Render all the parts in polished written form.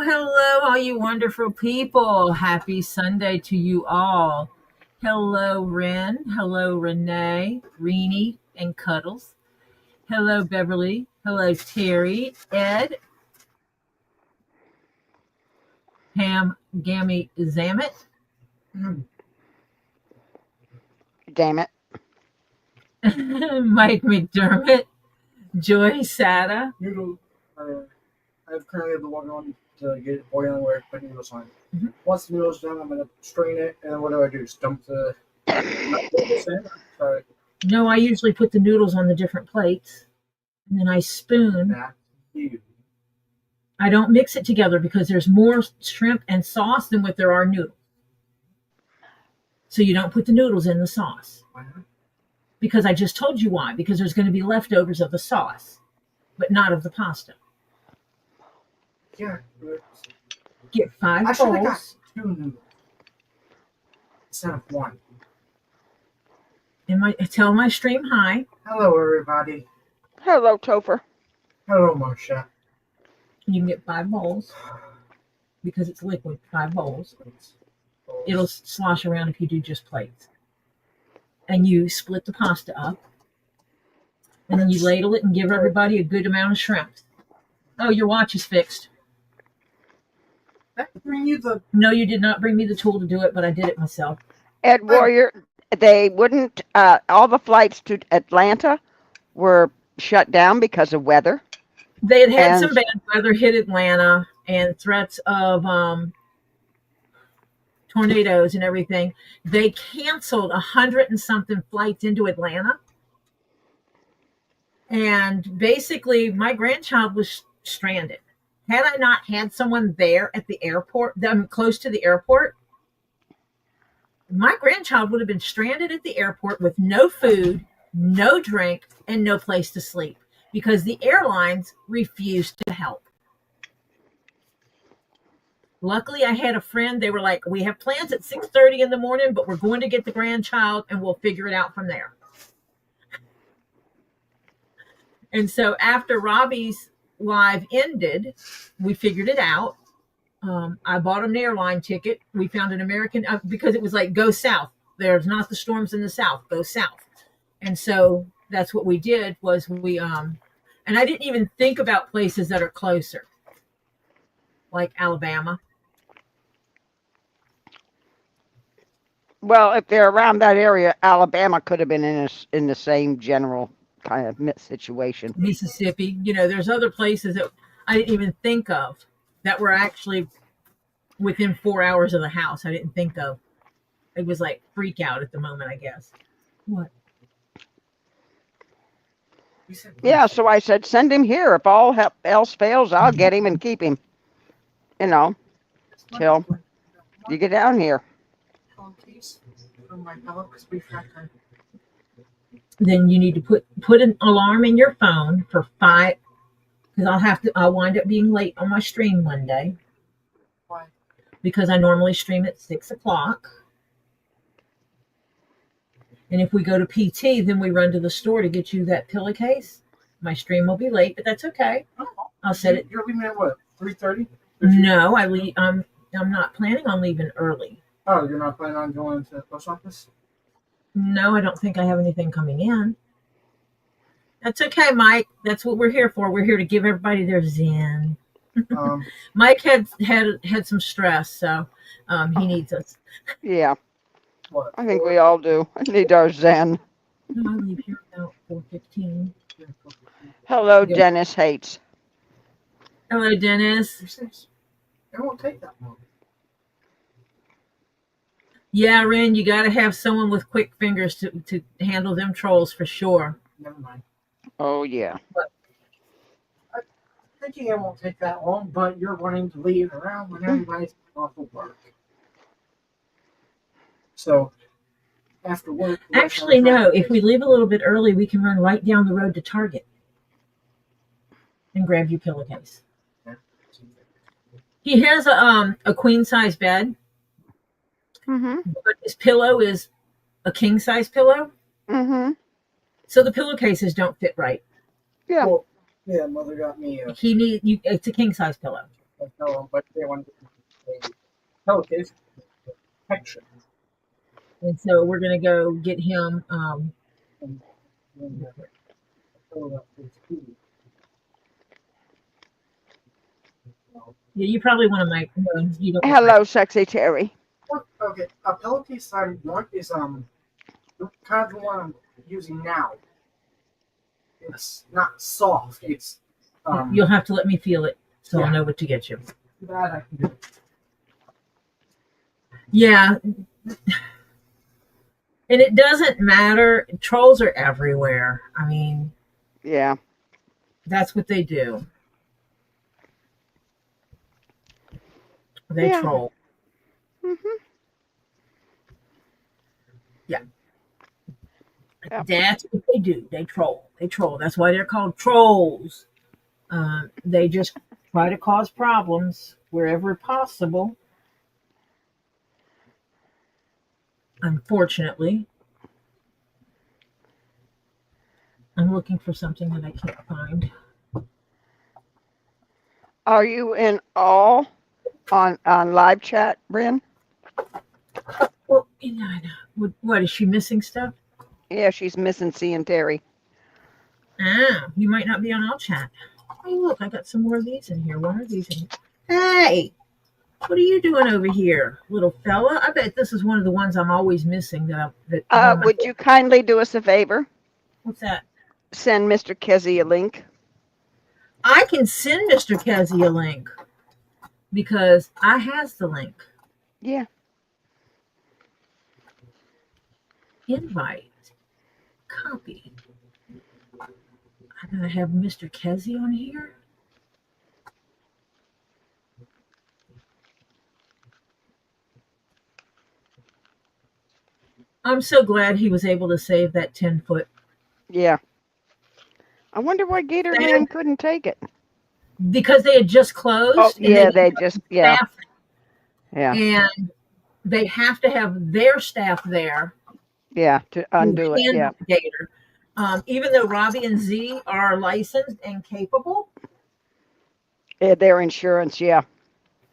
hello, all you wonderful people. Happy Sunday to you all. Hello, Ren. Hello, Renee, Reenie, and Cuddles. Hello, Beverly. Hello, Terry, Ed, Pam, Gammy, Zamet, Damn it. Mike McDermott, Joy Sada. Noodle. I've currently have the water on to get it boiling where I put noodles on. Once the noodles done, I'm gonna strain it, and then what do? Just dump the noodles in? Sorry. No, I usually put the noodles on the different plates, and then I spoon. Nah, you. I don't mix it together because there's more shrimp and sauce than what there are noodles. So you don't put the noodles in the sauce. Why not? Because I just told you why. Because there's going to be leftovers of the sauce, but not of the pasta. Yeah. Get 5 I should have got bowls. 2 noodles instead of 1. Tell my stream hi. Hello, everybody. Hello, Topher. Hello, Marcia. You can get 5 bowls because it's liquid. 5 bowls. It'll slosh around if you do just plates. And you split the pasta up, and then you ladle it and give everybody a good amount of shrimp. Oh, your watch is fixed. I bring you the. No, you did not bring me the tool to do it, but I did it myself. Ed Warrior, they wouldn't, all the flights to Atlanta were shut down because of weather. They had some bad weather hit Atlanta and threats of tornadoes and everything. They canceled 100 and something flights into Atlanta. And basically, my grandchild was stranded. Had I not had someone there at the airport, close to the airport, my grandchild would have been stranded at the airport with no food, no drink, and no place to sleep because the airlines refused to help. Luckily, I had a friend. They were like, we have plans at 6:30 in the morning, but we're going to get the grandchild and we'll figure it out from there. And so after Robbie's live ended, we figured it out. I bought him an airline ticket. We found an American because it was like, go south. There's not the storms in the south. Go south. And so that's what we did was we, and I didn't even think about places that are closer, like Alabama. Well, if they're around that area, Alabama could have been in the same general kind of situation. Mississippi, there's other places that I didn't even think of that were actually within 4 hours of the house. I didn't think of. It was like freak out at the moment, I guess. What? Yeah, so I said, send him here. If all else fails, I'll get him and keep him, till you get down here. Then you need to put an alarm in your phone for 5, because I'll wind up being late on my stream Monday. Why? Because I normally stream at 6:00. And if we go to PT, then we run to the store to get you that pillowcase. My stream will be late, but that's okay. I'll set it. You're leaving at what? 3:30? No, I'm not planning on leaving early. Oh, you're not planning on going to the post office? No, I don't think I have anything coming in. That's okay, Mike. That's what we're here for. We're here to give everybody their zen. Mike had some stress, so he needs us. Yeah. What? I think we all do. I need our zen. No, I leave here about 4:15. Hello, Dennis Hates. Hello, Dennis. It won't take that long. Yeah, Ren, you got to have someone with quick fingers to handle them trolls for sure. Never mind. Oh, yeah. I'm thinking it won't take that long, but you're wanting to leave around when everybody's off of work. So, after work... Actually, no. If we leave a little bit early, we can run right down the road to Target and grab your pillowcase. Yeah. He has a queen-size bed. Mm-hmm. But his pillow is a king-size pillow. Mm-hmm. So the pillowcases don't fit right. Yeah. Well, yeah, Mother got me It's a king-size pillow. I tell them, but they want a pillowcase protection. And so we're gonna go get him. And then fill up his food. Yeah, you probably want to make. No, you don't want to make. Hello, sexy Terry. Well, okay, a pillowcase I want is kind of the one I'm using now. It's not soft. It's You'll have to let me feel it, so I'll Yeah. know what to get you. that I can do. Yeah, and it doesn't matter. Trolls are everywhere. I mean, Yeah. that's what they do. They Yeah. troll. Mhm. Yeah. Yep. That's what they do. They troll. They troll. That's why they're called trolls. They just try to cause problems wherever possible. Unfortunately, I'm looking for something that I can't find. Are you in all on live chat, Bryn? Well, I know. What is she missing stuff? Yeah, she's missing seeing Terry. Ah, you might not be on all chat. Hey, look, I got some more of these in here. One of these in here. Hey, what are you doing over here, little fella? I bet this is one of the ones I'm always missing. Would you kindly do us a favor? What's that? Send Mr. Kezzy a link. I can send Mr. Kezzy a link because I has the link. Yeah. Invite. Copy. I gotta have Mr. Kezzy on here. I'm so glad he was able to save that 10-foot. Yeah. I wonder why Gatorland couldn't take it. Because they had just closed. Oh, and yeah, they yeah. staff, Yeah. and they have to have their staff there Yeah, to undo to it. Yeah. handle the gator. Even though Robbie and Z are licensed and capable, Yeah, their insurance, yeah.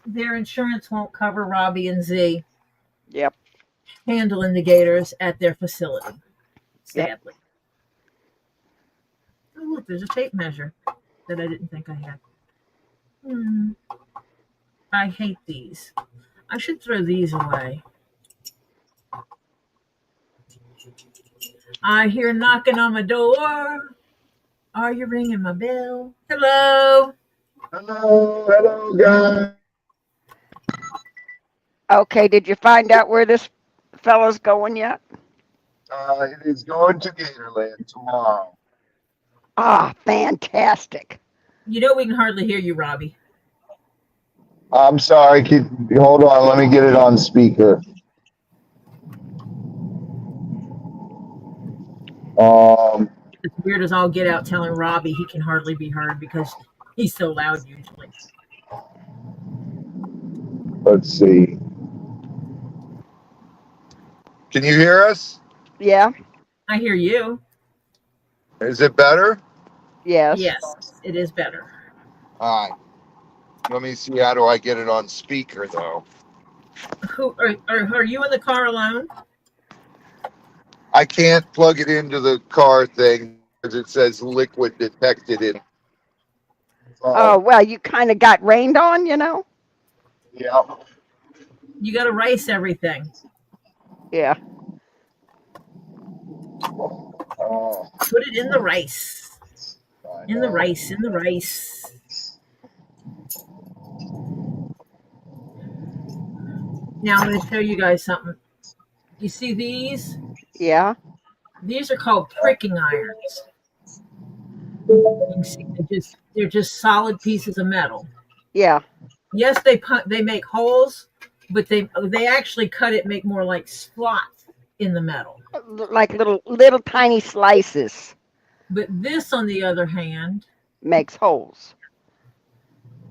their insurance won't cover Robbie and Z Yep. handling the gators at their facility, Yep. sadly. Oh, look, there's a tape measure that I didn't think I had. I hate these. I should throw these away. I hear knocking on my door. Are you ringing my bell? Hello. Hello, guys. Okay, did you find out where this fella's going yet? It is going to Gatorland tomorrow. Ah, fantastic. You know we can hardly hear you, Robbie. I'm sorry. Hold on. Let me get it on speaker. As weird as all get out telling Robbie he can hardly be heard because he's so loud usually. Let's see. Can you hear us? Yeah. I hear you. Is it better? Yes. Yes, it is better. All right. Let me see. How do I get it on speaker, though? Who are you in the car alone? I can't plug it into the car thing because it says liquid detected in. Oh, well, you kind of got rained on, you know? Yeah. You got to race everything. Yeah. Put it in the rice. In the rice. In the rice. Now I'm going to show you guys something. You see these? Yeah. These are called pricking irons. You can see they're just solid pieces of metal. Yeah. Yes, they make holes, but they actually cut it, make more like slots in the metal. Like little tiny slices. But this, on the other hand, makes holes.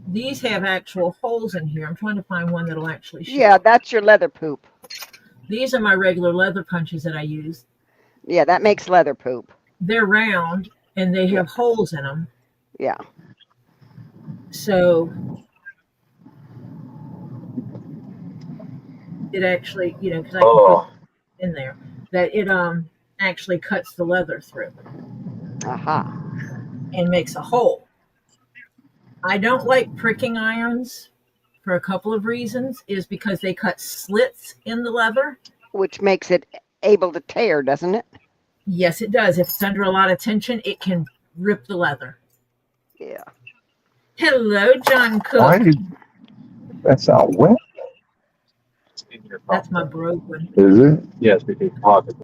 These have actual holes in here. I'm trying to find one that'll actually show. Yeah, that's your leather poop. These are my regular leather punches that I use. Yeah, that makes leather poop. They're round and they have holes in them. Yeah. So it actually, because I can put it in there, that it actually cuts the leather through Aha. and makes a hole. I don't like pricking irons for a couple of reasons. Is because they cut slits in the leather. Which makes it able to tear, doesn't it? Yes, it does. If it's under a lot of tension, it can rip the leather. Yeah. Hello, John Why Cook. did that sound wet? That's my broke one. Is it? Yes, because pocket.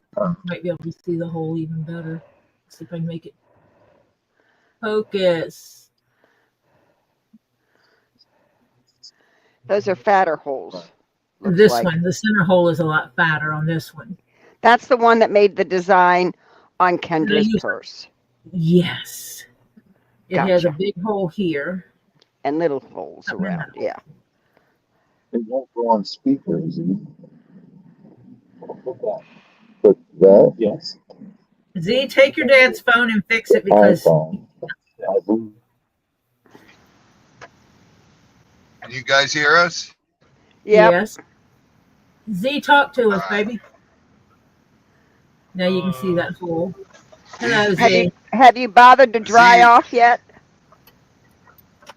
Might be able to see the hole even better. See if I can make it focus. Those are fatter holes. This like. one, the center hole is a lot fatter on this one. That's the one that made the design on Kendra's purse. Yes. It Gotcha. has a big hole here. And little holes around, yeah. It won't go on speaker, is it? Put that? Yes. Z, take your dad's phone and fix it because. Can you guys hear us? Yep. Yes. Z, talk to us, baby. Now you can see that hole. Hello, Z. Have you bothered to dry off yet?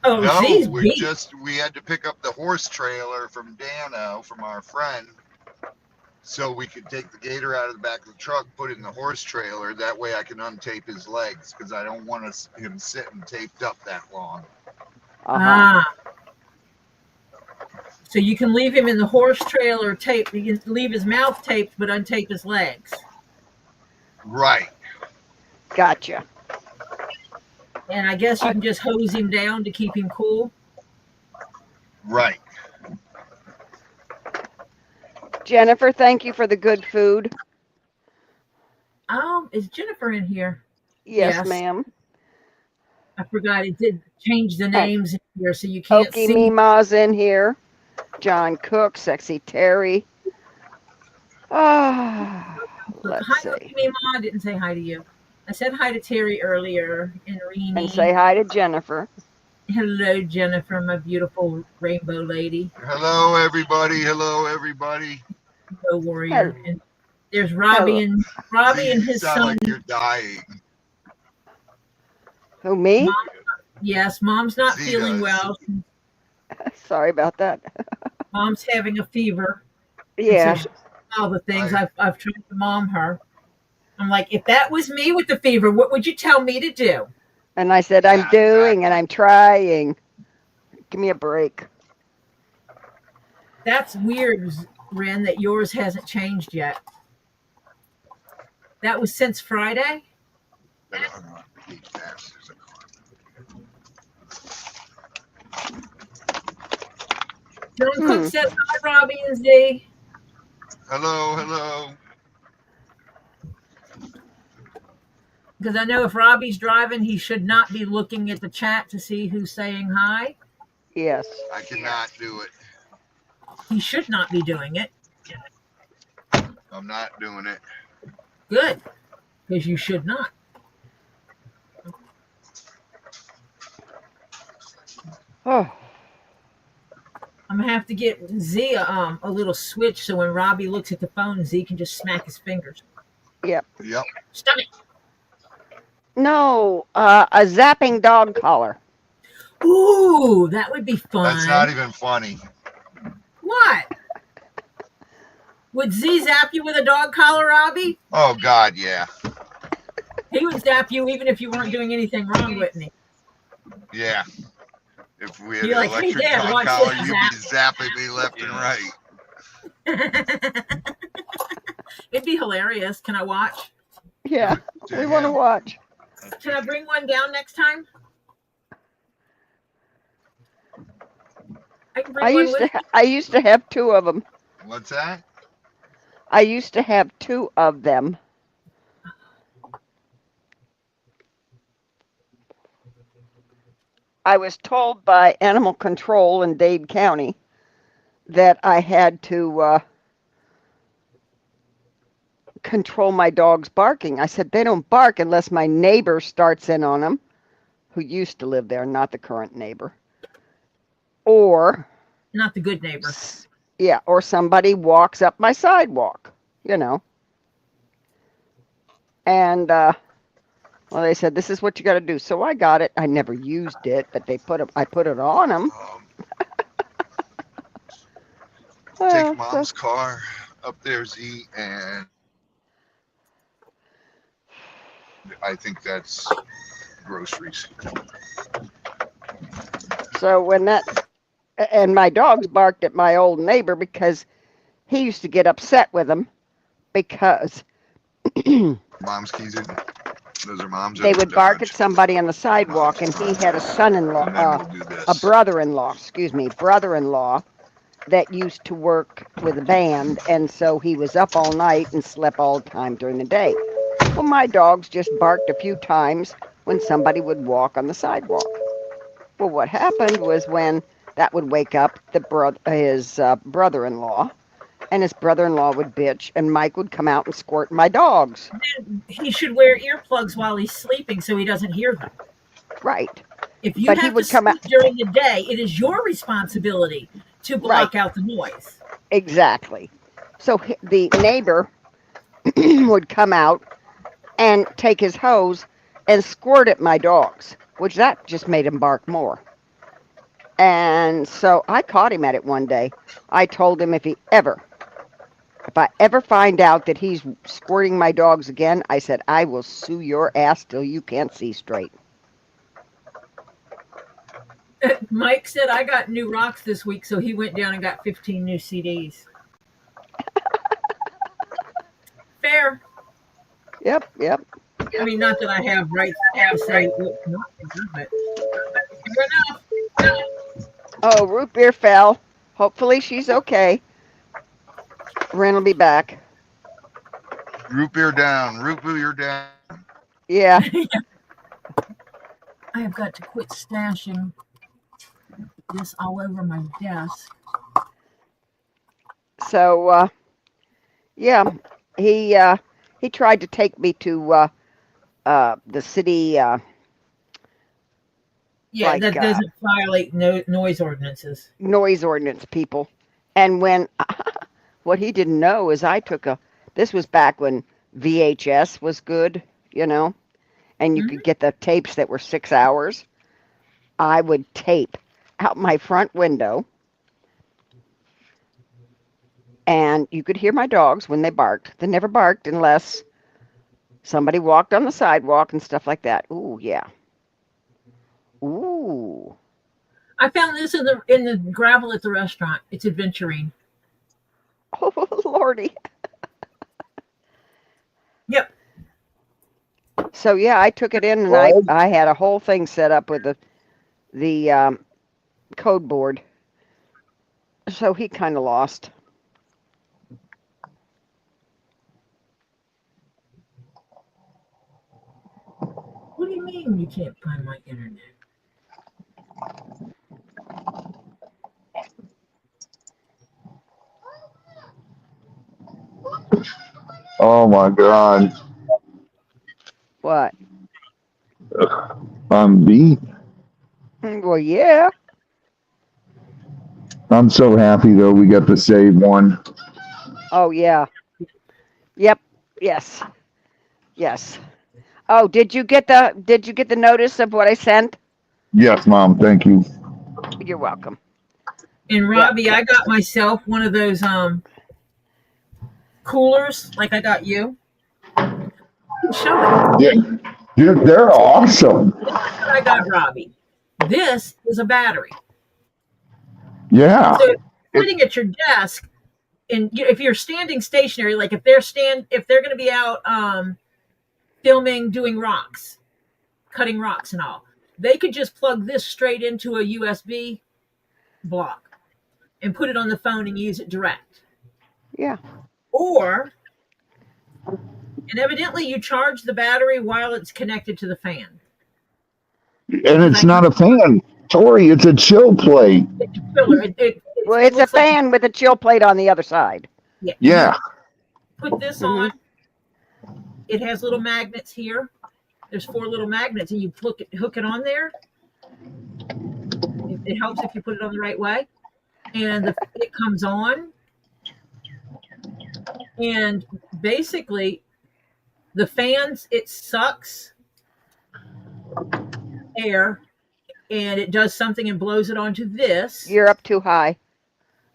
Oh, No, Z's beat. we had to pick up the horse trailer from Dano, from our friend, so we could take the gator out of the back of the truck, put it in the horse trailer. That way I can untape his legs, because I don't want him sitting taped up that long. Uh-huh. So you can leave him in the horse trailer taped. You can leave his mouth taped, but untape his legs. Right. Gotcha. And I guess you can just hose him down to keep him cool. Right. Jennifer, thank you for the good food. Is Jennifer in here? Yes, ma'am. I forgot it did change the names in here, so you can't Okie see. Mima's in here. John Cook, Sexy Terry. Let's Hi, see. Okie Mima. I didn't say hi to you. I said hi to Terry earlier and Rini. And say hi to Jennifer. Hello, Jennifer, my beautiful rainbow lady. Hello, everybody. Hello, everybody. No warrior. And there's Robbie and his sound son. Like you're dying. Who, me? Yes, Mom's not feeling well. Sorry about that. Mom's having a fever. Yeah. So all the things I've tried to mom her. I'm like, if that was me with the fever, what would you tell me to do? And I said, I'm doing and I'm trying. Give me a break. That's weird, Ren, that yours hasn't changed yet. That was since Friday? John Cook says hi, Robbie and Z. Hello, hello. Because I know if Robbie's driving, he should not be looking at the chat to see who's saying hi. Yes. I cannot do it. He should not be doing it. I'm not doing it. Good. Because you should not. Oh. I'm going to have to get Z a little switch so when Robbie looks at the phone, Z can just smack his fingers. Yep. Yep. Stop it. No, a zapping dog collar. Ooh, that would be fun. That's not even funny. What? Would Z zap you with a dog collar, Robbie? Oh, God, yeah. He would zap you even if you weren't doing anything wrong, wouldn't he? Yeah. If we had You're an like, hey, electric Dad, dog watch collar, this, you'd be zapping me left and right. It'd be hilarious. Can I watch? Yeah, we want to watch. Can I bring one down next time? I can bring one with me. I used to have two of them. What's that? I used to have two of them. I was told by animal control in Dade County that I had to control my dog's barking. I said, they don't bark unless my neighbor starts in on them, who used to live there, not the current neighbor. Or... Not the good neighbor. Yeah, or somebody walks up my sidewalk, you know. And well, they said this is what you got to do. So I got it. I never used it, but I put it on them. Take Well, so mom's car up there, Z, and I think that's groceries. so when that and my dogs barked at my old neighbor because he used to get upset with them because Mom's keys in. Those are mom's or they the would bark at Dodge. somebody on the sidewalk, Mom's. and he had a son-in-law, And then we'll do a this. brother-in-law, excuse me, brother-in-law that used to work with a band, and so he was up all night and slept all the time during the day. Well, my dogs just barked a few times when somebody would walk on the sidewalk. Well, what happened was when that would wake up his brother-in-law, and his brother-in-law would bitch, and Mike would come out and squirt my dogs. Then he should wear earplugs while he's sleeping so he doesn't hear them. Right. If you But he have to would come out. sleep during the day, it is your responsibility to Right. block out the noise. Exactly. So the neighbor would come out and take his hose and squirt at my dogs, which that just made him bark more. And so I caught him at it one day. I told him if I ever find out that he's squirting my dogs again, I said, I will sue your ass till you can't see straight. Mike said I got new rocks this week, so he went down and got 15 new CDs. Fair. Yep. I mean, not that I have rights to say what's not fair, but fair enough. Oh, root beer fell. Hopefully she's okay. Ren will be back. Root beer down. Root beer down. Yeah. I have got to quit stashing this all over my desk. So yeah, he tried to take me to the city Yeah, like that doesn't violate noise ordinances. noise ordinance people. And when what he didn't know is this was back when VHS was good, you know, and you Mm-hmm. could get the tapes that were 6 hours. I would tape out my front window, and you could hear my dogs when they barked. They never barked unless somebody walked on the sidewalk and stuff like that. Ooh, yeah. Ooh. I found this in the gravel at the restaurant. It's adventuring. Oh, Lordy. Yep. So yeah, I took it in and What? I had a whole thing set up with the code board. So he kind of lost. What do you mean you can't find my internet? Oh my God. What? I'm beat. Well, yeah. I'm so happy though we got to save one. Oh yeah. Yep. Yes. Yes. Oh, did you get the notice of what I sent? Yes, Mom. Thank you. You're welcome. And Yeah. Robbie, I got myself one of those coolers, like I got you. Show it. Yeah, dude, they're awesome. This is what I got Robbie. This is a battery. Yeah. So if you're sitting at your desk, and if you're standing stationary, like if they're going to be out filming, doing rocks, cutting rocks and all, they could just plug this straight into a USB block and put it on the phone and use it direct. Yeah. Or, and evidently you charge the battery while it's connected to the fan. And it's not a fan, Tori. It's a chill plate. It's a filler. Well, It it's a looks like fan with a chill plate on the other side. yeah. Yeah. Put this Mhm. on. It has little magnets here. There's 4 little magnets, and you hook it on there. It helps if you put it on the right way. and it comes on, and basically the fans, it sucks air, and it does something and blows it onto this. You're up too high.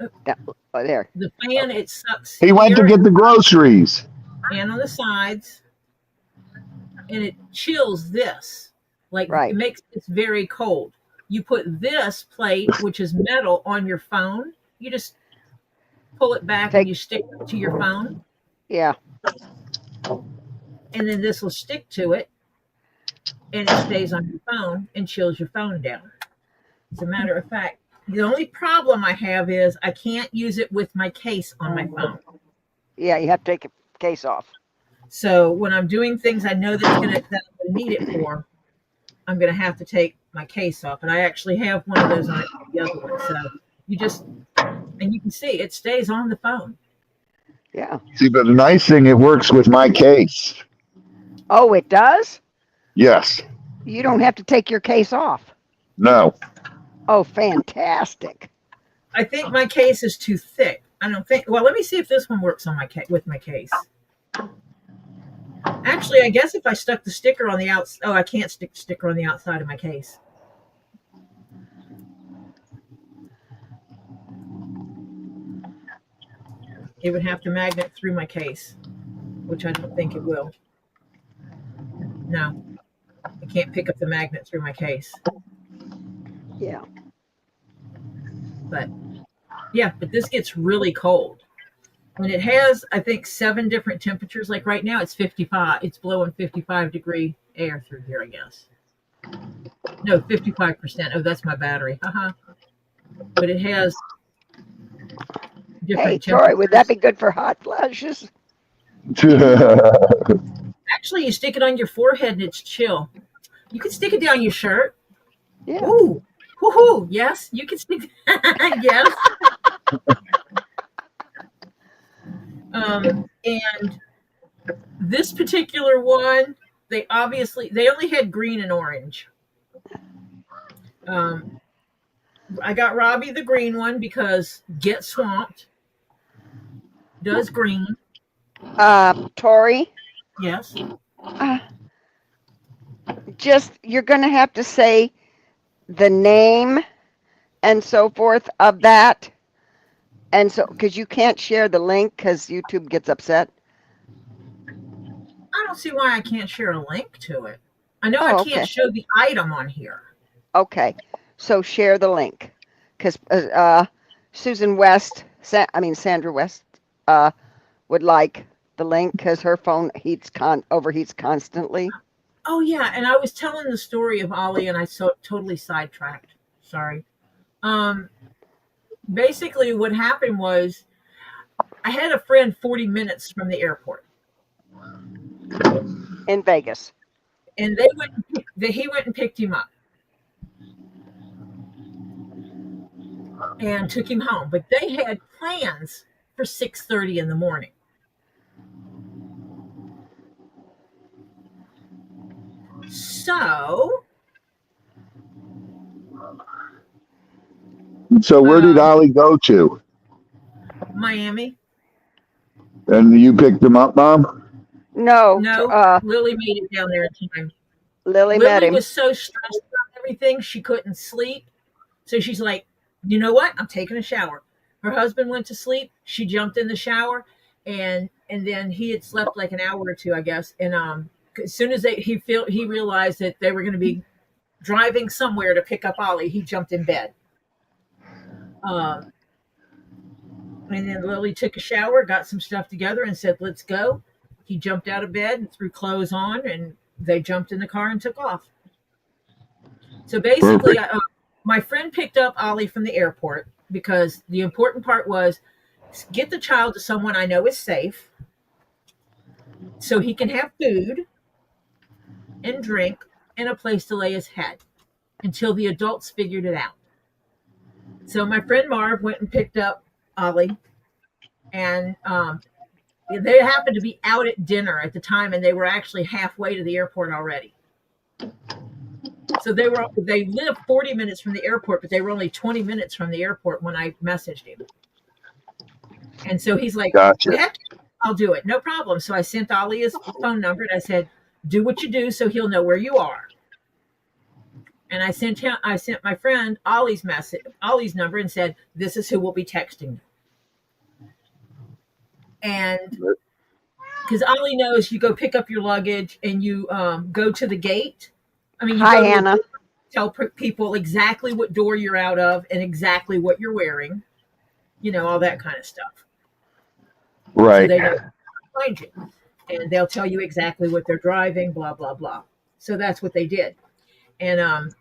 Oh, there. The fan, Okay. it sucks He went to here get the groceries. and on the sides, and it chills this. Like, it Right. makes it very cold. You put this plate, which is metal, on your phone. You just pull it back and Take. you stick it to your phone, Yeah. and then this will stick to it, and it stays on your phone and chills your phone down. As a matter of fact, the only problem I have is I can't use it with my case on my phone. Yeah. You have to take a case off. So when I'm doing things I know that I'm gonna need it for, I'm gonna have to take my case off. And I actually have one of those on the other one. So you just, and you can see it stays on the phone. Yeah. See, but the nice thing, it works with my case. Oh, it does? Yes. You don't have to take your case off. No. Oh, fantastic. I think my case is too thick. I don't think. Well, let me see if this one works on my with my case. Actually, I guess if I stuck the sticker on the outside, I can't stick the sticker on the outside of my case. It would have to magnet through my case, which I don't think it will. No, I can't pick up the magnet through my case. Yeah. But yeah, but this gets really cold. And it has, I think, 7 different temperatures. Like right now, it's 55. It's blowing 55-degree air through here, I guess. No, 55%. Oh, that's my battery. But it has different Hey, temperatures. Tori, would that be good for hot flashes? Actually, you stick it on your forehead and it's chill. You can stick it down your shirt. Yeah. Ooh. Woohoo. Yes, you can stick. Yes. And this particular one, they only had green and orange. I got Robbie the green one because Get Swamped does green. Tori, Yes. just you're going to have to say the name and so forth of that. And so, because you can't share the link because YouTube gets upset. I don't see why I can't share a link to it. I know I Oh, can't okay. show the item on here. Okay. So share the link because Susan West, Sandra West, would like the link because her phone overheats constantly. Oh yeah, and I was telling the story of Ollie, and I totally sidetracked. Sorry. Basically, what happened was I had a friend 40 minutes from the airport, In Vegas. and he went and picked him up and took him home. But they had plans for 6:30 in the morning. So So where did Ollie go to? Miami. And you picked him up, Mom? No, Lily made it down there in time. Lily met him. Was so stressed about everything she couldn't sleep. So she's like, you know what? I'm taking a shower. Her husband went to sleep. She jumped in the shower, and then he had slept like an hour or two, I guess. And as soon as he realized that they were going to be driving somewhere to pick up Ollie, he jumped in bed. And then Lily took a shower, got some stuff together, and said, "Let's go." He jumped out of bed and threw clothes on, and they jumped in the car and took off. So basically, my friend picked up Ollie from the airport because the important part was get the child to someone I know is safe so he can have food and drink and a place to lay his head until the adults figured it out. So my friend Marv went and picked up Ollie, and they happened to be out at dinner at the time, and they were actually halfway to the airport already. So they lived 40 minutes from the airport, but they were only 20 minutes from the airport when I messaged him. And so he's like, Gotcha. well, heck, I'll do it. No problem. So I sent Ollie his phone number and I said, do what you do so he'll know where you are. And I sent my friend Ollie's number and said, this is who will be texting. And because Ollie knows you go pick up your luggage and you go to the gate. I mean, you Hi, go to Hannah. tell people exactly what door you're out of and exactly what you're wearing, all that kind of stuff. So Right. they know find you. And they'll tell you exactly what they're driving, blah, blah, blah. So that's what they did. And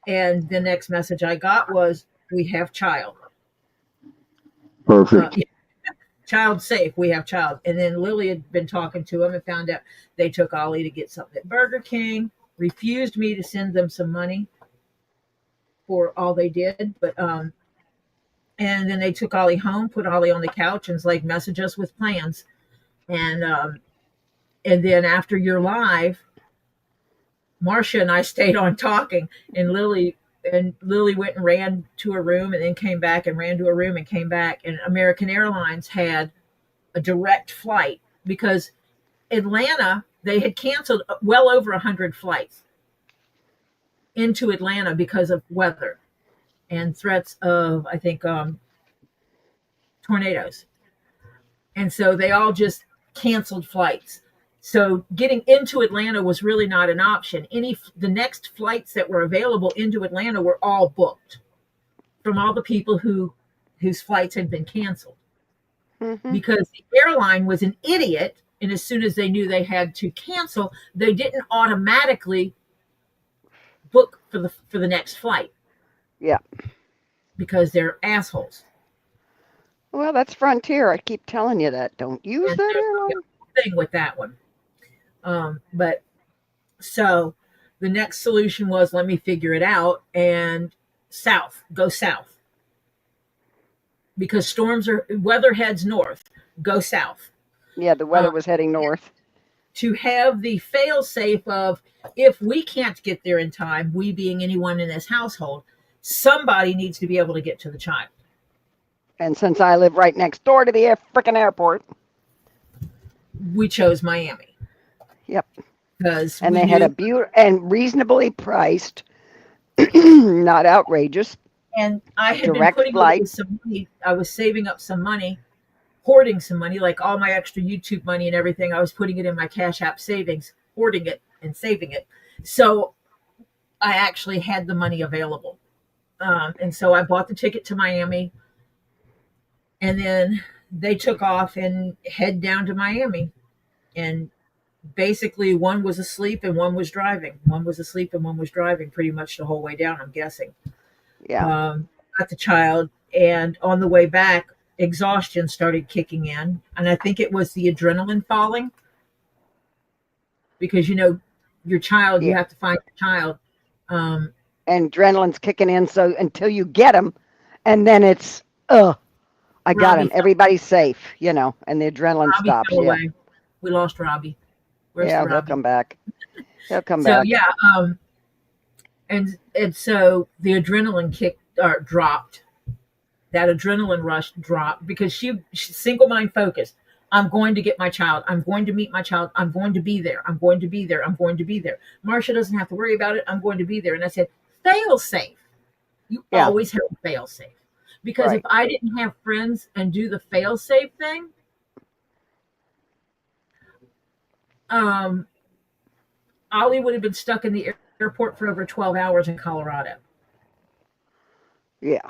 the next message I got was, we have child. Perfect. Child safe, we have child. And then Lily had been talking to him and found out they took Ollie to get something at Burger King, refused me to send them some money for all they did. But and then they took Ollie home, put Ollie on the couch and was like, message us with plans. And then after your live, Marcia and I stayed on talking, and Lily went and ran to a room and then came back and ran to a room and came back. And American Airlines had a direct flight because Atlanta, they had canceled well over 100 flights into Atlanta because of weather and threats of, I think, tornadoes. And so they all just canceled flights. So getting into Atlanta was really not an option. The next flights that were available into Atlanta were all booked from all the people whose flights had been canceled. Mm-hmm. Because the airline was an idiot, and as soon as they knew they had to cancel, they didn't automatically book for the next flight. Yeah. Because they're assholes. Well, that's Frontier. I keep telling you that. Don't use And that there's airline. a thing with that one. But so the next solution was, let me figure it out and go south. Because weather heads north, go south. Yeah, the weather was heading north. To have the fail safe of, if we can't get there in time, we being anyone in this household, somebody needs to be able to get to the child. And since I live right next door to the frickin' airport, we chose Miami. Yep. Because and they had a beautiful and reasonably priced, not outrageous. And I had direct been putting flight. Some money. I was saving up some money, hoarding some money, like all my extra YouTube money and everything. I was putting it in my Cash App savings, hoarding it and saving it. So I actually had the money available. And so I bought the ticket to Miami. And then they took off and head down to Miami. And basically one was asleep and one was driving. One was asleep and one was driving pretty much the whole way down, I'm guessing. Yeah. Got the child. And on the way back, exhaustion started kicking in. And I think it was the adrenaline falling. Because, your child, you have to find your child. And adrenaline's kicking in, so until you get them, and then it's, I got him. Everybody's safe, and the adrenaline Robbie stops. Fell away. We lost Robbie. Where's yeah, Robbie? he'll come back. He'll come So back. yeah, and so the adrenaline dropped. That adrenaline rush dropped because she's single mind focused. I'm going to get my child. I'm going to meet my child. I'm going to be there. I'm going to be there. I'm going to be there. Marcia doesn't have to worry about it. I'm going to be there. And I said, fail safe. You always have a fail safe. Because if I didn't have friends and do the fail safe thing, Ollie would have been stuck in the airport for over 12 hours in Colorado. Yeah.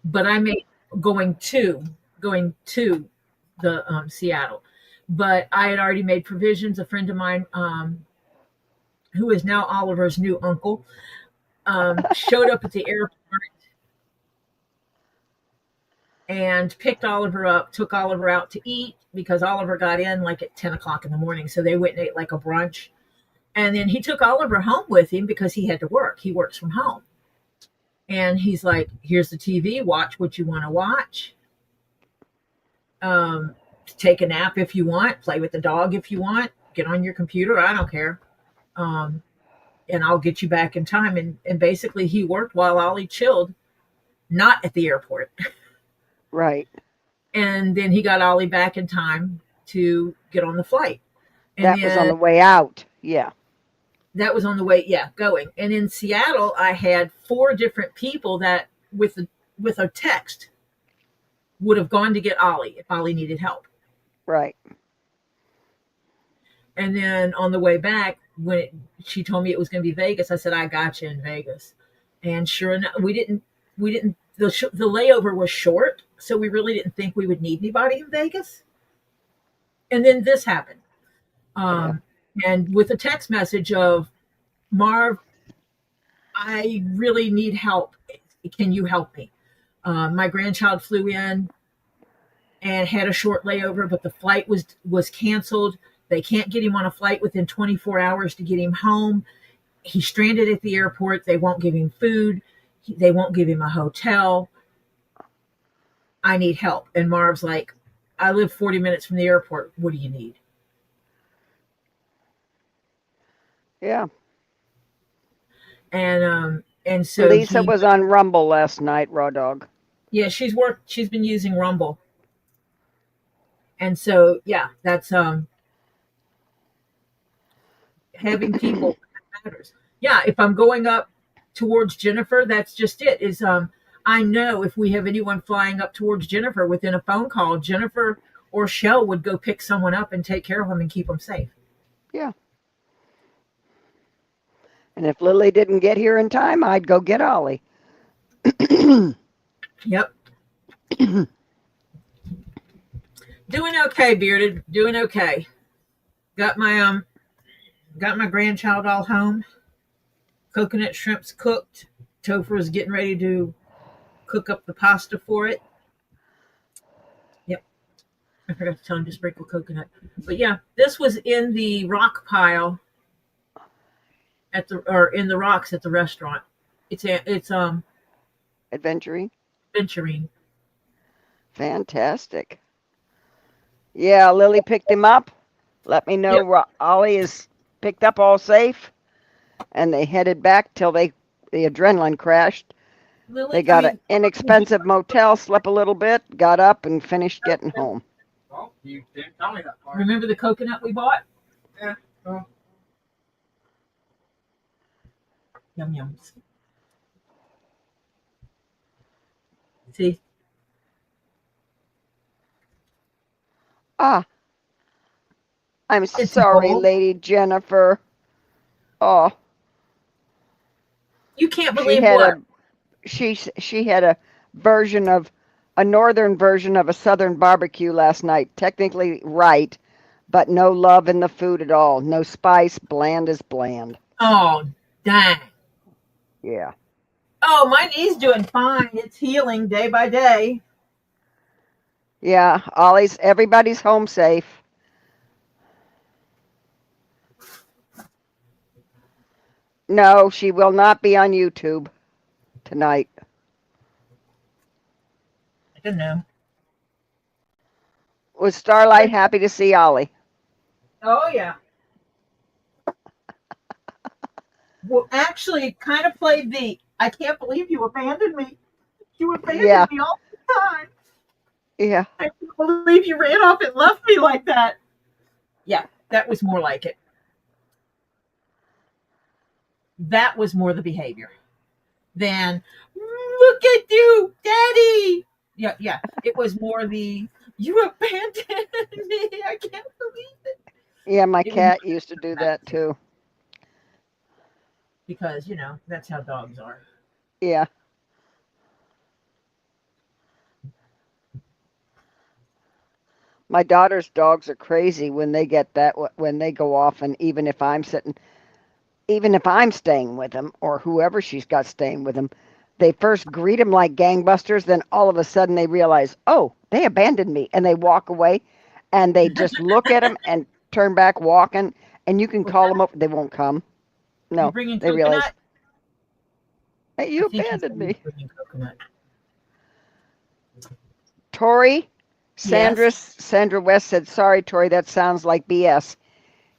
But I made going to the Seattle. But I had already made provisions. A friend of mine, who is now Oliver's new uncle, showed up at the airport and picked Oliver up, took Oliver out to eat because Oliver got in like at 10 o'clock in the morning. So they went and ate like a brunch. And then he took Oliver home with him because he had to work. He works from home. And he's like, here's the TV. Watch what you want to watch. Take a nap if you want. Play with the dog if you want. Get on your computer. I don't care. and I'll get you back in time. And basically, he worked while Ollie chilled, not at the airport. Right. And then he got Ollie back in time to get on the flight. And That was on then the way out. Yeah. that was on the way, yeah, going. And in Seattle, I had 4 different people that with a text would have gone to get Ollie if Ollie needed help. Right. And then on the way back, she told me it was going to be Vegas, I said, I got you in Vegas. And sure enough, the layover was short, so we really didn't think we would need anybody in Vegas. And then this happened. And with a text message of, Marv, I really need help. Can you help me? My grandchild flew in and had a short layover, but the flight was canceled. They can't get him on a flight within 24 hours to get him home. He's stranded at the airport. They won't give him food. They won't give him a hotel. I need help. And Marv's like, I live 40 minutes from the airport. What do you need? Yeah. And so Lisa was on Rumble last night, Raw Dog. Yeah, she's been using Rumble. And so yeah, that's having people matters. Yeah, if I'm going up towards Jennifer, that's just it. Is I know if we have anyone flying up towards Jennifer within a phone call, Jennifer or Shell would go pick someone up and take care of them and keep them safe. Yeah. And if Lily didn't get here in time, I'd go get Ollie. Yep. Doing okay, Bearded. Doing okay. Got my grandchild all home. Coconut shrimps cooked. Topher is getting ready to cook up the pasta for it. Yep. I forgot to tell him to sprinkle coconut. But yeah, this was in the rock pile in the rocks at the restaurant. It's Adventuring. Venturing. Fantastic. Yeah, Lily picked him up. Let me know Ollie is picked up all safe. And they headed back till the adrenaline crashed. Lily, They got an inexpensive motel, slept a little bit, got up and finished getting home. Well, you didn't tell me that part. Remember the coconut we bought? Yeah. Well, Yum yums. See? Ah, I'm It's sorry, bold. Lady Jennifer. Oh, You can't she believe had what? she had a northern version of a southern barbecue last night. Technically right, but no love in the food at all. No spice, bland as bland. Oh, dang. Yeah. Oh, my knee's doing fine. It's healing day by day. Yeah, everybody's home safe. No, she will not be on YouTube tonight. I don't know. Was Starlight happy to see Ollie? Oh, yeah. Well, actually, kind of played the I can't believe you abandoned me. You abandoned me all the time. Yeah. I can't believe you ran off and left me like that. Yeah, that was more like it. That was more the behavior than, look at you, Daddy. Yeah. It was more the, you abandoned me. I can't believe it. Yeah, my cat used to do that too. Because, that's how dogs are. Yeah. My daughter's dogs are crazy when they go off, and even if I'm staying with them or whoever she's got staying with them, they first greet them like gangbusters, then all of a sudden they realize, oh, they abandoned me, and they walk away, and they just look at them and turn back walking, and you can call them up, they won't come. No, they realize, hey, you abandoned me. Tori, Sandra West said, sorry, Tori, that sounds like BS.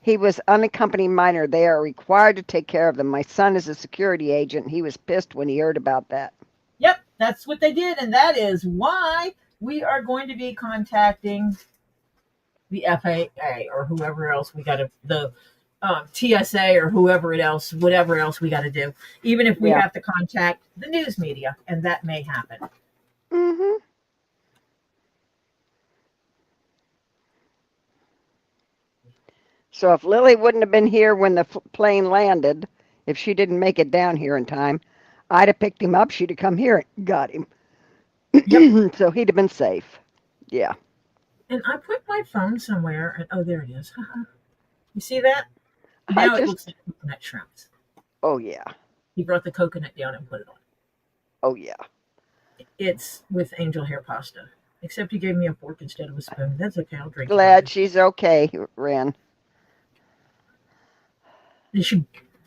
He was unaccompanied minor. They are required to take care of them. My son is a security agent. He was pissed when he heard about that. Yep, that's what they did, and that is why we are going to be contacting the FAA or whoever else we got to the TSA or whatever else we got to do, even if we Yeah. have to contact the news media, and that may happen. Mm-hmm. So if Lily wouldn't have been here when the plane landed, if she didn't make it down here in time, I'd have picked him up. She'd have come here and got him. Yep. So he'd have been safe. Yeah. And I put my phone somewhere, and oh, there it is. You see that? I Now it just, looks like coconut shrimps. oh yeah. He brought the coconut down and put it on. Oh yeah. It's with angel hair pasta, except he gave me a fork instead of a spoon. That's okay. I'll drink Glad it. she's okay, Ren.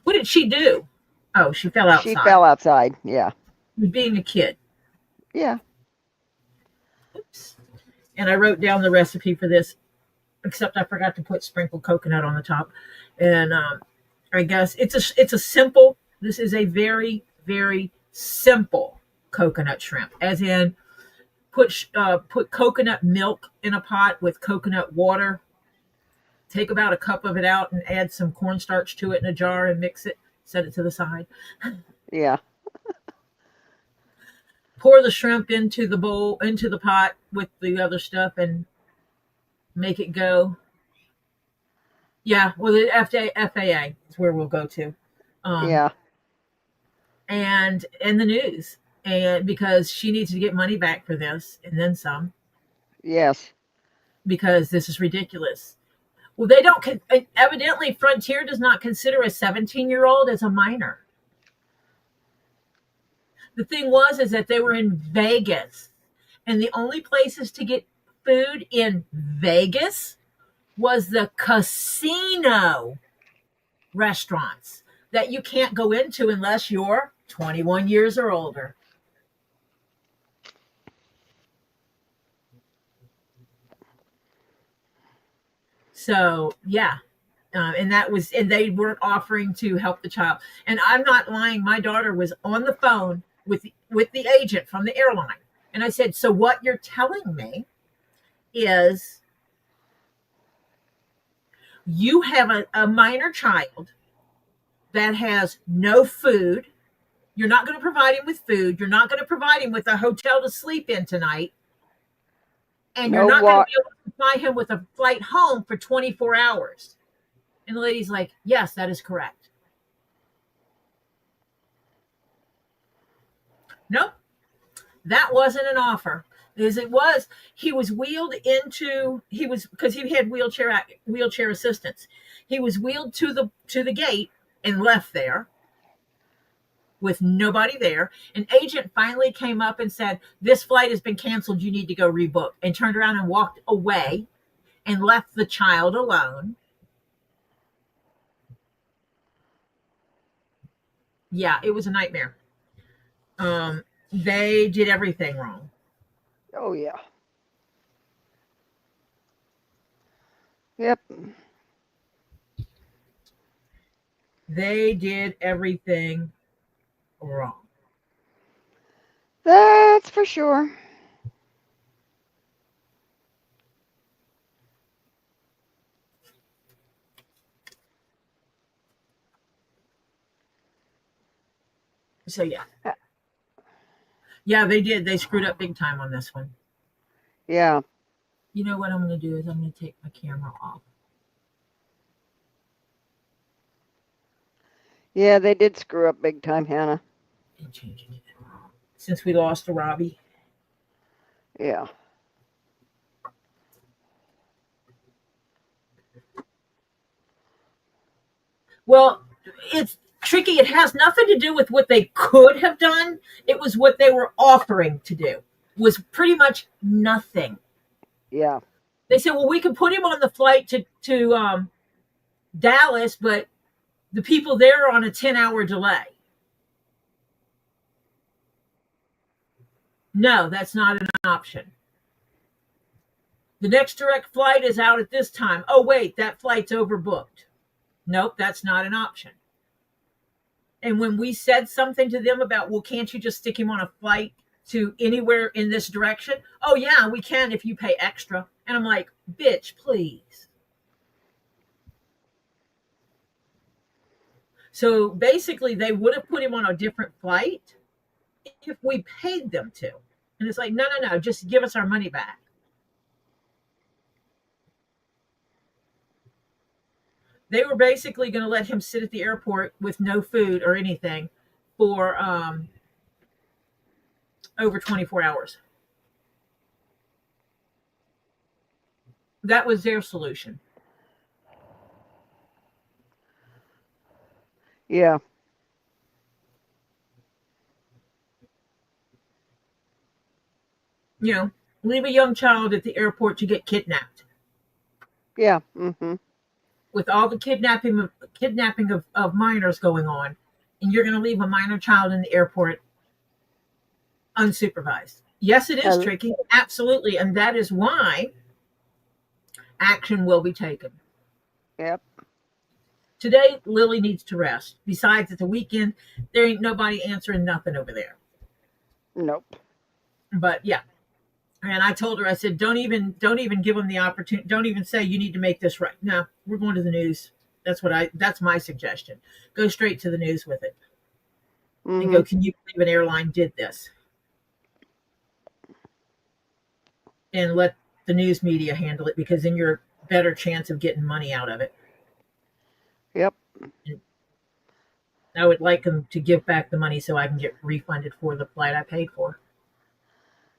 What did she do? Oh, she fell She outside. fell outside. Yeah. Being a kid. Yeah. Oops. And I wrote down the recipe for this, except I forgot to put sprinkled coconut on the top. And I guess it's a simple. This is a very, very simple coconut shrimp, as in put coconut milk in a pot with coconut water. Take about a cup of it out and add some cornstarch to it in a jar and mix it. Set it to the side. Yeah. Pour the shrimp into the pot with the other stuff, and make it go. Yeah, well, the FAA is where we'll go to, Yeah. and the news, and because she needs to get money back for this and then some, Yes. because this is ridiculous. Well, they don't. Evidently, Frontier does not consider a 17-year-old as a minor. The thing is that they were in Vegas, and the only places to get food in Vegas was the casino restaurants that you can't go into unless you're 21 years or older. So, yeah. And they weren't offering to help the child. And I'm not lying. My daughter was on the phone with the agent from the airline. And I said, so what you're telling me is you have a minor child that has no food. You're not going to provide him with food. You're not going to provide him with a hotel to sleep in tonight. And you're No not going to wa- be able to supply him with a flight home for 24 hours. And the lady's like, yes, that is correct. Nope, that wasn't an offer. As it was, he was wheeled because he had wheelchair assistance. He was wheeled to the gate and left there with nobody there. An agent finally came up and said, this flight has been canceled. You need to go rebook, and turned around and walked away and left the child alone. Yeah, it was a nightmare. They did everything wrong. Oh yeah. Yep. They did everything wrong. That's for sure. So yeah, they did. They screwed up big time on this one. Yeah. You know what I'm going to do is I'm going to take my camera off. Yeah, they did screw up big time, Hannah. And change it since we lost to Robbie. Yeah. Well, it's tricky. It has nothing to do with what they could have done. It was what they were offering to do. It was pretty much nothing. Yeah. They said, well, we could put him on the flight to Dallas, but the people there are on a 10-hour delay. No, that's not an option. The next direct flight is out at this time. Oh, wait, that flight's overbooked. Nope, that's not an option. And when we said something to them about, well, can't you just stick him on a flight to anywhere in this direction? Oh, yeah, we can if you pay extra. And I'm like, bitch, please. So basically, they would have put him on a different flight if we paid them to. And it's like, no, just give us our money back. They were basically going to let him sit at the airport with no food or anything for over 24 hours. That was their solution. Yeah. You know, leave a young child at the airport to get kidnapped. Yeah. Mm-hmm. With all the kidnapping of minors going on, and you're going to leave a minor child in the airport unsupervised. Yes, it is tricky. Absolutely. And that is why action will be taken. Yep. Today, Lily needs to rest. Besides, at the weekend, there ain't nobody answering nothing over there. Nope. But yeah. And I told her, I said, don't even give them the opportunity. Don't even say you need to make this right. No, we're going to the news. That's my suggestion. Go straight to the news with it. Mm-hmm. And go, can you believe an airline did this? And let the news media handle it, because then you're a better chance of getting money out of it. Yep. And I would like them to give back the money so I can get refunded for the flight I paid for.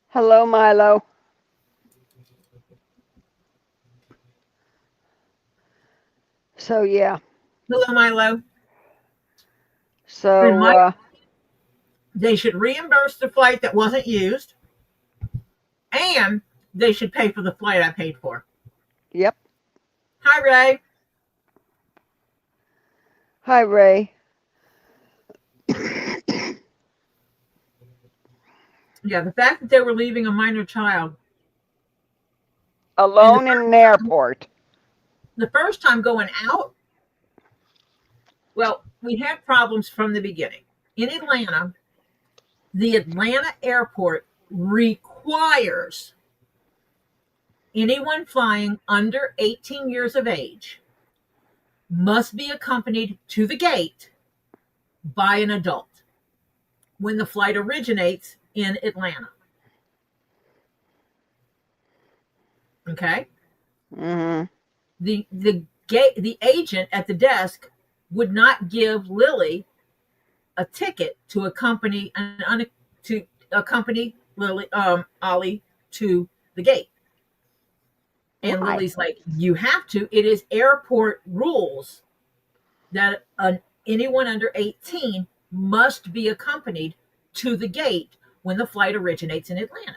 Hello, Milo. So, yeah. Hello, Milo. So, they should reimburse the flight that wasn't used, and they should pay for the flight I paid for. Yep. Hi, Ray. Hi, Ray. Yeah, the fact that they were leaving a minor child alone in an airport. The first time going out, well, we had problems from the beginning. In Atlanta, the Atlanta airport requires anyone flying under 18 years of age must be accompanied to the gate by an adult when the flight originates in Atlanta. Okay? Mm-hmm. The agent at the desk would not give Lily a ticket to accompany Lily Ollie to the gate. And Why? Lily's like, you have to. It is airport rules that anyone under 18 must be accompanied to the gate when the flight originates in Atlanta.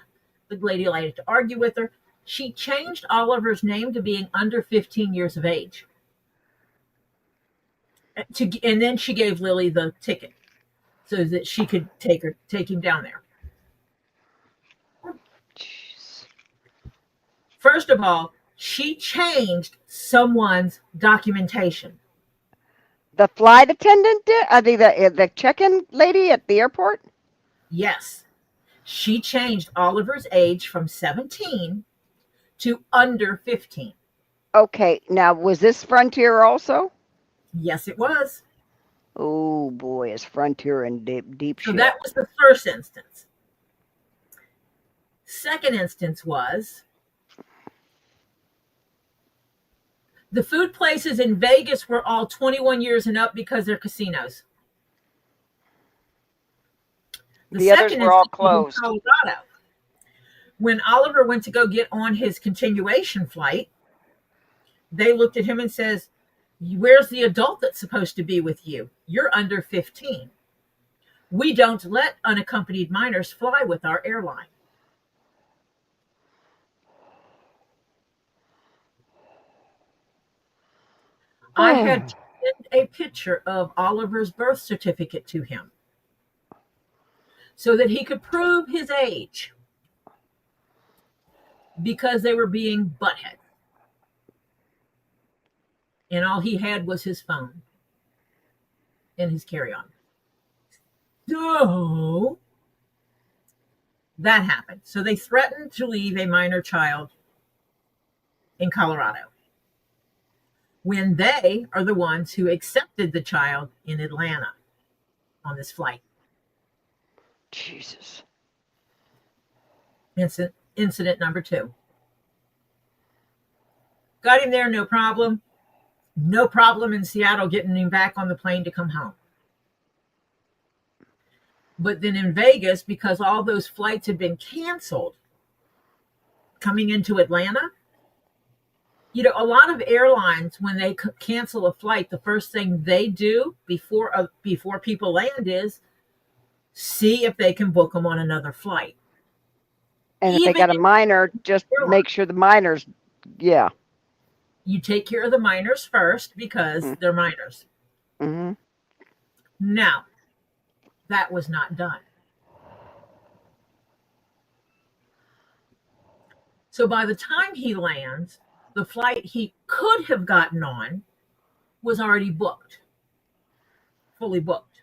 The lady liked to argue with her. She changed Oliver's name to being under 15 years of age. And then she gave Lily the ticket so that she could take him down there. Jeez. First of all, she changed someone's documentation. The flight attendant did? The check-in lady at the airport? Yes. She changed Oliver's age from 17 to under 15. Okay, now was this Frontier also? Yes, it was. Oh boy, is Frontier in deep shit. So that was the first instance. Second instance was the food places in Vegas were all 21 years and up because they're casinos. The others were all closed. Colorado. When Oliver went to go get on his continuation flight, they looked at him and says, where's the adult that's supposed to be with you? You're under 15. We don't let unaccompanied minors fly with our airline. I had to send a picture of Oliver's birth certificate to him so that he could prove his age. because they were being butthead. And all he had was his phone and his carry-on. So that happened. So they threatened to leave a minor child in Colorado when they are the ones who accepted the child in Atlanta on this flight. Jesus. Incident number 2. Got him there, no problem. No problem in Seattle getting him back on the plane to come home. But then in Vegas, because all those flights had been canceled coming into Atlanta, a lot of airlines, when they cancel a flight, the first thing they do before people land is see if they can book them on another flight. And if they got a minor, just make sure the minors, yeah. You take care of the minors first because they're minors. Mm-hmm. Now, that was not done. So by the time he lands, the flight he could have gotten on was already booked, fully booked.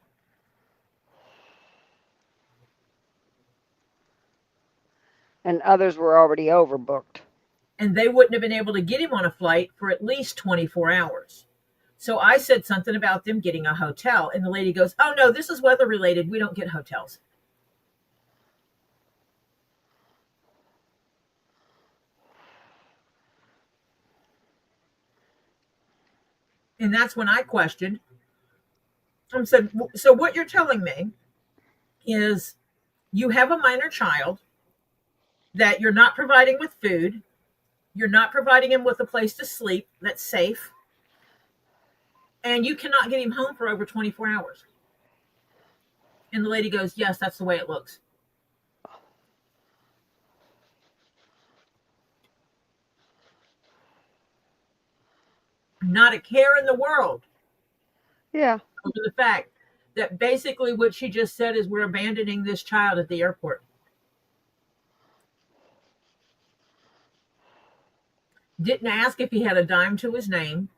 And others were already overbooked. And they wouldn't have been able to get him on a flight for at least 24 hours. So I said something about them getting a hotel. And the lady goes, oh, no, this is weather related. We don't get hotels. And that's when I questioned. I said, so what you're telling me is you have a minor child that you're not providing with food. You're not providing him with a place to sleep that's safe. And you cannot get him home for over 24 hours. And the lady goes, yes, that's the way it looks. Not a care in the world. Yeah. Over the fact that basically what she just said is we're abandoning this child at the airport. Didn't ask if he had a dime to his name.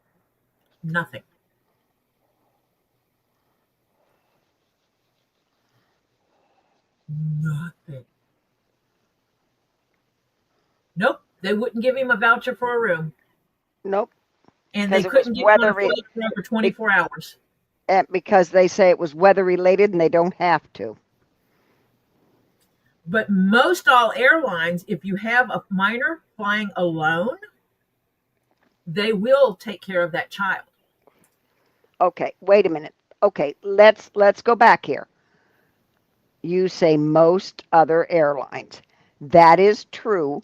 Nothing. Nothing. Nope. They wouldn't give him a voucher for a room. Nope. And they couldn't get him on a flight for over 24 hours. Because they say it was weather related and they don't have to. But most all airlines, if you have a minor flying alone, they will take care of that child. Okay, wait a minute. Okay, let's go back here. You say most other airlines. That is true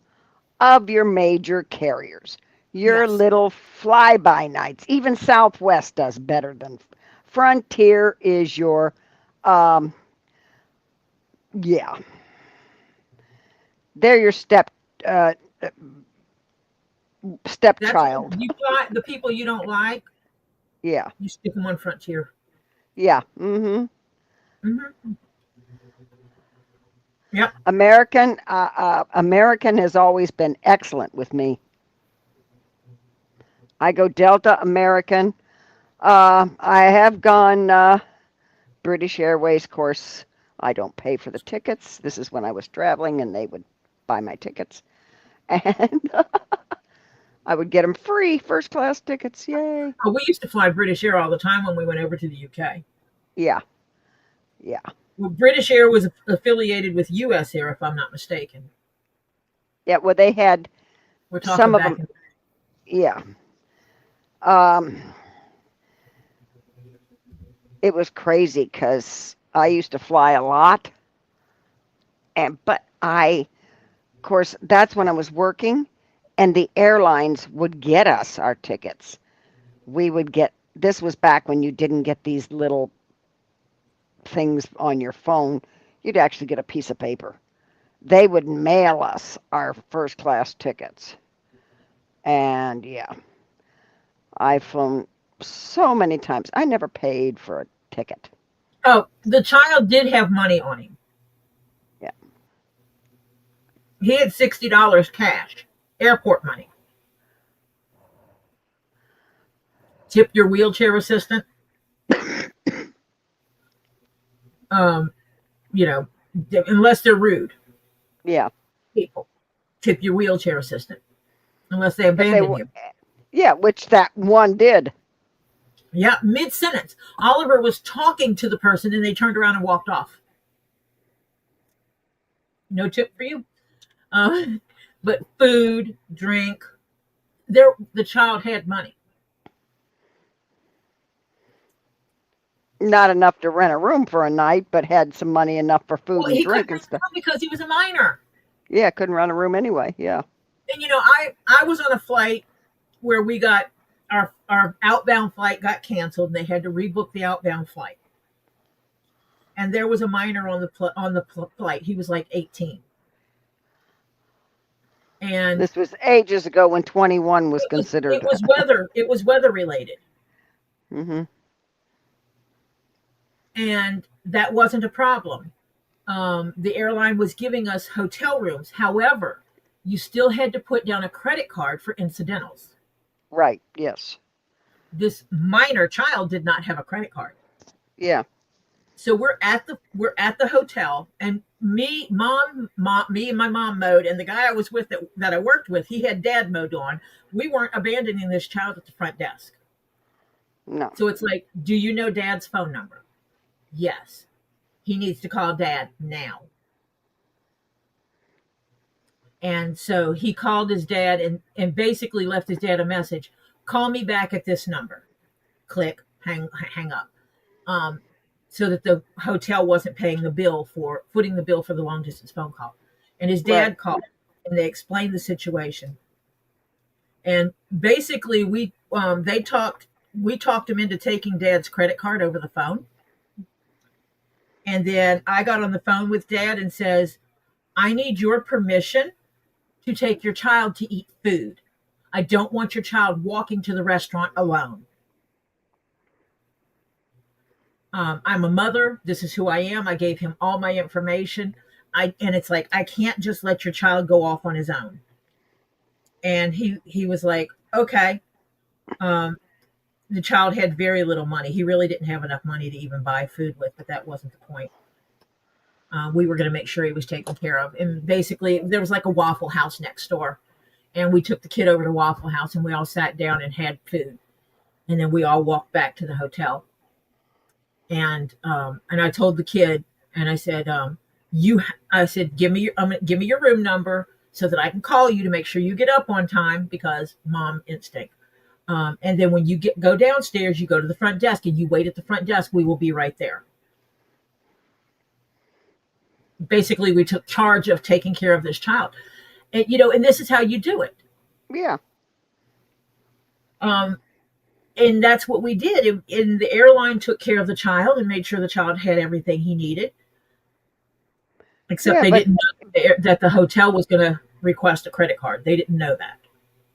of your major carriers. Your little fly-by-nights. Even Southwest does better than Frontier is your, yeah. They're your stepchild. You fly, the people you don't like. Yeah. You stick them on Frontier. Yeah. Mm-hmm. Mm-hmm. Yep. American has always been excellent with me. I go Delta, American. I have gone British Airways. Of course, I don't pay for the tickets. This is when I was traveling, and they would buy my tickets, and I would get them free, first class tickets. Yay! Oh, we used to fly British Air all the time when we went over to the UK. Yeah. Yeah. Well, British Air was affiliated with US Air, if I'm not mistaken. Yeah. Well, they had some of them. Yeah. It was crazy because I used to fly a lot, but of course, that's when I was working, and the airlines would get us our tickets. We would get. This was back when you didn't get these little things on your phone. You'd actually get a piece of paper. They would mail us our first class tickets, and yeah, I've flown so many times. I never paid for a ticket. Oh, the child did have money on him. Yeah. He had $60 cash, airport money. Tip your wheelchair assistant. Um, you know, unless they're rude Yeah. people, tip your wheelchair assistant. Unless they If they, abandon you. yeah, which that one did. Yeah, mid sentence. Oliver was talking to the person and they turned around and walked off. No tip for you. Uh, but food, drink. The child had money. Not enough to rent a room for a night, but had some money enough for food Well, and he drink couldn't and rent a stuff. room because he was a minor. Yeah, couldn't rent a room anyway. Yeah. And I was on a flight where we got our outbound flight got canceled and they had to rebook the outbound flight. And there was a minor on the flight. He was like 18. And This was ages ago when 21 was considered. it was weather related. Mm-hmm. And that wasn't a problem. The airline was giving us hotel rooms. However, you still had to put down a credit card for incidentals. Right. Yes. This minor child did not have a credit card. Yeah. So we're at the hotel, and me and my mom mode, and the guy I was with that I worked with, he had dad mode on. We weren't abandoning this child at the front desk. No. So it's like, do you know dad's phone number? Yes. He needs to call dad now. And so he called his dad and basically left his dad a message. Call me back at this number. Click, hang up. So that the hotel wasn't footing the bill for the long distance phone call. And his dad called and they explained the situation. And basically we talked him into taking dad's credit card over the phone. And then I got on the phone with dad and says, I need your permission to take your child to eat food. I don't want your child walking to the restaurant alone. I'm a mother. This is who I am. I gave him all my information. And it's like, I can't just let your child go off on his own. And he was like, okay. The child had very little money. He really didn't have enough money to even buy food with, but that wasn't the point. We were going to make sure he was taken care of. And basically, there was like a Waffle House next door. And we took the kid over to Waffle House and we all sat down and had food. And then we all walked back to the hotel. And I told the kid, and I said, give me your room number so that I can call you to make sure you get up on time because mom instinct. And then when you go downstairs, you go to the front desk and you wait at the front desk. We will be right there. Basically, we took charge of taking care of this child. And, and this is how you do it. Yeah. And that's what we did. And the airline took care of the child and made sure the child had everything he needed. Except they didn't know that the hotel was going to request a credit card. They didn't know that.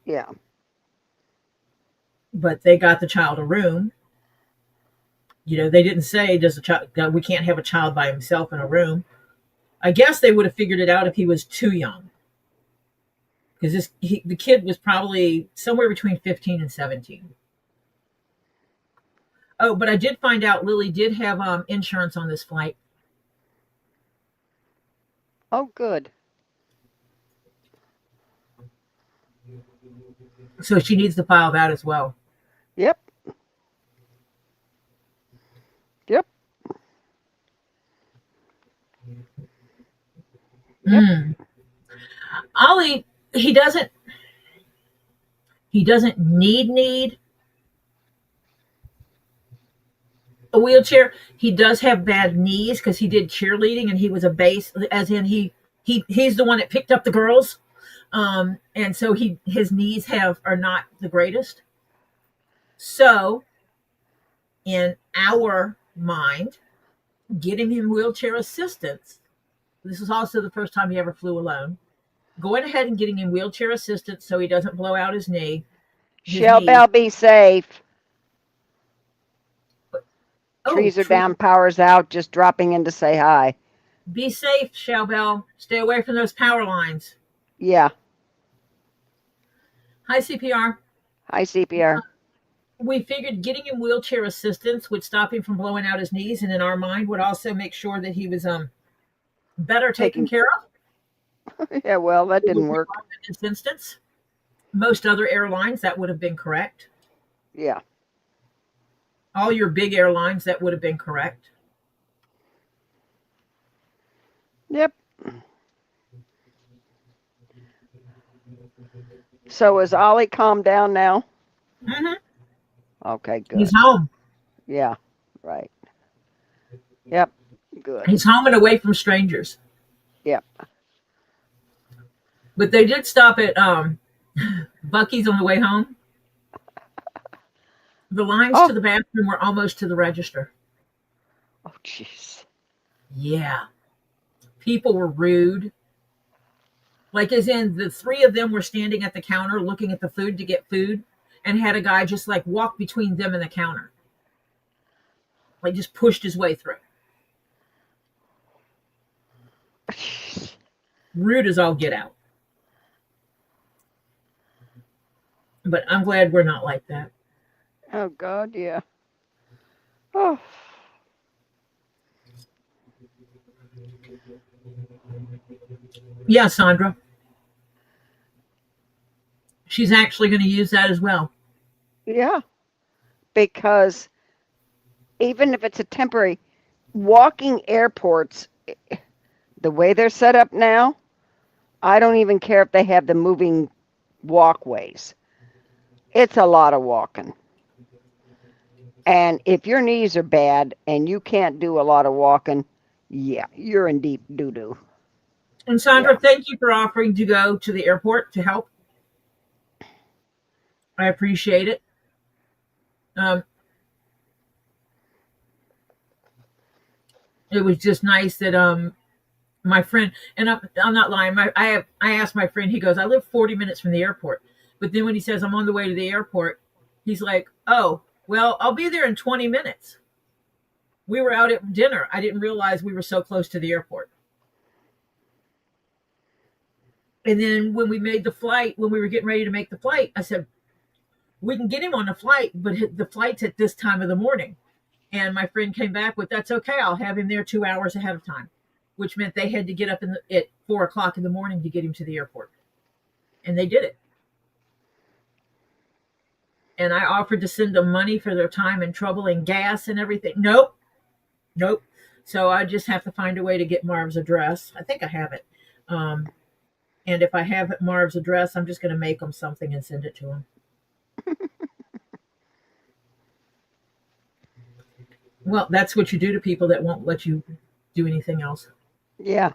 Yeah. But they got the child a room. They didn't say, we can't have a child by himself in a room. I guess they would have figured it out if he was too young. Because the kid was probably somewhere between 15 and 17. Oh, but I did find out Lily did have insurance on this flight. Oh, good. So she needs to file that as well. Yep. Yep. Ollie, he doesn't need a wheelchair. He does have bad knees because he did cheerleading and he was a base, as in he's the one that picked up the girls. And so his knees are not the greatest. So in our mind, getting him wheelchair assistance, this is also the first time he ever flew alone, going ahead and getting him wheelchair assistance so he doesn't blow out his knee. Bell, be safe. Trees are down, power's out, just dropping in to say hi. Be safe, Shellbell. Stay away from those power lines. Yeah. Hi, CPR. Hi, CPR. We figured getting him wheelchair assistance would stop him from blowing out his knees, and in our mind would also make sure that he was better taken Taking. care of. Yeah. Well, that It would didn't be work. wrong in this instance. Most other airlines, that would have been correct. Yeah. All your big airlines, that would have been correct. Yep. So is Ollie calmed down now? Mm-hmm. Okay. He's Good. home. Yeah. Right. Yep. Good. He's home and away from strangers. Yep. But they did stop at Bucky's on the way home. The lines Oh. to the bathroom were almost to the register. Oh, jeez. Yeah. People were rude. Like, as in, the three of them were standing at the counter looking at the food to get food, and had a guy just like walk between them and the counter. Like, just pushed his way through. Rude as all get out. But I'm glad we're not like that. Oh God. Yeah. Oh. Yeah, Sandra. She's actually going to use that as well. Yeah. Because even if it's a temporary, walking airports, the way they're set up now, I don't even care if they have the moving walkways. It's a lot of walking. And if your knees are bad and you can't do a lot of walking, yeah, you're in deep doo doo. And Sandra, Yeah. thank you for offering to go to the airport to help. I appreciate it. It was just nice that my friend, and I'm not lying. I asked my friend. He goes, I live 40 minutes from the airport. But then when he says I'm on the way to the airport, he's like, oh, well, I'll be there in 20 minutes. We were out at dinner. I didn't realize we were so close to the airport. And then when we made the flight, when we were getting ready to make the flight, I said, we can get him on the flight, but the flight's at this time of the morning. And my friend came back with, that's okay. I'll have him there 2 hours ahead of time, which meant they had to get up at 4 o'clock in the morning to get him to the airport. And they did it. And I offered to send them money for their time and trouble and gas and everything. Nope. So I just have to find a way to get Marv's address. I think I have it. And if I have Marv's address, I'm just going to make him something and send it to him. Well, that's what you do to people that won't let you do anything else. Yeah.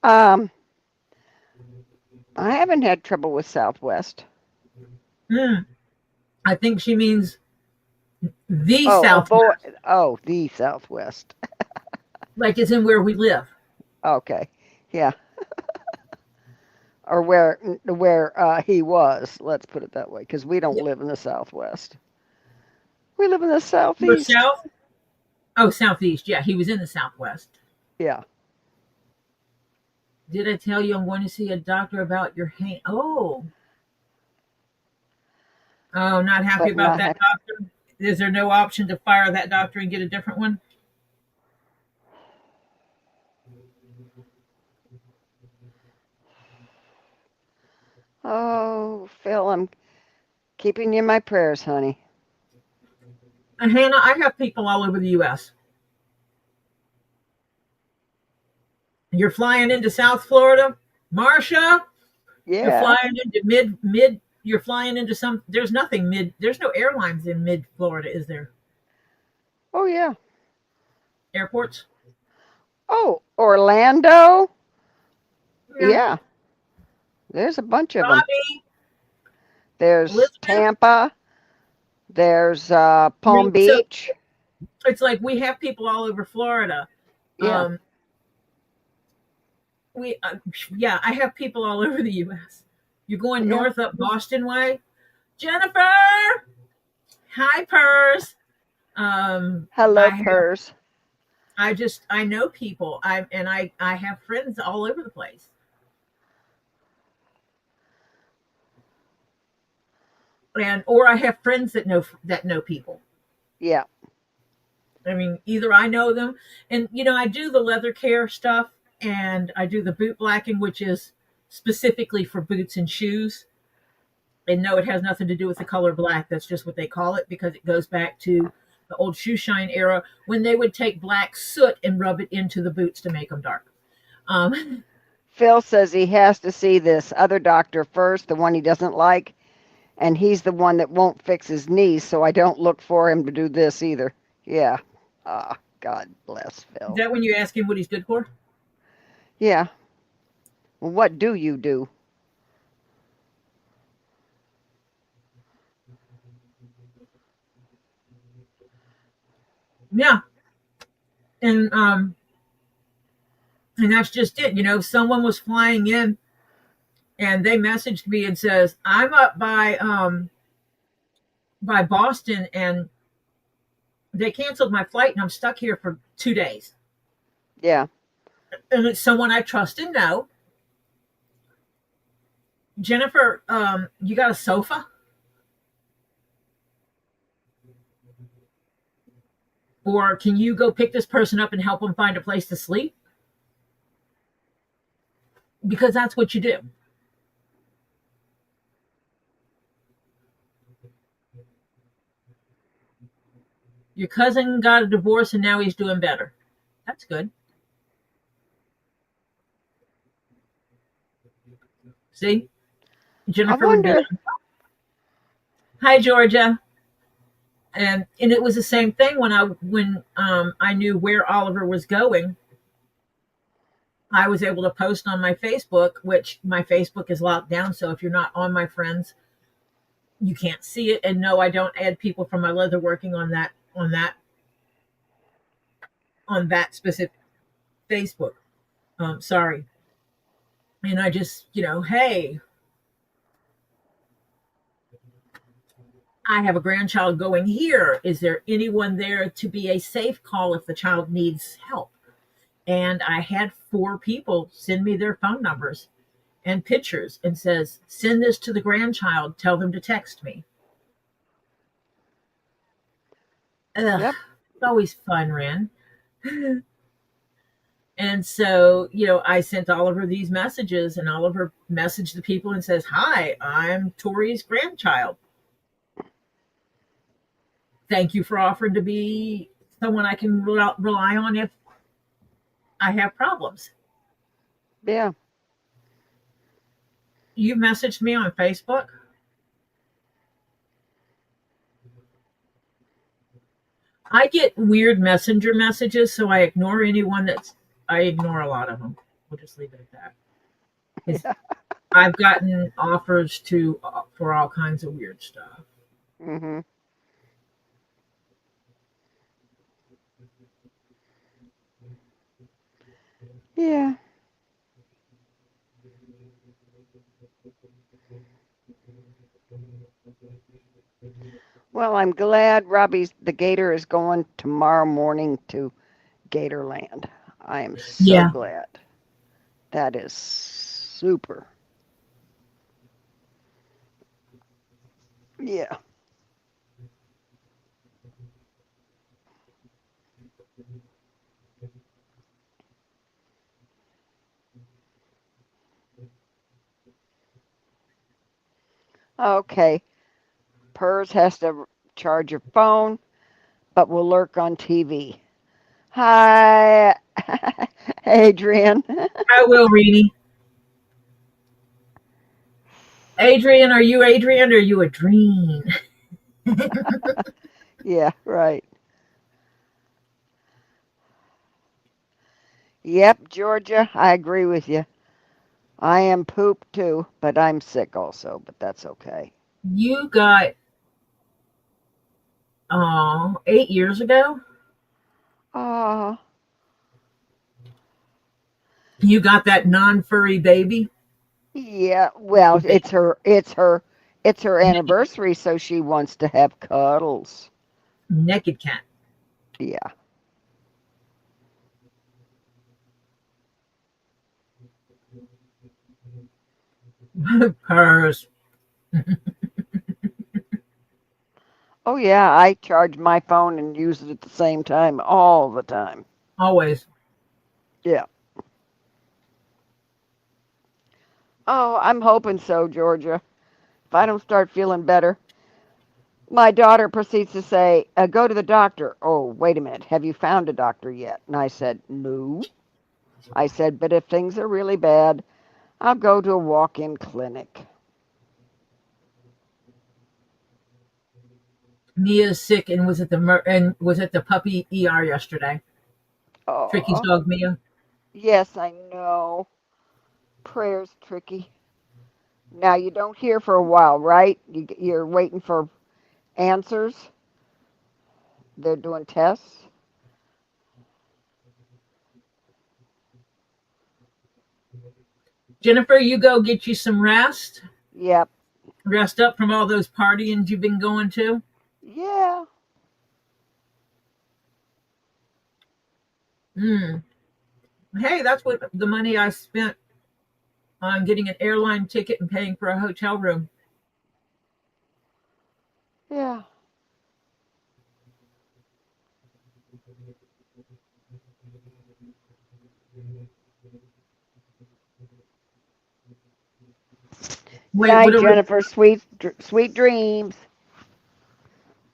I haven't had trouble with Southwest. I think she means the Oh, Southwest. The Southwest. Like it's in where we live. Okay. Yeah. Or where he was. Let's put it that way, because we don't live in the Southwest. We live in the We're Southeast. south. Oh, Southeast. Yeah, he was in the Southwest. Yeah. Did I tell you I'm going to see a doctor about your hand? Oh, not happy But about not that happy. doctor? Is there no option to fire that doctor and get a different one? Oh, Phil, I'm keeping you in my prayers, honey. Hannah, I have people all over the U.S. You're flying into South Florida, Marcia. You're Yeah. flying into mid. You're flying into some. There's nothing mid. There's no airlines in mid Florida, is there? Oh, yeah. Airports. Oh, Orlando. Yeah. Yeah. There's a bunch of them. Robbie, There's Elizabeth. Tampa. There's Palm So Beach. it's like we have people all over Florida. Yeah. I have people all over the U.S. You're going Yeah. north up Boston way. Jennifer, hi, Purse. Hello, I have, Purrs. I know people. I have friends all over the place. And or I have friends that know people. Yeah, I mean, either I know them, and I do the leather care stuff, and I do the boot blacking, which is specifically for boots and shoes. And no, it has nothing to do with the color black. That's just what they call it because it goes back to the old shoe shine era when they would take black soot and rub it into the boots to make them dark. Um, Phil says he has to see this other doctor first, the one he doesn't like, and he's the one that won't fix his knees, so I don't look for him to do this either. Yeah. Ah, God bless is Phil. that when you ask him what he's good for? Yeah. Well, what do you do? Yeah, and and that's just it. Someone was flying in and they messaged me and says, "I'm up by Boston and they canceled my flight and I'm stuck here for 2 days." Yeah. And it's someone I trust and know. Jennifer, you got a sofa? Or can you go pick this person up and help them find a place to sleep? Because that's what you do. Your cousin got a divorce and now he's doing better. That's good. See? I Jennifer would be wonder. like, "Hi, Georgia." And it was the same thing when I knew where Oliver was going. I was able to post on my Facebook, which my Facebook is locked down. So if you're not on my friends, you can't see it. And no, I don't add people from my leather working on that specific Facebook. Sorry. And I just, hey, I have a grandchild going here. Is there anyone there to be a safe call if the child needs help? And I had 4 people send me their phone numbers and pictures and says, "Send this to the grandchild. Tell them to text me." Ugh, Yep. it's always fun, Ren. And so, I sent Oliver these messages, and Oliver messaged the people and says, "Hi, I'm Tori's grandchild. Thank you for offering to be someone I can rely on if I have problems." Yeah. You messaged me on Facebook. I get weird messenger messages, so I ignore I ignore a lot of them. We'll just leave it at that. 'Cause Yeah. I've gotten offers for all kinds of weird stuff. Mhm. Yeah. Well, I'm glad Robbie's the Gator is going tomorrow morning to Gatorland. I am so Yeah. glad. That is super. Yeah. Okay. Purrs has to charge your phone, but will lurk on TV. Hi, Adrian. I will, Reenie. Adrian, are you Adrian or are you a dream? Yeah, right. Yep, Georgia, I agree with you. I am poop too, but I'm sick also, but that's okay. You got 8 years ago. Oh, You got that non-furry baby. yeah. Well, The ba- it's her naked, anniversary, so she wants to have cuddles. naked cat. Yeah. Purse. Oh yeah, I charge my phone and use it at the same time all the time. Always. Yeah. Oh, I'm hoping so, Georgia. If I don't start feeling better, my daughter proceeds to say, "Go to the doctor." Oh, wait a minute. Have you found a doctor yet? And I said, "No." I said, "But if things are really bad, I'll go to a walk-in clinic." Mia's sick and was at the puppy ER yesterday. Tricky's Oh, dog Mia. yes, I know. Prayers, Tricky. Now you don't hear for a while, right? You're waiting for answers. They're doing tests. Jennifer, you go get you some rest. Yep. Rest up from all those partying you've been going to. Yeah. Mm. Hey, that's what the money I spent on getting an airline ticket and paying for a hotel room. Yeah. Wait, Night, what are we? Jennifer. Sweet dreams.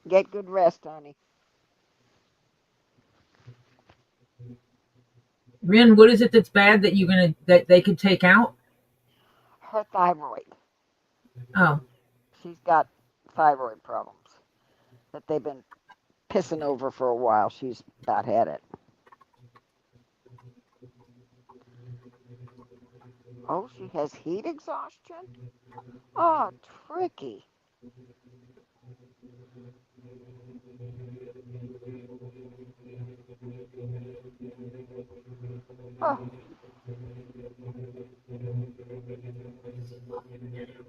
Get good rest, honey. Ren, what is it that's bad that that they could take out? Her thyroid. Oh, She's got thyroid problems that they've been pissing over for a while. She's about had it. Oh, she has heat exhaustion? Oh, tricky. Oh,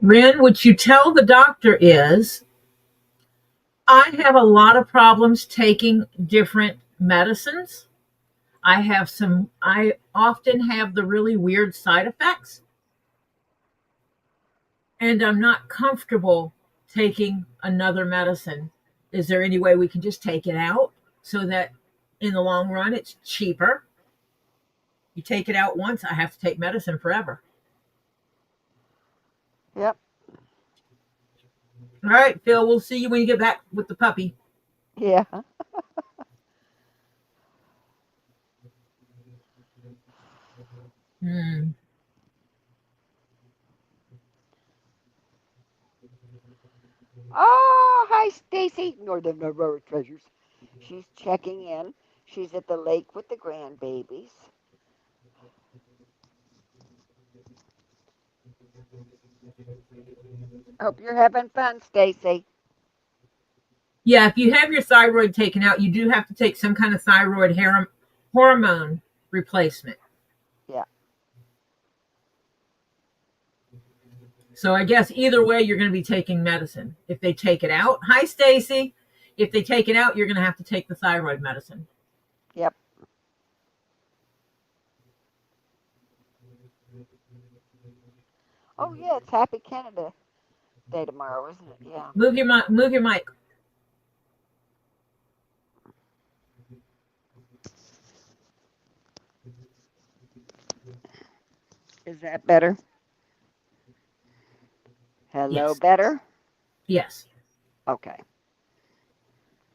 Ren, what you tell the doctor is, I have a lot of problems taking different medicines. I often have the really weird side effects, and I'm not comfortable taking another medicine. Is there any way we can just take it out so that in the long run it's cheaper? You take it out once, I have to take medicine forever. yep. All right, Phil, we'll see you when you get back with the puppy. Yeah. Hmm. Oh, hi, Stacy. Northern Aurora Treasures. She's checking in. She's at the lake with the grandbabies. Hope you're having fun, Stacy. Yeah, if you have your thyroid taken out, you do have to take some kind of thyroid hormone replacement. Yeah. So I guess either way, you're going to be taking medicine. If they take it out, hi Stacy. If they take it out, you're going to have to take the thyroid medicine. Yep. Oh, yeah, it's Happy Canada Day tomorrow, isn't it? Yeah. Move your mic. Is that better? Hello, Yes, better? yes. Okay.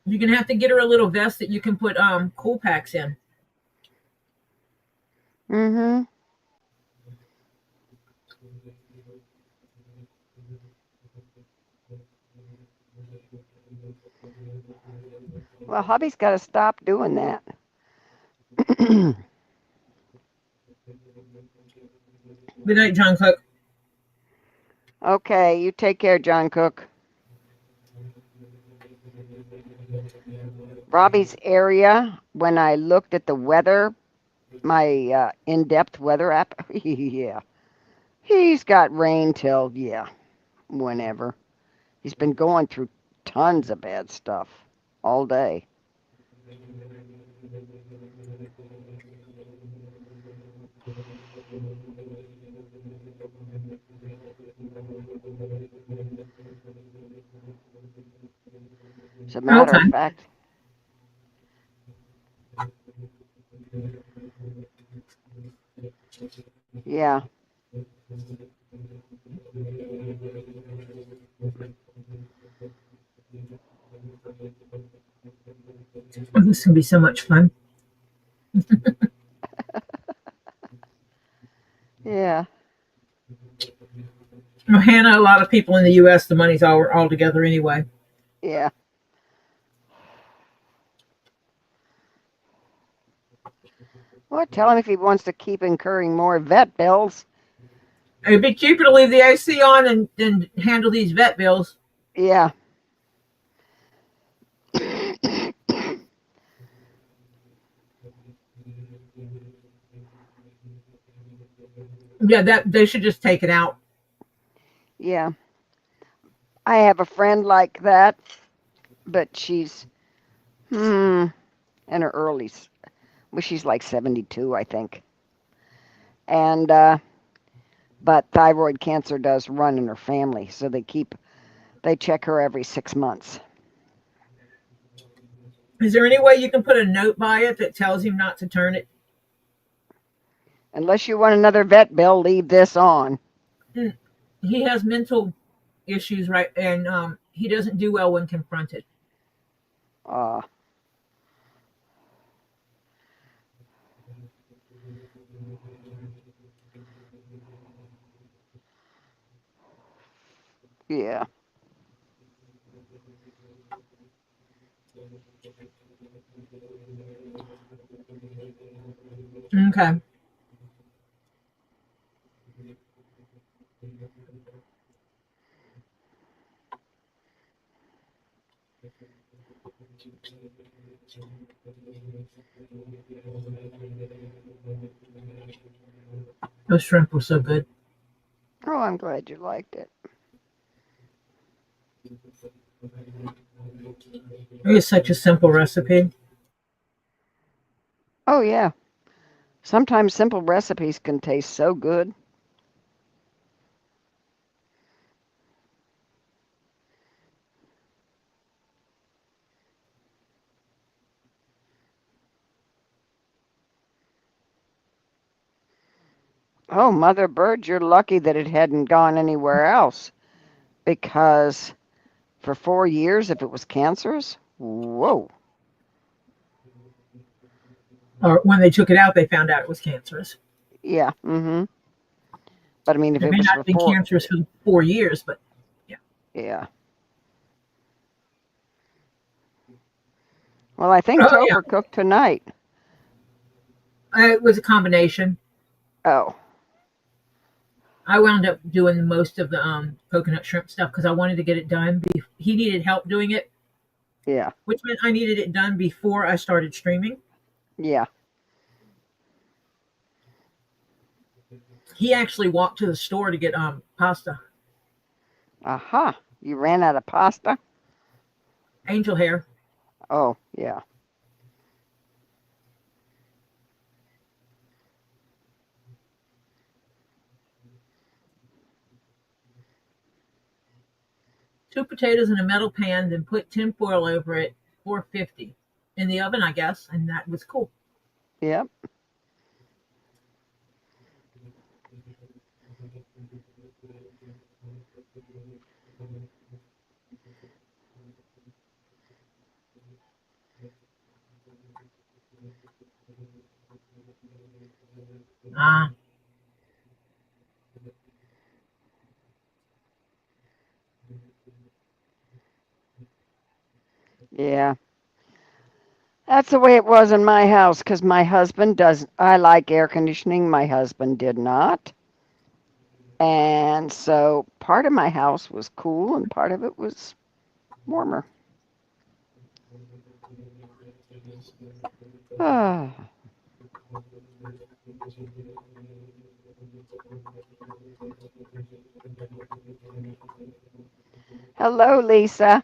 You're going to have to get her a little vest that you can put cool packs in. Mm-hmm. Well, hubby's got to stop doing that. Good night, John Cook. Okay, you take care, John Cook. Robbie's area, when I looked at the weather, my in-depth weather app, yeah, he's got rain till, yeah, whenever. He's been going through tons of bad stuff all day. As a matter of Okay. fact, yeah, Oh, this can be so much fun. yeah, Well, Hannah, a lot of people in the U.S., the money's all together anyway. yeah. Well, tell him if he wants to keep incurring more vet bills. It'd be cheaper to leave the AC on and handle these vet bills. Yeah, Yeah, that they should just take it out. yeah. I have a friend like that, but she's in her earlies. Well, she's like 72, I think. And but thyroid cancer does run in her family, so they check her every 6 months. Is there any way you can put a note by it that tells him not to turn it? Unless you want another vet bill, leave this on. Mm. He has mental issues, right? And he doesn't do well when confronted. Uh, yeah. Okay. Those shrimp were so good. Oh, I'm glad you liked it. It is such a simple recipe. Oh, yeah. Sometimes simple recipes can taste so good. Oh, Mother Bird, you're lucky that it hadn't gone anywhere else because for 4 years, if it was cancerous, whoa. Or when they took it out, they found out it was cancerous. Yeah, But I mean, if It it may was not for have been four, cancerous for 4 years, but yeah. yeah. Well, I think Oh yeah. Topher cooked tonight. It was a combination. Oh, I wound up doing most of the coconut shrimp stuff because I wanted to get it done. He needed help doing it, yeah, which meant I needed it done before I started streaming. yeah. He actually walked to the store to get pasta, Aha. You ran out of pasta? angel hair. Oh, yeah. 2 potatoes in a metal pan, then put tin foil over it, 450 in the oven, I guess, and that was cool. Yep. Ah, Yeah. That's the way it was in my house because my husband does. I like air conditioning. My husband did not. And so part of my house was cool and part of it was warmer. Ah. Hello, Lisa.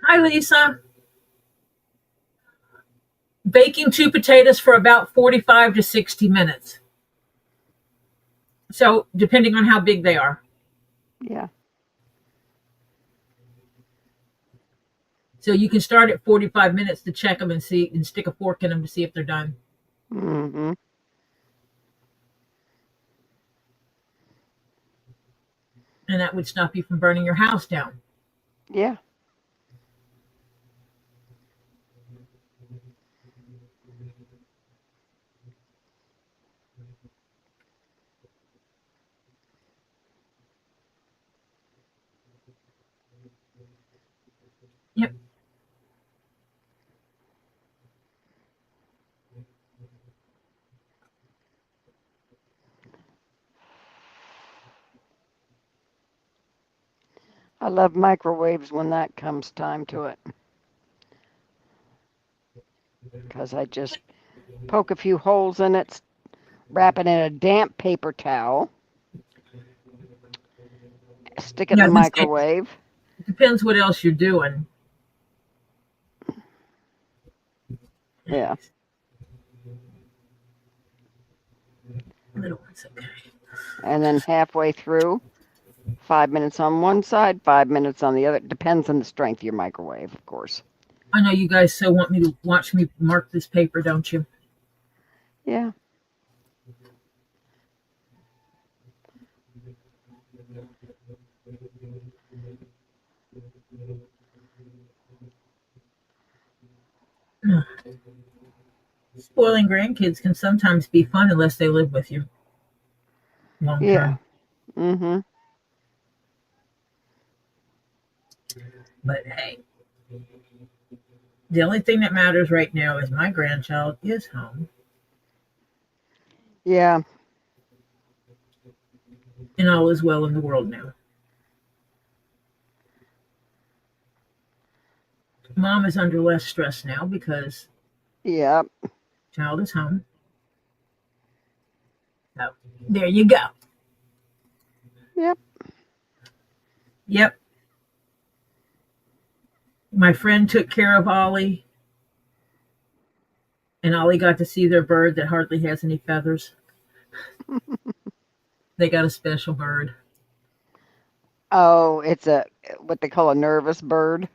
Hi, Lisa. Baking 2 potatoes for about 45 to 60 minutes. So, depending on how big they are. Yeah. So, you can start at 45 minutes to check them and see, and stick a fork in them to see if they're done. Mm-hmm. And that would stop you from burning your house down. Yeah. Yep. I love microwaves when that comes time to it. Because I just poke a few holes in it, wrap it in a damp paper towel, stick it in Yeah, the microwave. it depends what else you're doing. Yeah. Little ones, okay. And then halfway through, 5 minutes on one side, 5 minutes on the other. Depends on the strength of your microwave, of course. I know you guys so want me to watch me mark this paper, don't you? Yeah. Spoiling grandkids can sometimes be fun unless they live with you long Yeah. term. Mm-hmm. But hey, the only thing that matters right now is my grandchild is home Yeah. and all is well in the world now. Mom is under less stress now because Yeah. child is home. So there you go. Yep. Yep. My friend took care of Ollie, and Ollie got to see their bird that hardly has any feathers. They got a special bird. Oh, it's a what they call a nervous bird.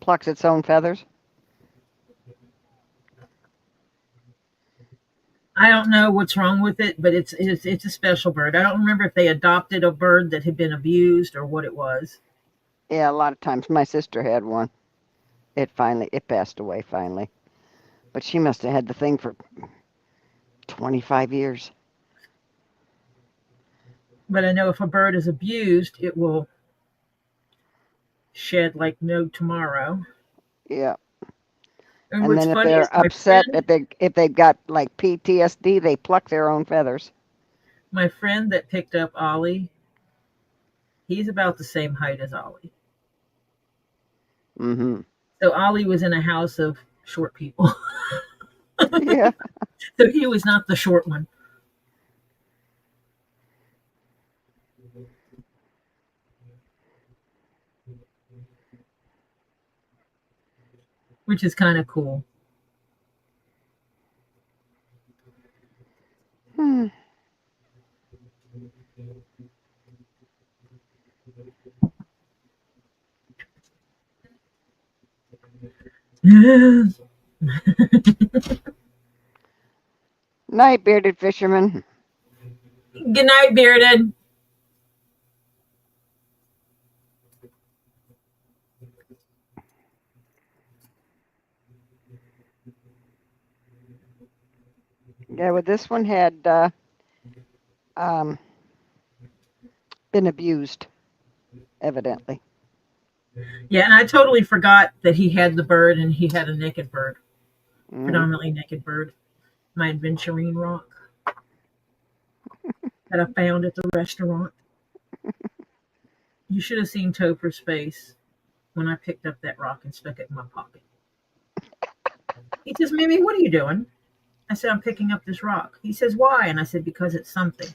Plucks its own feathers. I don't know what's wrong with it, but it's a special bird. I don't remember if they adopted a bird that had been abused or what it was. Yeah, a lot of times my sister had one. It passed away finally. But she must have had the thing for 25 years. But I know if a bird is abused, it will shed like no tomorrow. Yeah. And And what's then if funny is they're upset, if they've got like PTSD, they pluck their own feathers. my friend that picked up Ollie, he's about the same height as Ollie. Mm-hmm. So Ollie was in a house of short people. Yeah. So he was not the short one, which is kind of cool. Hmm. Good Night, bearded fisherman. night, Bearded. Yeah, well, this one had um, been abused, evidently. Yeah, and I totally forgot that he had the bird and he had a naked bird, Mm-hmm. predominantly naked bird. My adventurine rock that I found at the restaurant. You should have seen Topher's face when I picked up that rock and stuck it in my pocket. He says, Mimi, what are you doing? I said, I'm picking up this rock. He says, why? And I said, because it's something.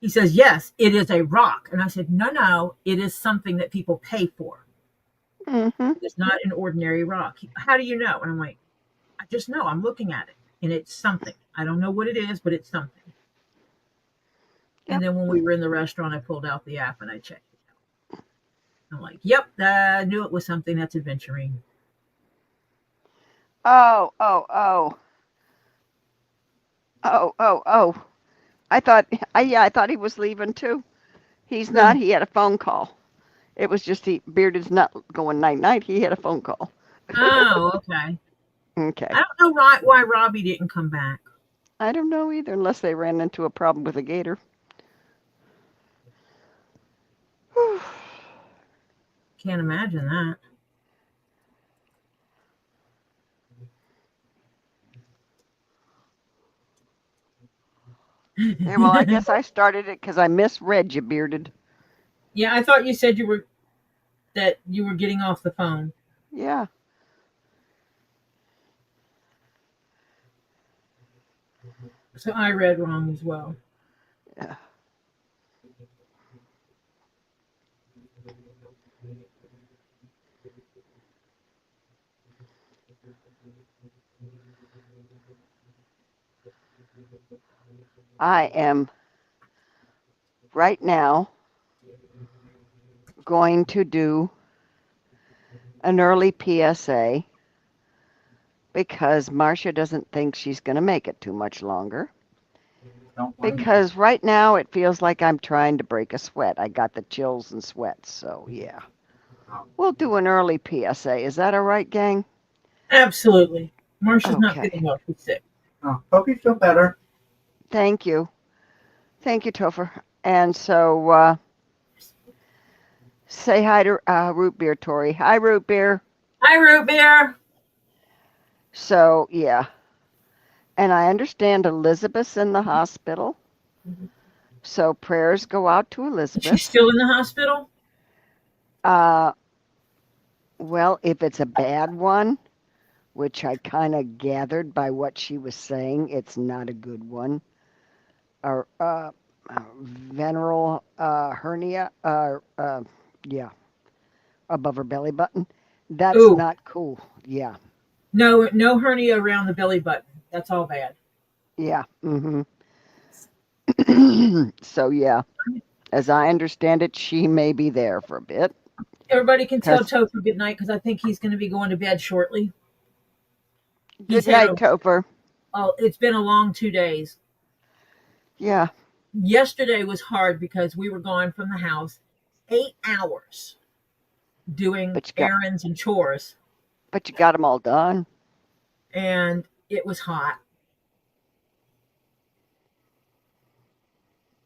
He says, yes, it is a rock. And I said, no, it is something that people pay for. Mm-hmm. It's not an ordinary rock. How do you know? And I'm like, I just know. I'm looking at it, and it's something. I don't know what it is, but it's something. And Yep. then when we were in the restaurant, I pulled out the app and I checked it out. I'm like, yep, I knew it was something that's adventuring. Oh, oh, oh, oh. I thought he was leaving too. He's not. No. He had a phone call. It was just Bearded's not going night night. He had a phone call. Oh, okay. Okay. I don't know why Robbie didn't come back. I don't know either, unless they ran into a problem with a gator. Can't imagine that. Yeah, well, I guess I started it because I misread you, Bearded. Yeah, I thought you said you were getting off the phone. Yeah. So I read wrong as well. Yeah. I am right now going to do an early PSA because Marcia doesn't think she's going to make it too much longer. Don't mind me. Because right now it feels like I'm trying to break a sweat. I got the chills and sweats, so yeah. We'll do an early PSA. Is that all right, gang? Absolutely. Marsha's not Okay. feeling well. She's sick. Oh, hope you feel better. Thank you. Thank you, Topher. And so say hi to Root Beer, Tori. Hi, Root Beer. Hi, root beer. So, yeah. And I understand Elizabeth's in the hospital. So prayers go out to Is she Elizabeth. still in the hospital? Uh, well, if it's a bad one, which I kind of gathered by what she was saying, it's not a good one. Or venereal hernia, yeah, above her belly button. That's Ooh, not cool. Yeah, no hernia around the belly button. That's all bad. yeah. Mm-hmm. So yeah, as I understand it, she may be there for a bit. Everybody can tell Cause Topher good night because I think he's going to be going to bed shortly. He's good had night, Topher. it's been a long 2 days. Yeah, Yesterday was hard because we were gone from the house 8 hours doing but errands and chores, you got them all done. and it was hot.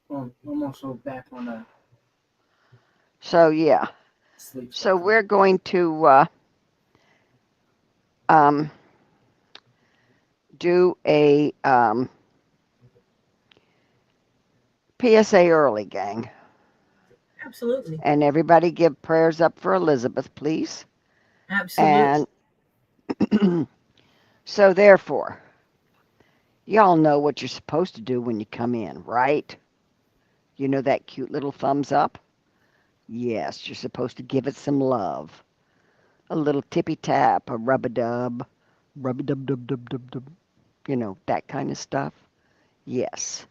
Well, I'm also back on a So yeah, sleep so schedule. we're going to um, do a PSA early, gang. Absolutely. And everybody give prayers up for Elizabeth, please. Absolutely. And so, therefore, y'all know what you're supposed to do when you come in, right? You know that cute little thumbs up? Yes, you're supposed to give it some love. A little tippy tap, a rub a dub, rub a dub dub dub dub dub. You know, that kind of stuff. Yes.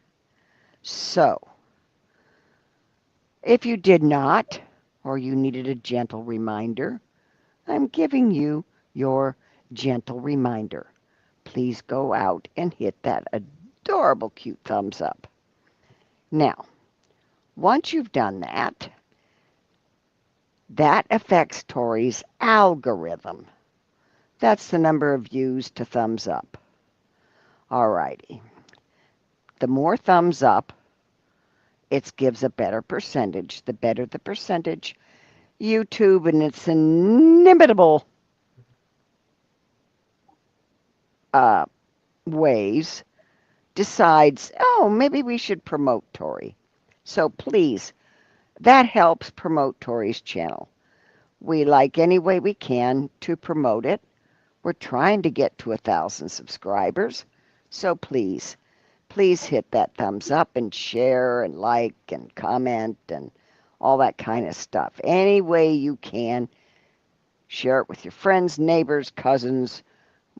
So, if you did not, or you needed a gentle reminder, I'm giving you your gentle reminder. Please go out and hit that adorable cute thumbs up. Now, once you've done that, that affects Tori's algorithm. That's the number of views to thumbs up. Alrighty. The more thumbs up, it gives a better percentage. The better the percentage, YouTube and its inimitable uh, ways decides, oh, maybe we should promote Tori. So please, that helps promote Tori's channel. We like any way we can to promote it. We're trying to get to 1,000 subscribers. So please, please hit that thumbs up and share and like and comment and all that kind of stuff. Any way you can Share it with your friends, neighbors, cousins.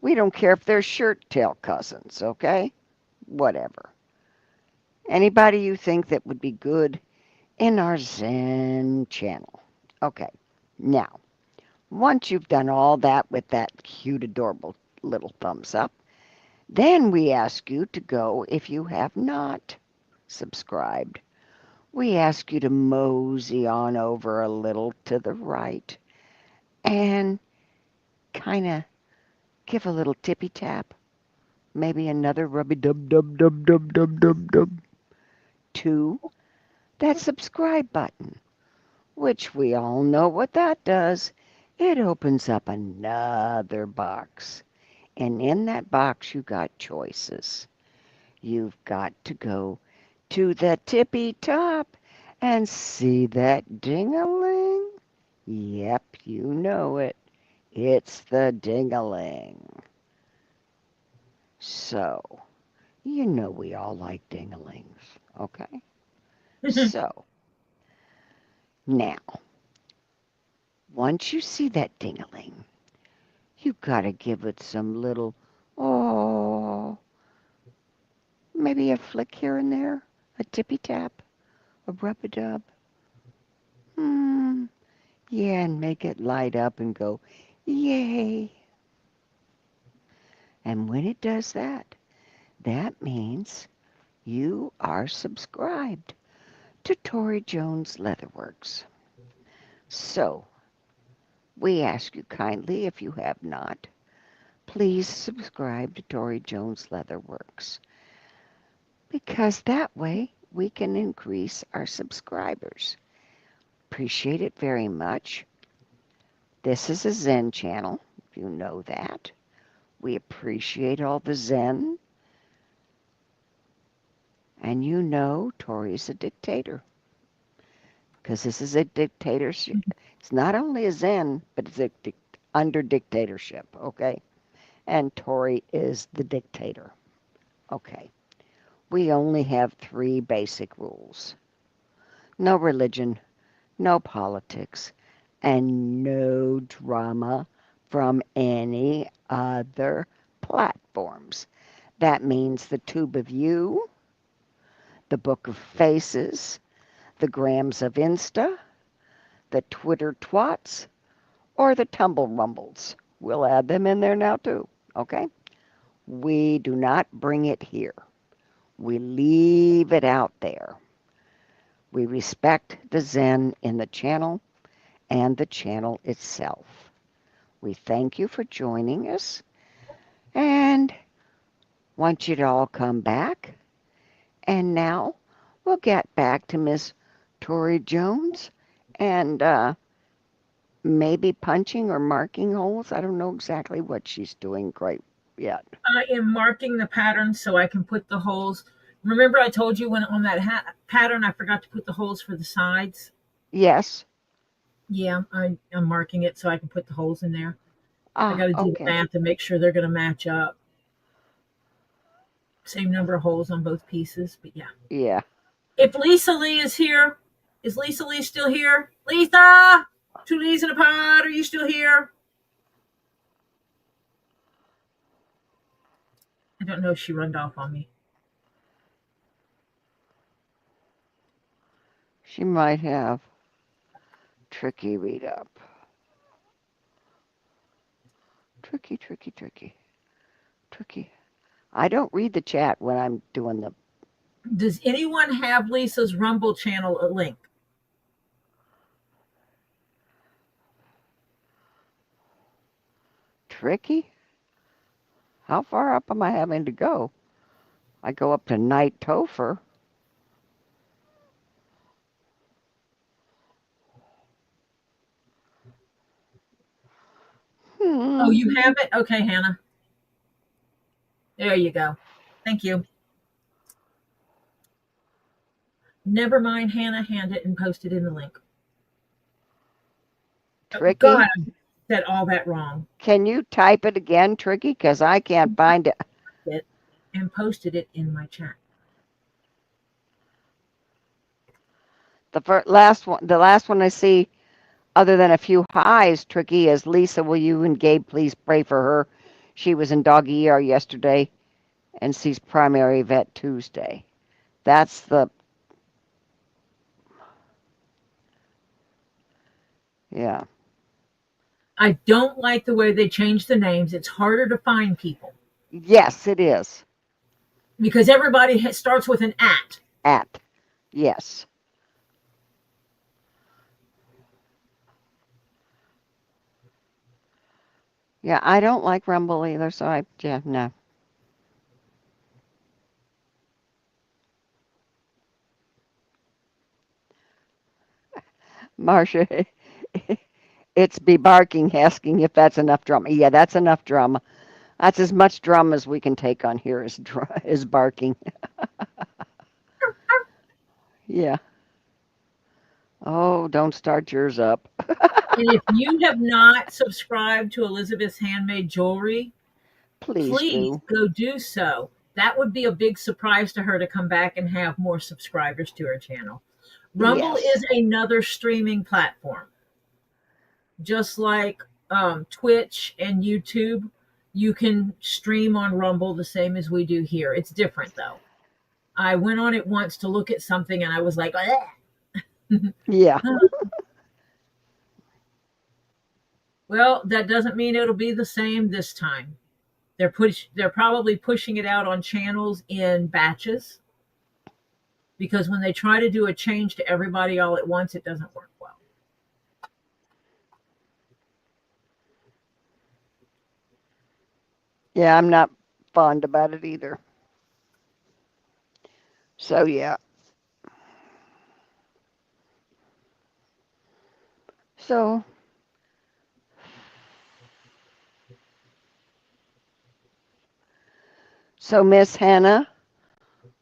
We don't care if they're shirt tail cousins, okay? Whatever. Anybody you think that would be good in our Zen channel. Okay, now, once you've done all that with that cute, adorable little thumbs up, then we ask you to go, if you have not subscribed, we ask you to mosey on over a little to the right and kind of give a little tippy tap, maybe another rubby dub dub dub dub dub dub dub to that subscribe button, which we all know what that does. It opens up another box. And in that box, you got choices. You've got to go to the tippy top and see that ding-a-ling. Yep, you know it. It's the ding-a-ling. So, you know we all like ding-a-lings, okay? So, now, once you see that ding-a-ling, you gotta give it some little, oh, maybe a flick here and there, a tippy tap, a rub-a-dub. Yeah, and make it light up and go, yay. And when it does that, that means you are subscribed to Tori Jones Leatherworks. So, we ask you kindly, if you have not, please subscribe to Tori Jones Leatherworks, because that way we can increase our subscribers. Appreciate it very much. This is a Zen channel, if you know that. We appreciate all the Zen. And you know Tori's a dictator, because this is a dictatorship. It's not only a Zen, but it's under dictatorship, okay? And Tori is the dictator. Okay. We only have 3 basic rules. No religion, no politics, and no drama from any other platforms. That means the Tube of You, the Book of Faces, the Grams of Insta, the Twitter Twats, or the Tumble Rumbles. We'll add them in there now too, okay? We do not bring it here. We leave it out there. We respect the Zen in the channel and the channel itself. We thank you for joining us and want you to all come back. And now we'll get back to Miss Tori Jones and maybe punching or marking holes. I don't know exactly what she's doing quite yet. I am marking the pattern so I can put the holes. Remember I told you when on that pattern I forgot to put the holes for the sides? Yes. Yeah, I'm marking it so I can put the holes in there. I got to do the Okay. math to make sure they're going to match up. Same number of holes on both pieces, but yeah. Yeah. If Lisa Lee is here, is Lisa Lee still here? Lisa! 2 Lees in a pod, are you still here? I don't know if she runned off on me. She might have. Tricky read up. Tricky, tricky, tricky. Tricky. I don't read the chat when I'm doing the. Does anyone have Lisa's Rumble channel a link? Tricky? How far up am I having to go? I go up to Night Topher. Oh, you have it? Okay, Hannah. There you go. Thank you. Never mind, Hannah. Hand it and post it in the link. Tricky? God, I said all that wrong. Can you type it again, Tricky? Because I can't find it. And posted it in my chat. The last one I see other than a few highs, Tricky as Lisa, will you and Gabe please pray for her? She was in dog ER yesterday and sees primary vet Tuesday. That's the, yeah. I don't like the way they changed the names. It's harder to find people Yes, it is. because everybody starts with an at. At. Yes. Yeah, I don't like Rumble either, so yeah, no. Marcia, it's be barking, asking if that's enough drama. Yeah, that's enough drama. That's as much drama as we can take on here is barking. Yeah. Oh, don't start yours up. And if you have not subscribed to Elizabeth's Handmade Jewelry, Please please do. go do so. That would be a big surprise to her to come back and have more subscribers to her channel. Rumble Yes. is another streaming platform, just like Twitch and YouTube. You can stream on Rumble the same as we do here. It's different though. I went on it once to look at something and I was like, Yeah. well, that doesn't mean it'll be the same this time. They're probably pushing it out on channels in batches because when they try to do a change to everybody all at once, it doesn't work well. Yeah, I'm not fond about it either. So yeah. So Miss Hannah,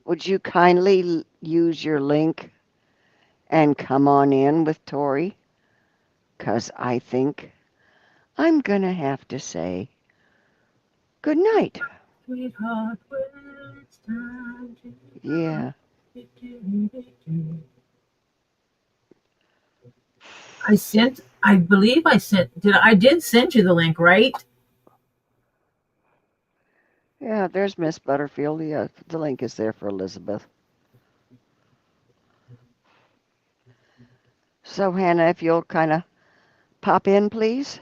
would you kindly use your link and come on in with Tori? 'Cause I think I'm gonna have to say good night. Sweetheart, when it's time to Yeah. I believe I did send you the link, right? Yeah, there's Miss Butterfield. Yeah, the link is there for Elizabeth. So Hannah, if you'll kind of pop in, please.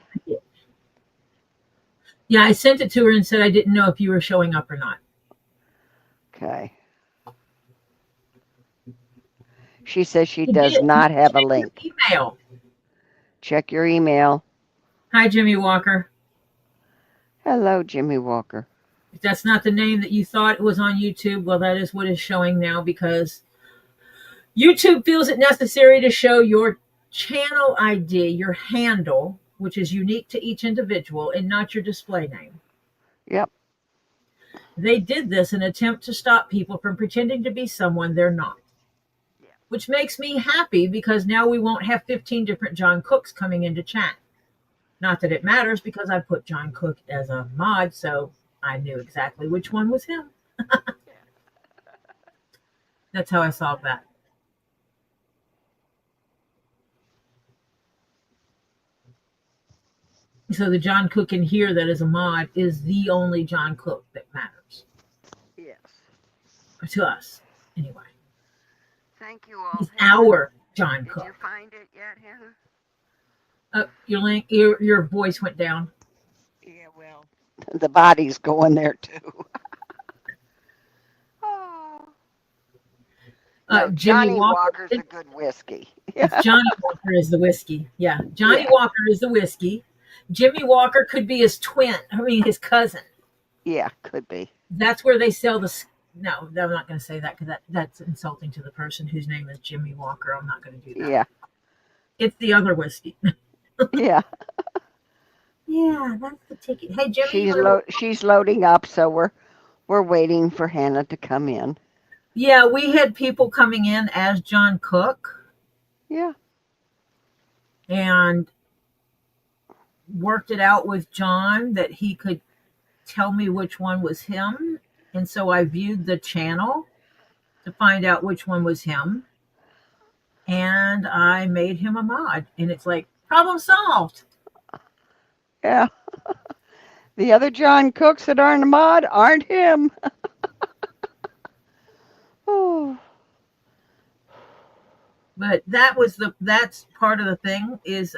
Yeah, I sent it to her and said I didn't know if you were showing up or not. Okay. She says she You does did. not have a Check your link. email. Check your email. Hi, Jimmy Walker. Hello, Jimmy Walker. If that's not the name that you thought was on YouTube, well, that is what is showing now because YouTube feels it necessary to show your channel ID, your handle, which is unique to each individual, and not your display name. Yep. They did this in an attempt to stop people from pretending to be someone they're not. Which makes me happy because now we won't have 15 different John Cooks coming into chat. Not that it matters because I put John Cook as a mod, so I knew exactly which one was him. That's how I solved that. So the John Cook in here that is a mod is the only John Cook that matters. Yes. To us, anyway. Thank you all. He's our John Cook. Did you find it yet, Hannah? Your voice went down. Yeah, well. The body's going there too. Oh. No, Johnny Walker's a good whiskey. Johnny Walker is the whiskey. Yeah, Johnny Yeah. Walker is the whiskey. Jimmy Walker could be his twin. I mean, his cousin. Yeah, could be. That's where they sell the. No, I'm not going to say that because that's insulting to the person whose name is Jimmy Walker. I'm not going to do that. Yeah. It's the other whiskey. Yeah. Yeah, that's the ticket. Hey, Jimmy. She's loading up, so we're waiting for Hannah to come in. Yeah, we had people coming in as John Cook. Yeah. And worked it out with John that he could tell me which one was him. And so I viewed the channel to find out which one was him. And I made him a mod. And it's like Problem solved. Yeah. The other John Cooks that aren't a mod aren't him. Oh, But that's part of the thing is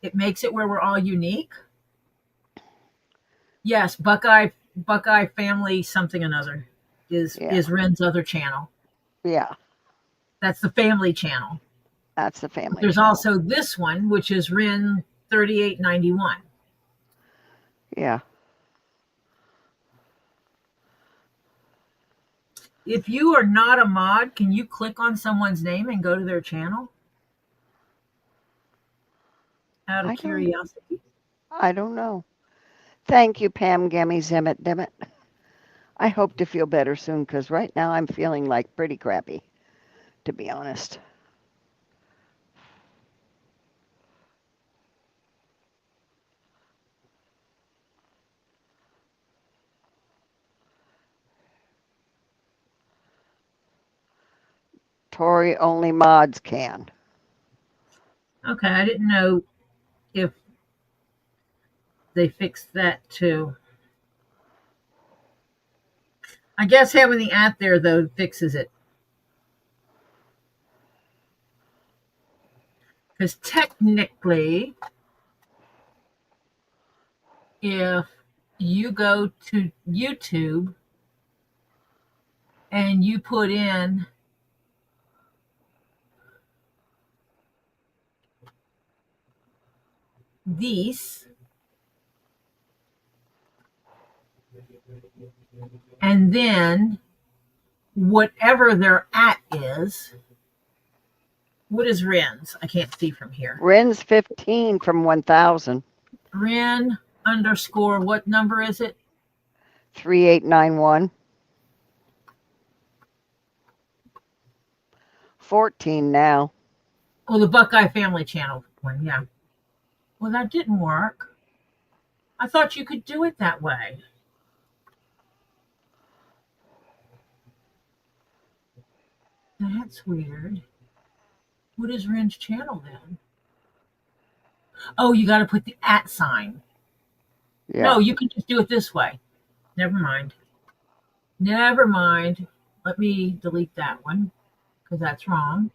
it makes it where we're all unique. Yes, Buckeye Family something another yeah. is Ren's other channel. Yeah. That's the family channel. That's the But family there's channel. also this one, which is Ren 3891. Yeah. If you are not a mod, can you click on someone's name and go to their channel? Out of I don't curiosity. I don't know. Thank you, Pam Gammy Zimmit Dimmet. I hope to feel better soon because right now I'm feeling like pretty crappy, to be honest. Tori, only mods can. Okay, I didn't know if they fixed that too. I guess having the app there though fixes it. Because technically, if you go to YouTube and you put in these and then whatever their at is, what is Ren's? I can't see from here. Ren's 15 from 1,000. Ren underscore, what number is it? 3891. 14 now. Oh, the Buckeye Family Channel one, yeah. Well, that didn't work. I thought you could do it that way. That's weird. What is Ren's channel then? Oh, you got to put the at sign. Yeah. No, you can just do it this way. Never mind. Never mind. Let me delete that one because that's wrong.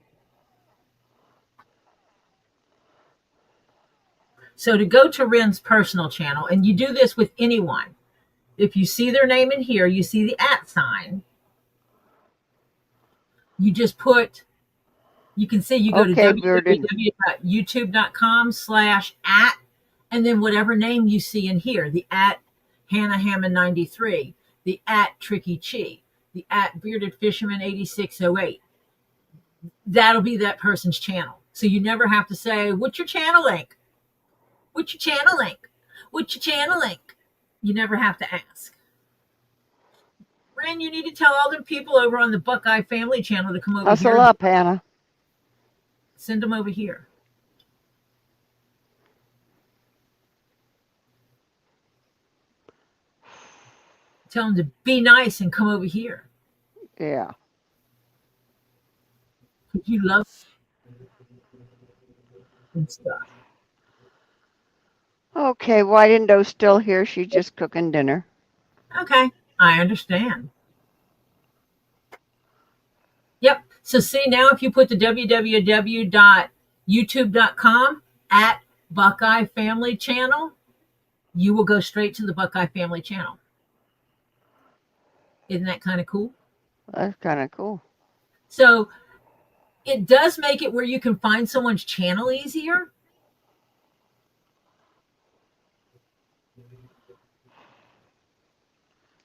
So to go to Ren's personal channel, and you do this with anyone, if you see their name in here, you see the at sign. You just put, you can see you go to Okay, Bearded. www.youtube.com/at, and then whatever name you see in here, the at Hannah Hammond 93, the at Tricky Chi, the at Bearded Fisherman 8608. That'll be that person's channel. So you never have to say, what's your channel link? What's your channel link? What's your channel link? You never have to ask. Ren, you need to tell all the people over on the Buckeye Family channel to come over Hustle here. up, Hannah. Send them over here. Tell them to be nice and come over here. Yeah. Because you love and stuff. Okay, White Indo's still here. She's just cooking dinner. Okay, I understand. Yep. So see now if you put the www.youtube.com at Buckeye Family channel, you will go straight to the Buckeye Family channel. Isn't that kind of cool? That's kind of cool. So it does make it where you can find someone's channel easier.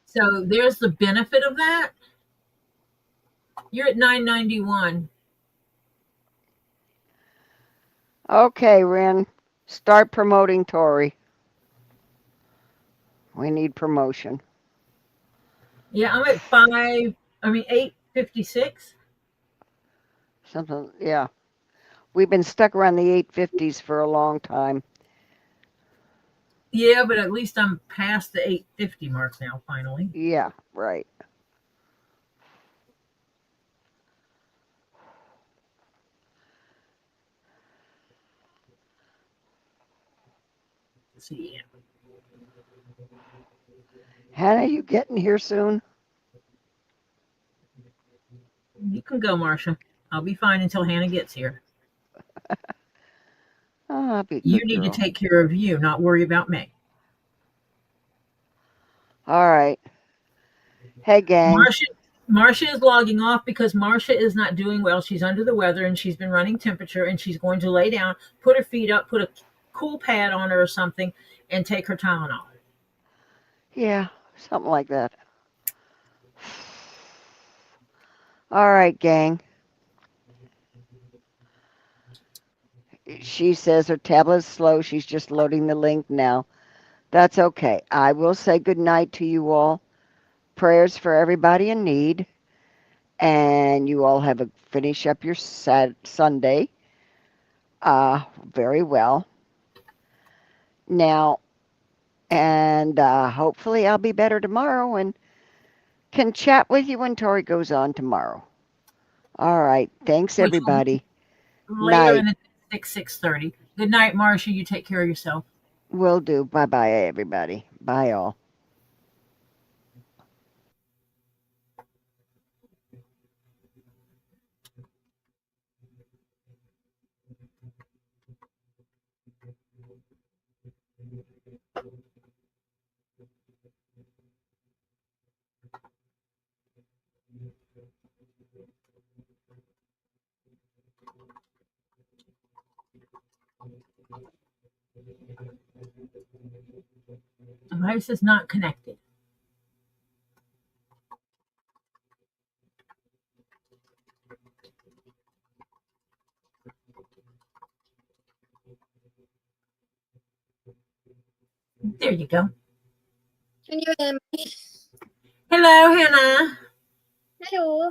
So there's the benefit of that. You're at 991. Okay, Ren. Start promoting Tori. We need promotion. Yeah, I'm at 856. Something, yeah. We've been stuck around the 850s for a long time. Yeah, but at least I'm past the 850 mark now, finally. Yeah, right. So yeah. Hannah, you getting here soon? You can go, Marcia. I'll be fine until Hannah gets here. Oh, I'll be a You good need to girl. take care of you, not worry about me. All right. Hey, gang. Marcia is logging off because Marcia is not doing well. She's under the weather and she's been running temperature, and she's going to lay down, put her feet up, put a cool pad on her or something, and take her Tylenol. Yeah, something like that. All right, gang. She says her tablet is slow. She's just loading the link now. That's okay. I will say good night to you all. Prayers for everybody in need. And you all have a finish up your Sunday. Very well. Now, and hopefully I'll be better tomorrow and can chat with you when Tori goes on tomorrow. All right. Thanks, Which will be everybody. later Night. in the 6:30. Good night, Marcia. You take care of yourself. Will do. Bye bye, everybody. Bye, all. Device is not connected. There you go. Can you hear me? Hello, Hannah. Hello.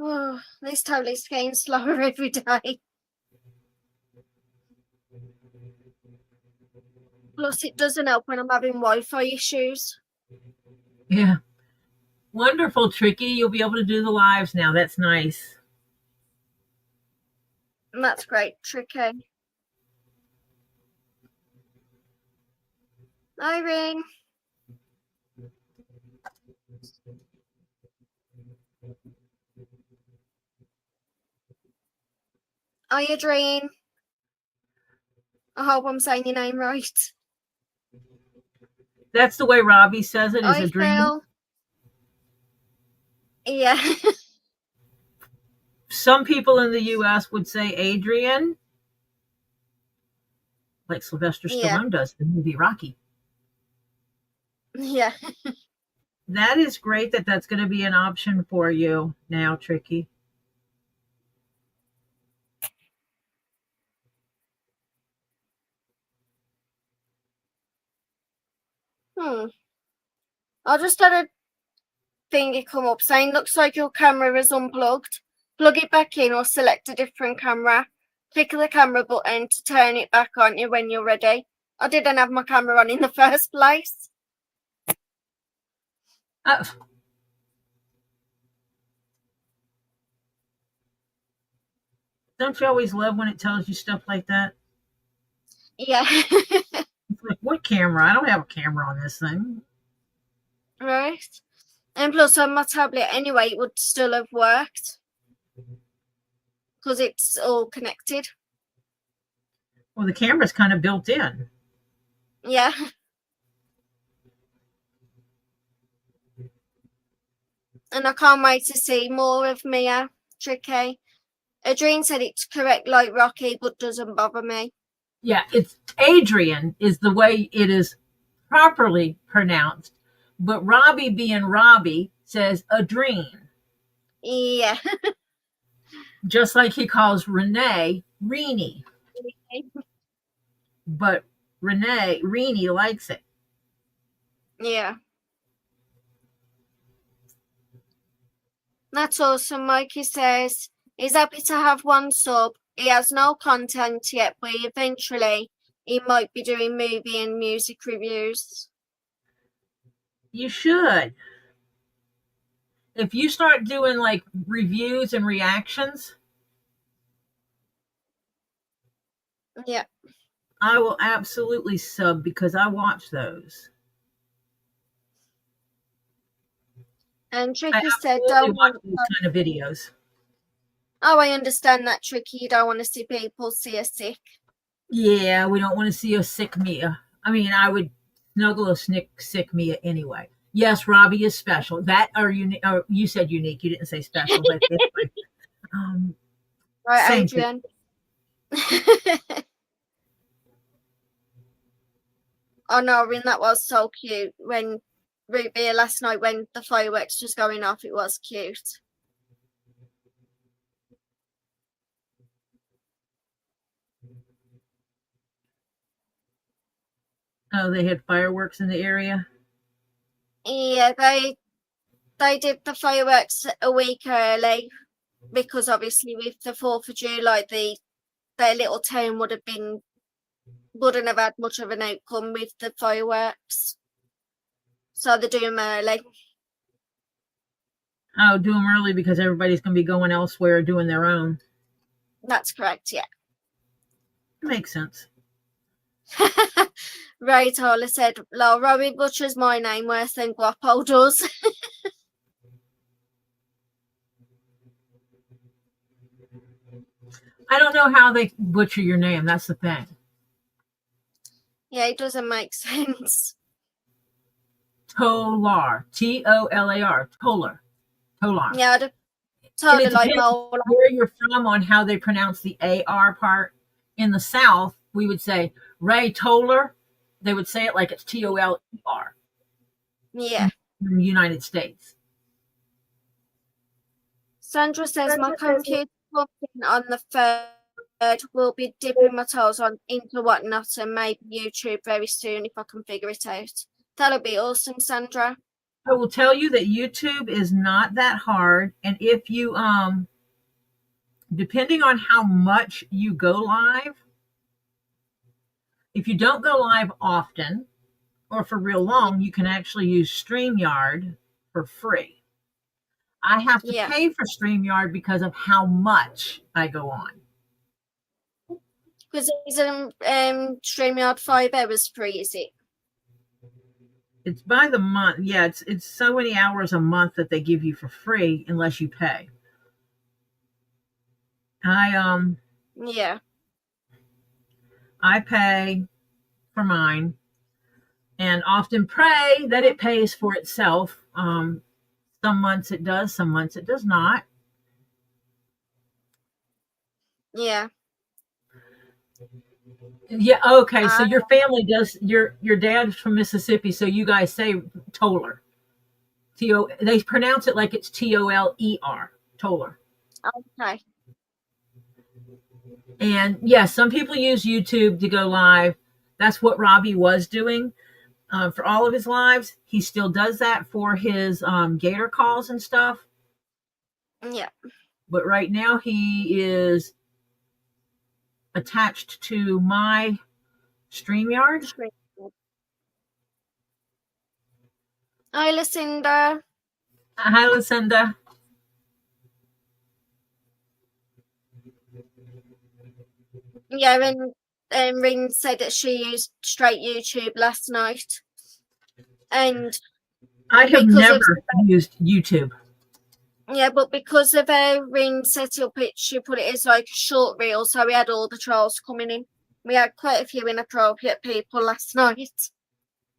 Oh, this tablet's getting slower every day. Plus, it doesn't help when I'm having Wi-Fi issues. Yeah. Wonderful, Tricky. You'll be able to do the lives now. That's nice. And that's great, Tricky. Irene. Irene. I hope I'm saying your name right. That's the way Robbie says it, is I a dream. feel. Yeah. Some people in the U.S. would say Adrian, like Sylvester Yeah. Stallone does in the movie Rocky. Yeah. That is great that that's going to be an option for you now, Tricky. I just had a thing come up saying, looks like your camera is unplugged. Plug it back in or select a different camera. Click the camera button to turn it back on you when you're ready. I didn't have my camera on in the first place. Don't you always love when it tells you stuff like that? Yeah. It's like, what camera? I don't have a camera on this thing. Right. And plus on my tablet anyway, it would still have worked. Because it's all connected. Well, the camera's kind of built in. Yeah. And I can't wait to see more of Mia, Tricky. Adrienne said it's correct like Rocky, but doesn't bother me. Yeah, it's Adrian is the way it is properly pronounced. But Robbie, being Robbie, says Adrene. Yeah. Just like he calls Renee Reenie. But Reenie likes it. Yeah. That's awesome. Mikey says he's happy to have one sub. He has no content yet, but eventually he might be doing movie and music reviews. You should. If you start doing like reviews and reactions. Yeah. I will absolutely sub because I watch those. And I Tricky said, absolutely don't watch want. those kind of videos. Oh, I understand that, Tricky. You don't want to see people see us sick. Yeah, we don't want to see a sick Mia. I mean, I would snuggle a sick Mia anyway. Yes, Robbie is special. That or unique. Or you said unique. You didn't say special, but anyway, um, Right, same thing. Adrian? Oh no, I mean, that was so cute when Root Beer last night when the fireworks was going off. It was cute. Oh, they had fireworks in the area. Yeah, they did the fireworks a week early because obviously with the 4th of July, their little town wouldn't have had much of an outcome with the fireworks. So they're doing them early. Oh, do them early because everybody's going to be going elsewhere doing their own. That's correct, yeah. Makes sense. Ray Tyler said, Robbie butchers my name worse than Guapo does. I don't know how they butcher your name. That's the thing. Yeah, it doesn't make sense. Tolar. Tolar. Tolar. Tolar. Yeah, And totally it like depends bowl. where you're from on how they pronounce the AR part. In the South, we would say Ray Toller. They would say it like it's Toler. Yeah. In the United States. Sandra says my computer working on the 3rd will be dipping my toes into whatnot and maybe YouTube very soon if I can figure it out. That'll be awesome, Sandra. I will tell you that YouTube is not that hard, and if you depending on how much you go live, if you don't go live often or for real long, you can actually use StreamYard for free. I have to pay for StreamYard because of how much I go on. Because isn't StreamYard 5 hours free, is it? It's by the month. Yeah, it's so many hours a month that they give you for free unless you pay. Yeah. I pay for mine and often pray that it pays for itself. Some months it does, some months it does not. Yeah. Yeah, okay. So your family does your dad's from Mississippi, so you guys say Toller. They pronounce it like it's Toler. Toller. Okay. And yeah, some people use YouTube to go live. That's what Robbie was doing for all of his lives. He still does that for his Gator calls and stuff. Yeah. But right now he is attached to my StreamYard. Hi, Lucinda. Hi, Lucinda. Yeah, and Rin said that she used straight YouTube last night. And I have never used YouTube. Yeah, but because of Rin set up it, she put it as like a short reel, so we had all the trolls coming in. We had quite a few inappropriate people last night.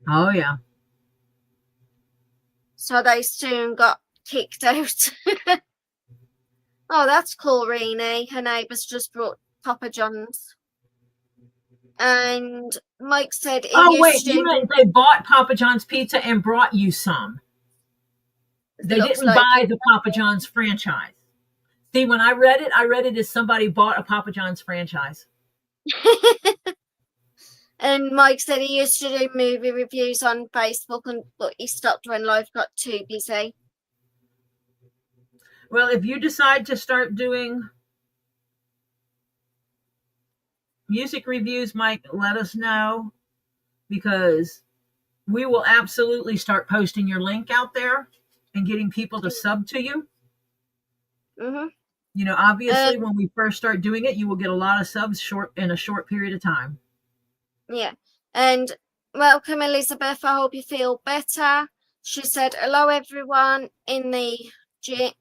Oh, yeah. So they soon got kicked out. Oh, that's cool, Renee. Her neighbours just brought Papa John's. And Mike said... Oh, wait, you meant they bought Papa John's pizza and brought you some. They didn't buy the Papa John's franchise. See, when I read it as somebody bought a Papa John's franchise. And Mike said he used to do movie reviews on Facebook, but he stopped when life got too busy. Well, if you decide to start doing music reviews, Mike, let us know, because we will absolutely start posting your link out there and getting people to sub to you. Mm-hmm. You know, obviously, when we first start doing it, you will get a lot of subs in a short period of time. Yeah. And welcome, Elizabeth. I hope you feel better. She said, hello, everyone in the chat.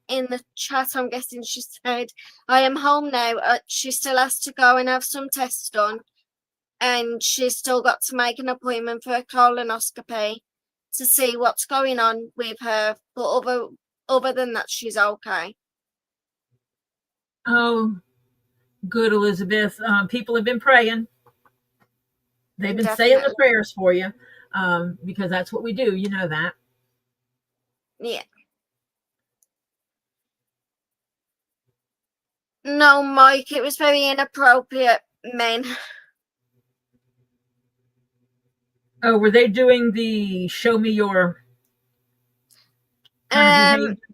I'm guessing she said, I am home now. She still has to go and have some tests done. And she's still got to make an appointment for a colonoscopy to see what's going on with her. But other than that, she's okay. Oh, good, Elizabeth. People have been praying. They've been saying the Definitely. prayers for you, because that's what we do. You know that. Yeah. No, Mike, it was very inappropriate, men. Oh, were they doing the show me your kind of behavior?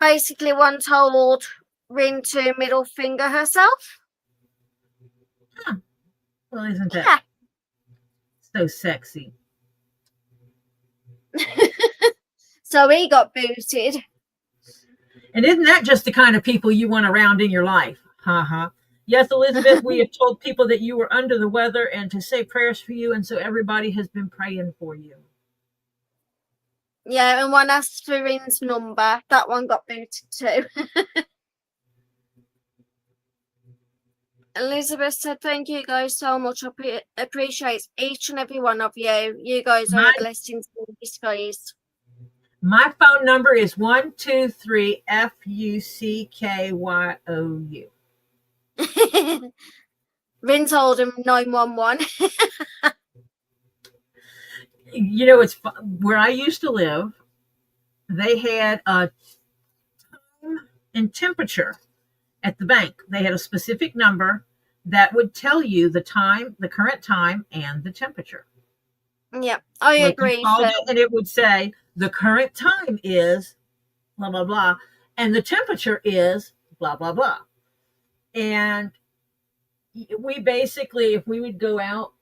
Basically, one told Rin to middle finger herself. Huh. Well, isn't that Yeah. so sexy? So he got booted. And isn't that just the kind of people you want around in your life? Ha. Yes, Elizabeth, we have told people that you were under the weather and to say prayers for you, and so everybody has been praying for you. Yeah, and one asked for Rin's number. That one got booted too. Elizabeth said, thank you guys so much. I appreciate each and every one of you. You guys are a blessing to disguise. My phone number is 123FUCKYOU. Rin told him 911. You know, it's where I used to live. They had a time and temperature at the bank. They had a specific number that would tell you the time, the current time, and the temperature. Yeah, I agree. You called it and it would say the current time is blah blah blah, and the temperature is blah blah blah. And we basically, if we would go out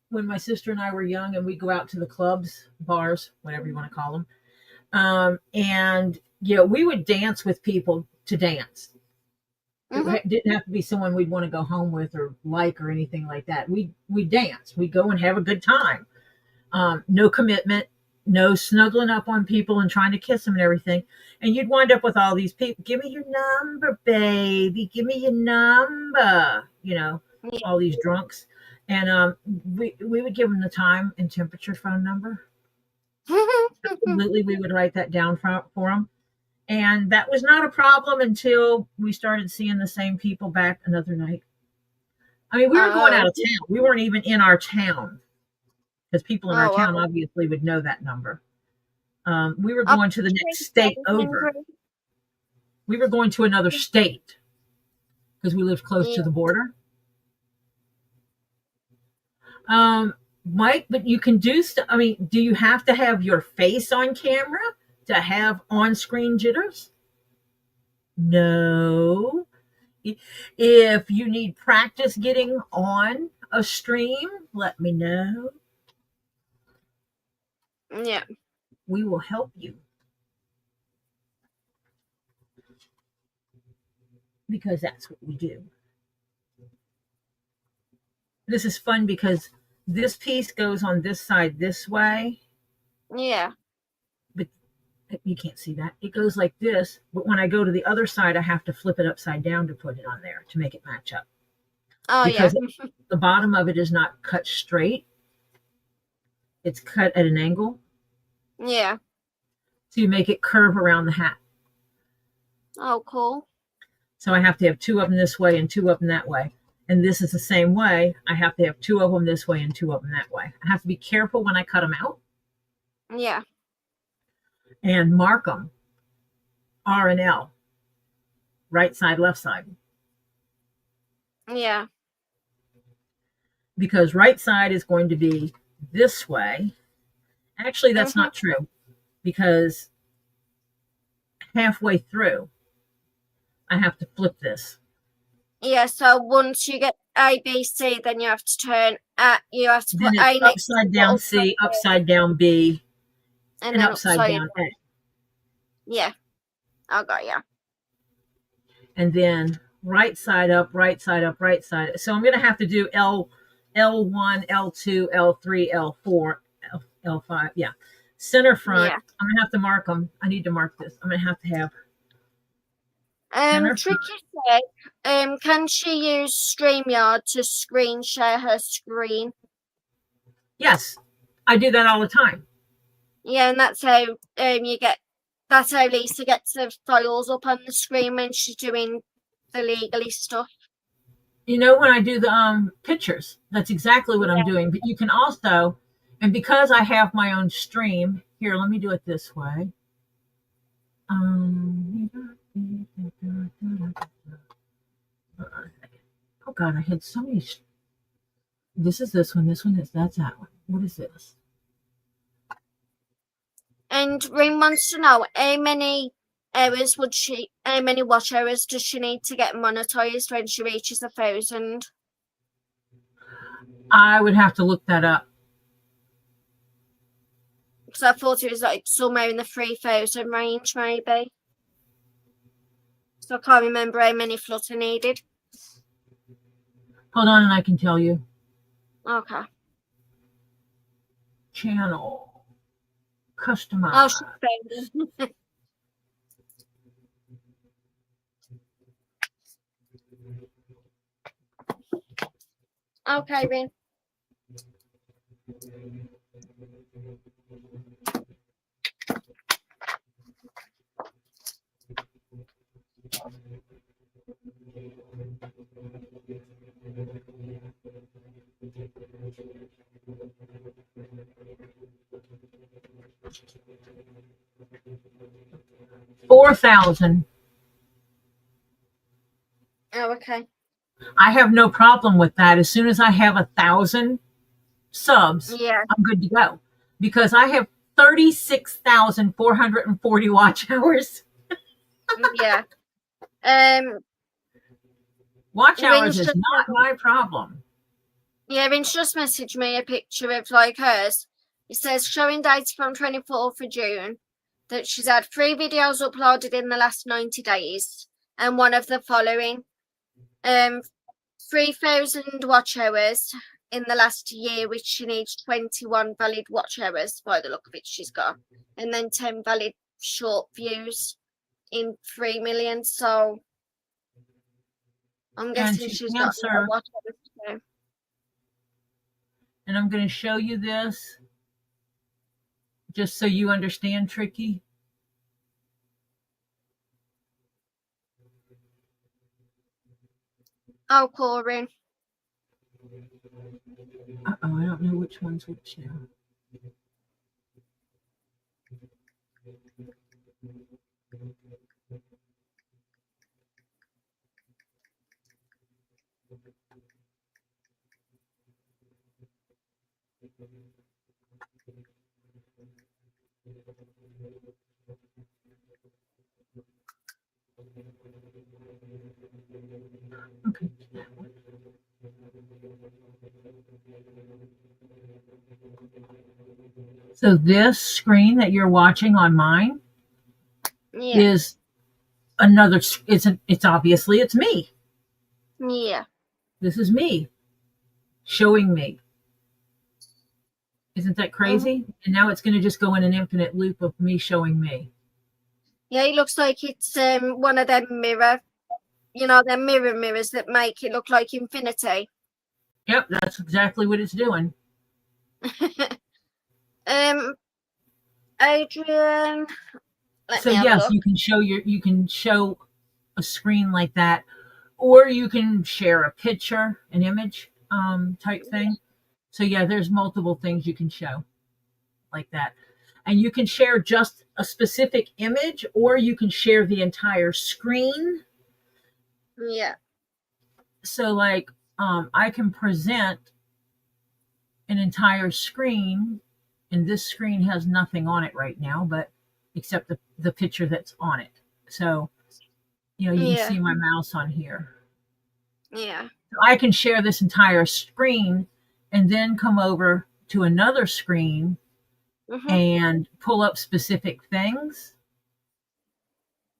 when my sister and I were young, and we'd go out to the clubs, bars, whatever you want to call them, and we would dance with people to dance. Mm-hmm. It didn't have to be someone we'd want to go home with or like or anything like that. We dance. We go and have a good time. No commitment, no snuggling up on people and trying to kiss them and everything. And you'd wind up with all these people. Give me your number, baby. Give me your number. All these drunks. And we would give them the time and temperature phone number. Absolutely, we would write that down for them. And that was not a problem until we started seeing the same people back another night. I mean, we were going out of town. We weren't even in our town, because people in our town obviously would know that number. We were going to the next state over. We were going to another state because we lived close to the border. Mike, but you can do stuff. I mean, do you have to have your face on camera to have on-screen jitters? No. If you need practice getting on a stream, let me know. Yeah. We will help you. Because that's what we do. This is fun because this piece goes on this side this way. Yeah. But you can't see that. It goes like this, but when I go to the other side, I have to flip it upside down to put it on there to make it match up. Oh, because yeah. The bottom of it is not cut straight. It's cut at an angle. Yeah. So you make it curve around the hat. Oh, cool. So I have to have two of them this way and two of them that way. And this is the same way. I have to have two of them this way and two of them that way. I have to be careful when I cut them out. Yeah. And mark them. R and L. Right side, left side. Yeah. Because right side is going to be this way. Actually, that's not true. Because halfway through, I have to flip this. Yeah, so once you get A, B, C, then you have to turn you have to put A next upside down C, upside down B, and then upside down A. Yeah, I got you. And then right side up, right side up, right side. So I'm going to have to do L1, L2, L3, L4, L5. Yeah. Center front. Yeah. I'm going to have to mark them. I need to mark this. I'm going to have center front. Tricky said, can she use StreamYard to screen share her screen? Yes. I do that all the time. Yeah, and that's how that's how Lisa gets the files up on the screen when she's doing the legally stuff. You know, when I do the pictures, that's exactly what I'm doing. But you can also, and because I have my own stream, here, let me do it this way. Oh God, I had so many. This is this one. This one is that's that one. What is this? And Ring wants to know how many watch hours does she need to get monetized when she reaches 1,000? I would have to look that up. Because I thought it was like somewhere in the 3,000 range, maybe. So I can't remember how many Flutter needed. Hold on, and I can tell you. Okay. Channel. Customize. Oh, she's found it. Okay, Rin. $4,000. Oh, okay. I have no problem with that. As soon as I have 1,000 subs, Yeah. I'm good to go because I have 36,440 watch hours. Yeah. Watch hours Rin's is just not my problem. Yeah, Rin's just messaged me a picture of like hers. It says showing data from 24th of June that she's had 3 videos uploaded in the last 90 days, and one of the following 3,000 watch hours in the last year, which she needs 21 valid watch hours by the look of it she's got, and then 10 valid short views in 3 million. So I'm guessing she's got a lot of watch hours to do. And I'm going to show you this just so you understand, Tricky. Oh, Corin. Uh-oh, I don't know which one's which now. Okay. So this screen that you're watching on mine is another. It's obviously it's me. Yeah. This is me showing me. Isn't that crazy? And now it's going to just go in an infinite loop of me showing me. Yeah, it looks like it's one of them mirrors that make it look like infinity. Yep, that's exactly what it's doing. Adrian, so yes, you can show a screen like that, or you can share a picture, an image type thing. So yeah, there's multiple things you can show like that. And you can share just a specific image, or you can share the entire screen. Yeah. So like I can present an entire screen, and this screen has nothing on it right now, but except the picture that's on it. So, you can see my mouse on here. Yeah. So I can share this entire screen and then come over to another screen and pull up specific things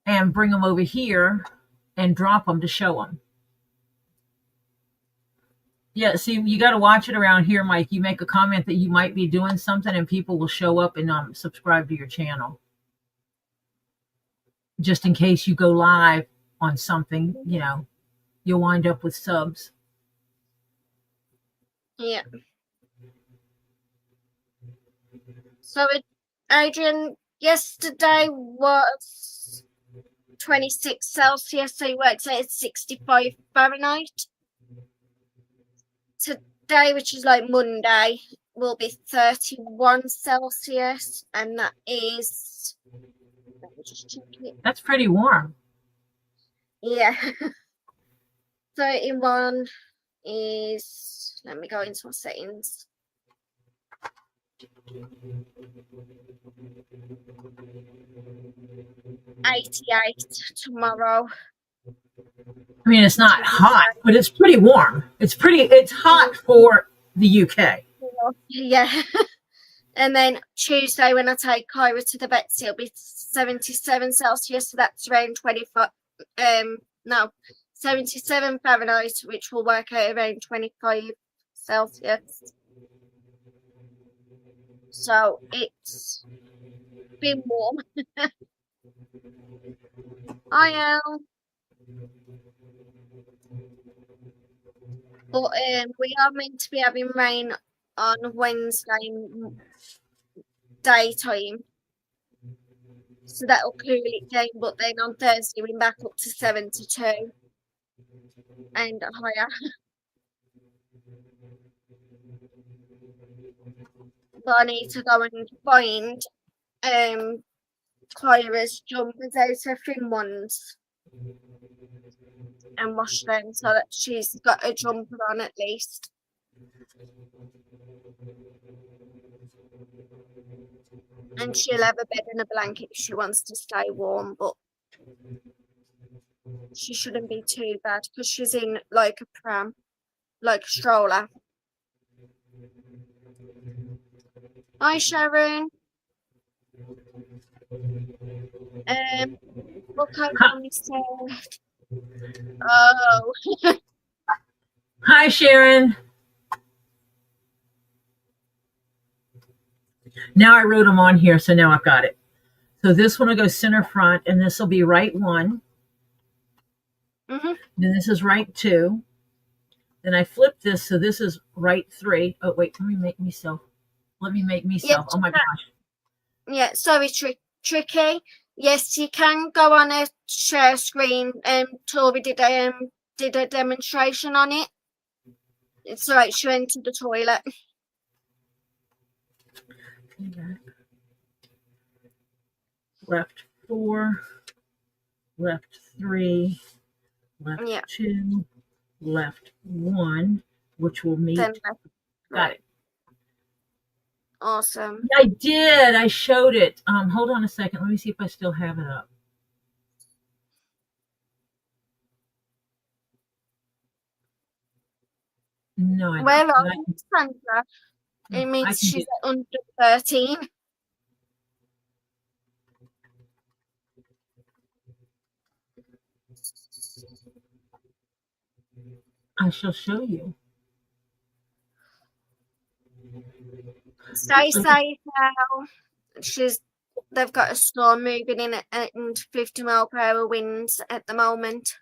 and bring them over here and drop them to show them. Yeah, see, you got to watch it around here, Mike. You make a comment that you might be doing something, and people will show up and subscribe to your channel. Just in case you go live on something, you'll wind up with subs. Yeah. So, Adrian, yesterday was 26 Celsius, so you worked out it's 65 Fahrenheit. Today, which is like Monday, will be 31 Celsius, and that is, let me just check it. That's pretty warm. Yeah. 31 is, let me go into my settings. 88 tomorrow. I mean, it's not hot, but it's pretty warm. It's hot for the UK. Yeah. And then Tuesday, when I take Kyra to the vet, it'll be 77 Celsius, so that's around 77 Fahrenheit, which will work out around 25 Celsius. So it's been warm. I am. But we are meant to be having rain on Wednesday daytime. So that'll cool it down, but then on Thursday we're back up to 72 and higher. But I need to go and find Kyra's jumpers out of thin ones and wash them so that she's got a jumper on at least. And she'll have a bed and a blanket if she wants to stay warm, but she shouldn't be too bad because she's in like a pram, like a stroller. Hi, Sharon. Look over me said. Oh. Hi, Sharon. Now I wrote them on here, so now I've got it. So this one will go center front, and this will be right 1. Mm-hmm. Then this is right 2. Then I flip this, so this is right 3. Oh, wait, let me make me self. Yes, oh my gosh. Yeah, sorry, Tricky. Yes, you can go on a share screen. Tori did a demonstration on it. It's right, she went to the toilet. Left 4, left 3, left 2, left 1, which will meet. Got it. Awesome. I did. I showed it. Hold on a second. Let me see if I still have it up. No, I don't. Well, Sandra, it means she's under 13. I shall show you. Stay safe now. They've got a storm moving in at 50-mile-per-hour winds at the moment.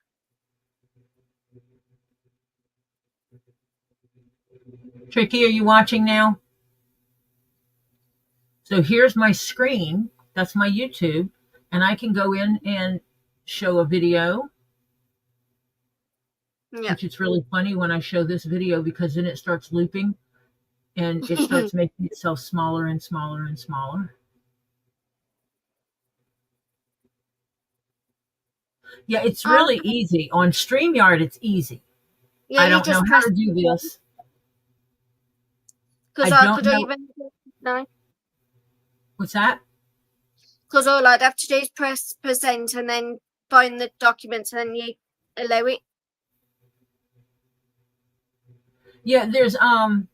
Tricky, are you watching now? So here's my screen. That's my YouTube. And I can go in and show a video. Yeah. Which is really funny when I show this video because then it starts looping and it starts making itself smaller and smaller and smaller. Yeah, it's really easy. On StreamYard, it's easy. Yeah, I don't know how to do this. Because I could even no. What's that? Because all I'd have to do is press present and then find the documents and then you allow it. Yeah, there's hold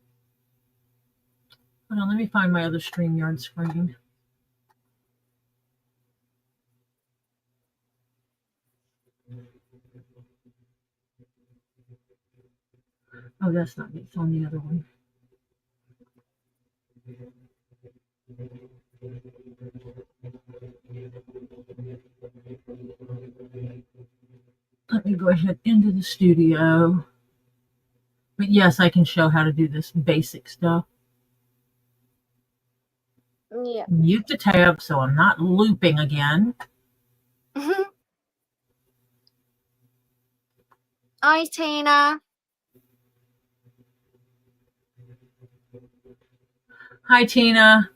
on, let me find my other StreamYard screen. Oh, that's not it. It's on the other one. Let me go ahead into the studio. But yes, I can show how to do this basic stuff. Yeah. Mute the tab so I'm not looping again. Hi, Tina. Hi, Tina.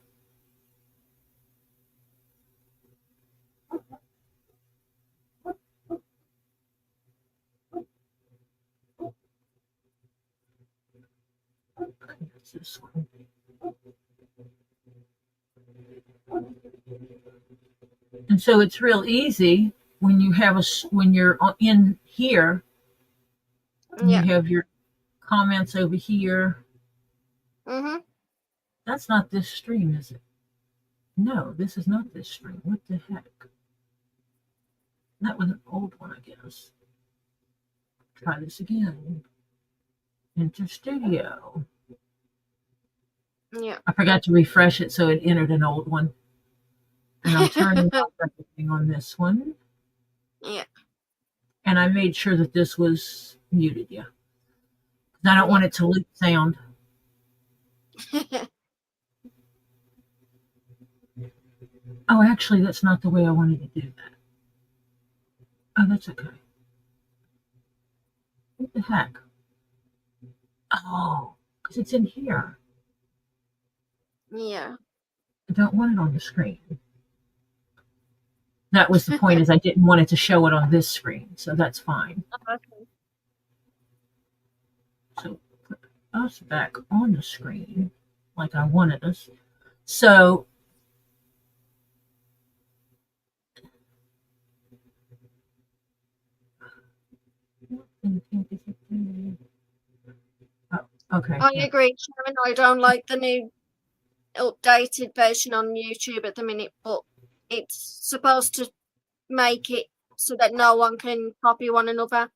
That's this one. And so it's real easy when you have when you're in here and Yeah. you have your comments over here. Mhm. That's not this stream, is it? No, this is not this stream. What the heck? That was an old one, I guess. Try this again. Enter studio. Yeah. I forgot to refresh it, so it entered an old one. And I'm turning off everything on this one. Yeah. And I made sure that this was muted, yeah. Because I don't want it to loop sound. Oh, actually, that's not the way I wanted to do that. Oh, that's okay. What the heck? Oh, because it's in here. Yeah. I don't want it on the screen. That was the point, is I didn't want it to show it on this screen, so that's fine. Okay. So put us back on the screen like I wanted us. So oh, okay. I Yeah. agree, Sharon. I don't like the new updated version on YouTube at the minute, but it's supposed to make it so that no one can copy one another.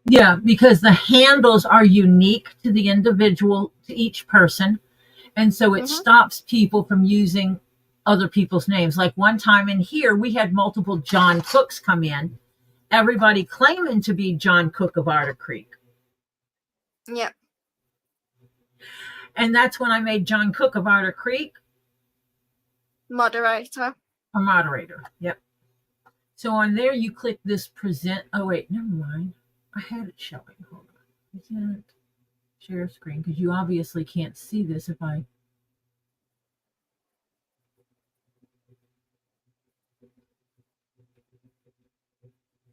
Yeah, because the handles are unique to the individual, to each person. And so it stops people from using other people's names. Like one time in here, we had multiple John Cooks come in, everybody claiming to be John Cook of Otter Creek. Yeah. And that's when I made John Cook of Otter Creek Moderator. a moderator. Yep. So on there, you click this present. Oh, wait, never mind. I had it showing. Hold on. Present, share screen, because you obviously can't see this if I.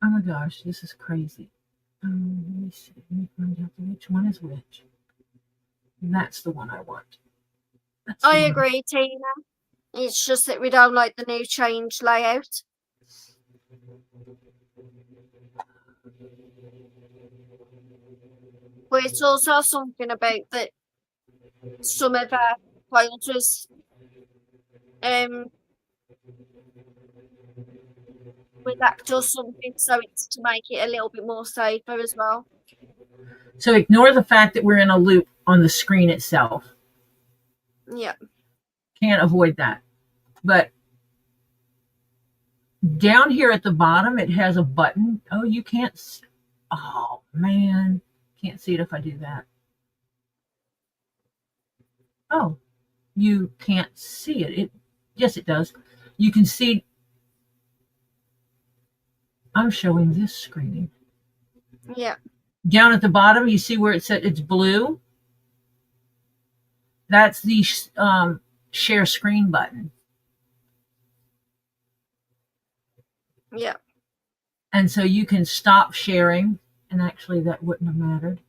Oh my gosh, this is crazy. Let me see. Let me find out which one is which. That's the one I want. I agree, Tina. It's just that we don't like the new change layout. But it's also something about that some of our filters with that does something, so it's to make it a little bit more safer as well. So ignore the fact that we're in a loop on the screen itself. Yeah. Can't avoid that. But down here at the bottom, it has a button. Oh, you can't. Oh, man. Can't see it if I do that. Oh, you can't see it. Yes, it does. You can see. I'm showing this screen. Yeah. Down at the bottom, you see where it said it's blue? That's the share screen button. Yeah. And so you can stop sharing. And actually, that wouldn't have mattered.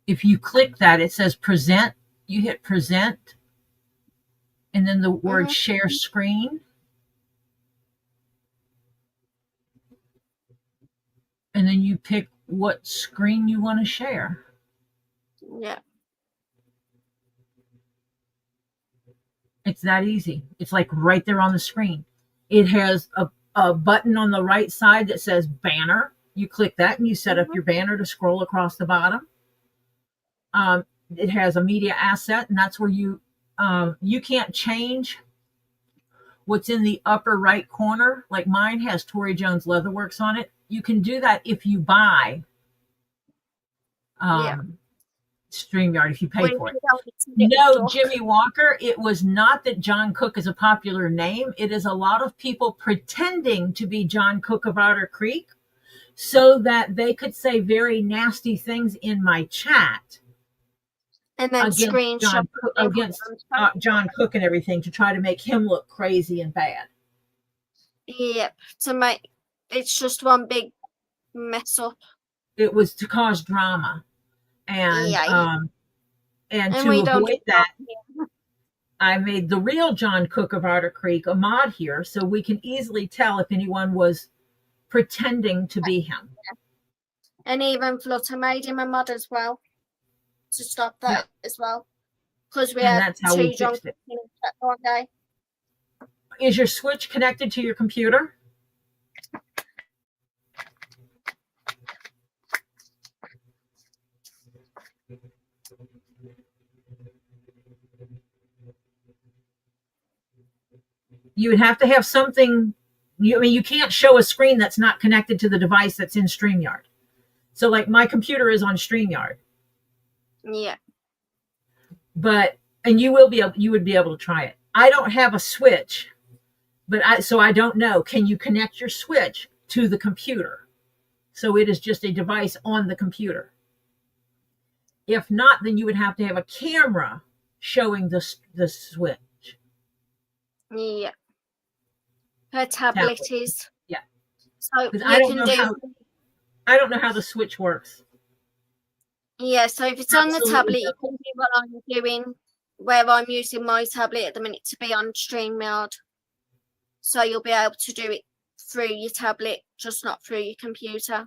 If you click that, it says present. You hit present. And then the word share screen. And then you pick what screen you want to share. Yeah. It's that easy. It's like right there on the screen. It has a button on the right side that says banner. You click that and you set up your banner to scroll across the bottom. It has a media asset, and that's where you can't change what's in the upper right corner. Like mine has Tori Jones Leatherworks on it. You can do that if you buy StreamYard, if you pay for it. No, Jimmy Walker, it was not that John Cook is a popular name. It is a lot of people pretending to be John Cook of Otter Creek so that they could say very nasty things in my chat. And then screenshot against John Cook and everything to try to make him look crazy and bad. Yep, it's just one big mess up. It was to cause drama, and to avoid that, I made the real John Cook of Otter Creek a mod here, so we can easily tell if anyone was pretending to be him. And even Flutter made him a mod as well to stop that as well, because we had two John Cook in chat one day. Is your switch connected to your computer? You would have to have something. You can't show a screen that's not connected to the device that's in StreamYard. So, like, my computer is on StreamYard. Yeah. And you would be able to try it. I don't have a switch, so I don't know. Can you connect your switch to the computer? So it is just a device on the computer. If not, then you would have to have a camera showing the switch. Yeah. Her tablet is. Yeah. So I don't know how the switch works. Yeah, so if it's on the tablet, you can do what I'm doing, where I'm using my tablet at the minute to be on StreamYard. So you'll be able to do it through your tablet, just not through your computer.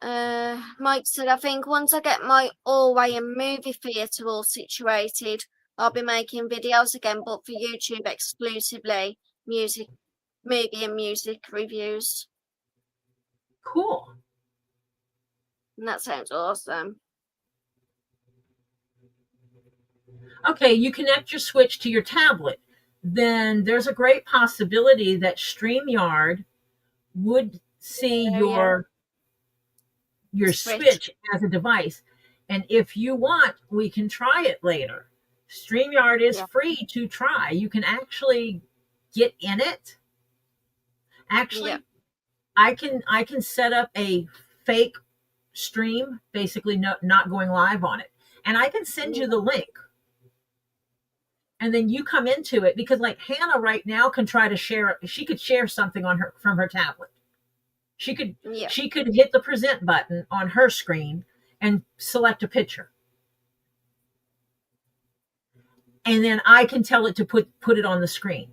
Mike said, I think once I get my Allway and movie theatre all situated, I'll be making videos again, but for YouTube exclusively, movie and music reviews. Cool. And that sounds awesome. Okay, you connect your switch to your tablet. Then there's a great possibility that StreamYard would see your switch as a device. And if you want, we can try it later. StreamYard is free to try. You can actually get in it. Actually, I can set up a fake stream, basically not going live on it. And I can send you the link. And then you come into it, because like Hannah right now can try to share. She could share something from her tablet. She could hit the present button on her screen and select a picture. And then I can tell it to put it on the screen.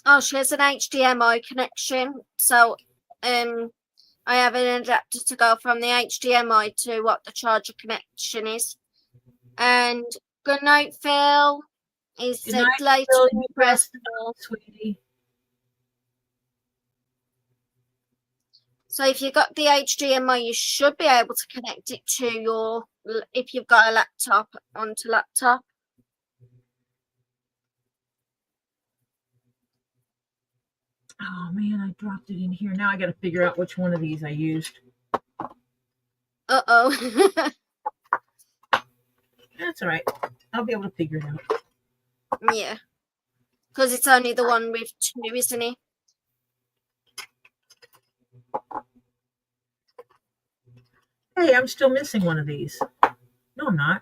Oh, she has an HDMI connection. So I have an adapter to go from the HDMI to what the charger connection is. And good night, Phil. Is Good it night, Phil. You pressed sweetie. So if you've got the HDMI, you should be able to connect it to if you've got a laptop, onto laptop. Oh man, I dropped it in here. Now I got to figure out which one of these I used. Uh-oh. That's all right. I'll be able to figure it out. Yeah. Because it's only the one with two, isn't it? Hey, I'm still missing one of these. No, I'm not.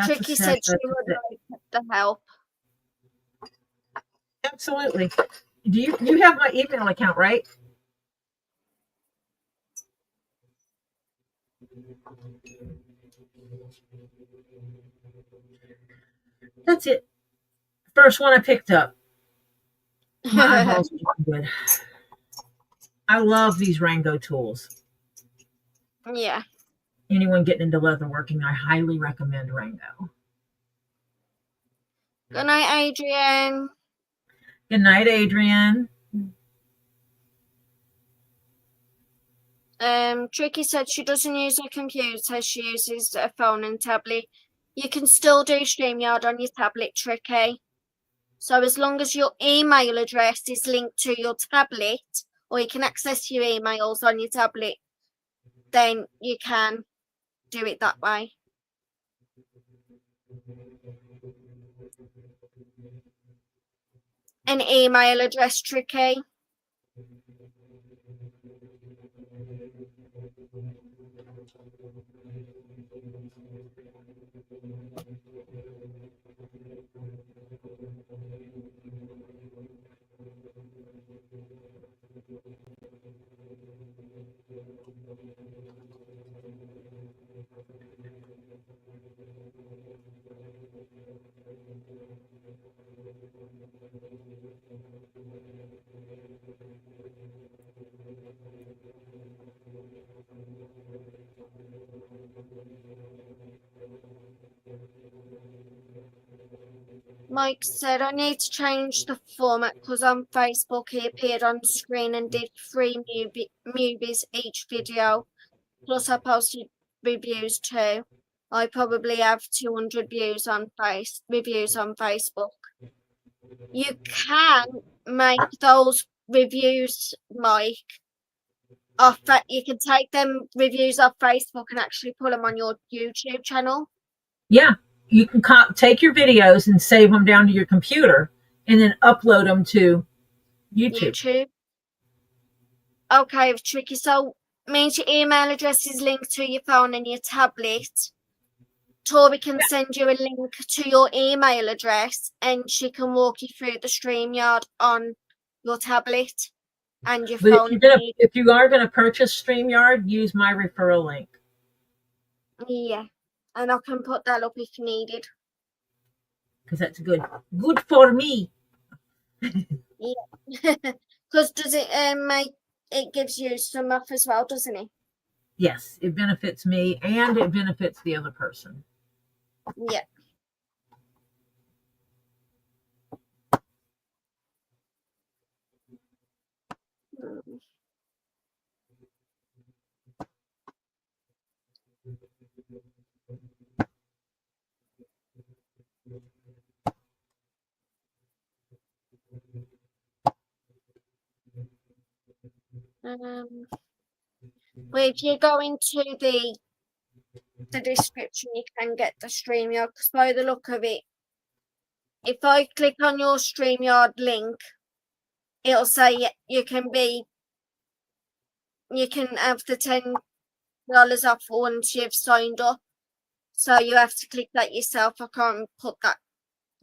Tricky said she would like the help. Absolutely. Do you have my email account, right? That's it. First one I picked up. My eyeballs are good. I love these Rango tools. Yeah. Anyone getting into leatherworking, I highly recommend Rango. Good night, Adrian. Good night, Adrian. Tricky said she doesn't use a computer, she uses a phone and tablet. You can still do StreamYard on your tablet, Tricky. So as long as your email address is linked to your tablet, or you can access your emails on your tablet, then you can do it that way. An email address, Tricky. Mike said, I need to change the format because on Facebook he appeared on screen and did 3 movies each video. Plus I posted reviews too. I probably have 200 views on reviews on Facebook. You can make those reviews, Mike, off that. You can take them reviews off Facebook and actually put them on your YouTube channel. Yeah, you can take your videos and save them down to your computer and then upload them to YouTube. Okay, Tricky. So means your email address is linked to your phone and your tablet. Tori can send you a link to your email address and she can walk you through the StreamYard on your tablet and your But phone. if you are going to purchase StreamYard, use my referral link. Yeah, and I can put that up if needed. Because that's good for me. Yeah, because does it it gives you some off as well, doesn't it? Yes, it benefits me and it benefits the other person. Yeah. Well, if you go into the description, you can get the StreamYard, because by the look of it, if I click on your StreamYard link, it'll say you can have the $10 off once you've signed up. So you have to click that yourself. I can't put that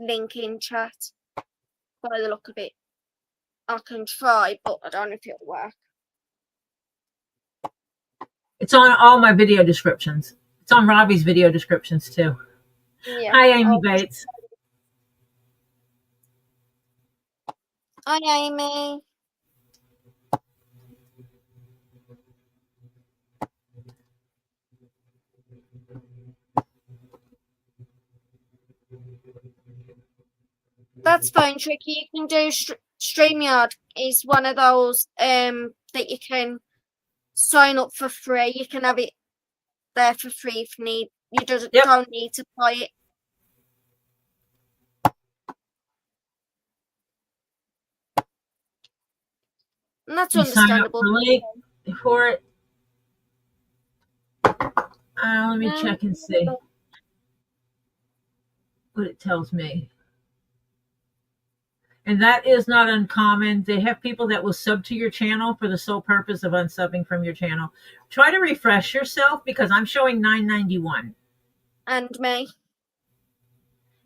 link in chat by the look of it. I can try, but I don't know if it'll work. It's on all my video descriptions. It's on Robbie's video descriptions too. Yeah. Hi, Amy Bates. Hi, Amy. That's fine, Tricky. You can do StreamYard is one of those that you can sign up for free. You can have it there for free if you need. You don't need to buy it. And that's understandable. Sign up for it. Let me check and see what it tells me. And that is not uncommon. They have people that will sub to your channel for the sole purpose of unsubbing from your channel. Try to refresh yourself because I'm showing $9.91. And me.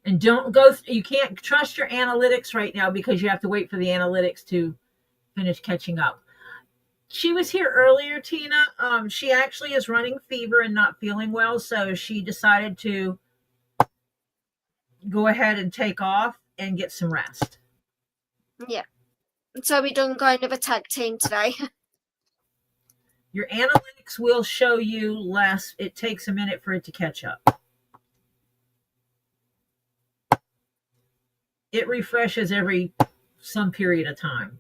And don't go. You can't trust your analytics right now because you have to wait for the analytics to finish catching up. She was here earlier, Tina. She actually is running fever and not feeling well, so she decided to go ahead and take off and get some rest. Yeah. So we done kind of a tag team today. Your analytics will show you less. It takes a minute for it to catch up. It refreshes every some period of time.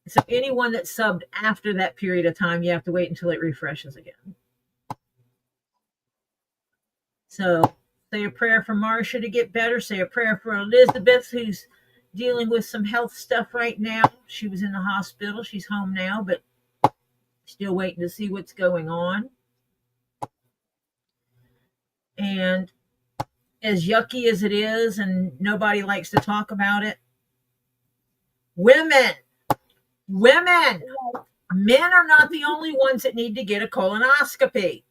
So anyone that subbed after that period of time, you have to wait until it refreshes again. So say a prayer for Marcia to get better. Say a prayer for Elizabeth, who's dealing with some health stuff right now. She was in the hospital. She's home now, but still waiting to see what's going on. And as yucky as it is, and nobody likes to talk about it, women, men are not the only ones that need to get a colonoscopy.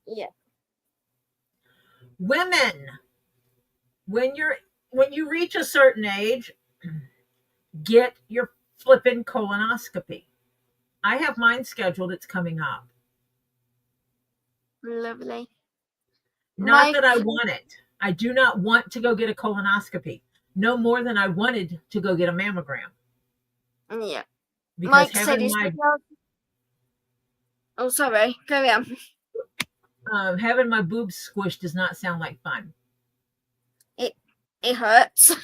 Yeah. Women, when you reach a certain age, get your flippin' colonoscopy. I have mine scheduled. It's coming up. Lovely. Not that I want it. I do not want to go get a colonoscopy. No more than I wanted to go get a mammogram. Yeah. Because Mike said he's Oh, sorry. Carry on. Having my boobs squished does not sound like fun. It hurts.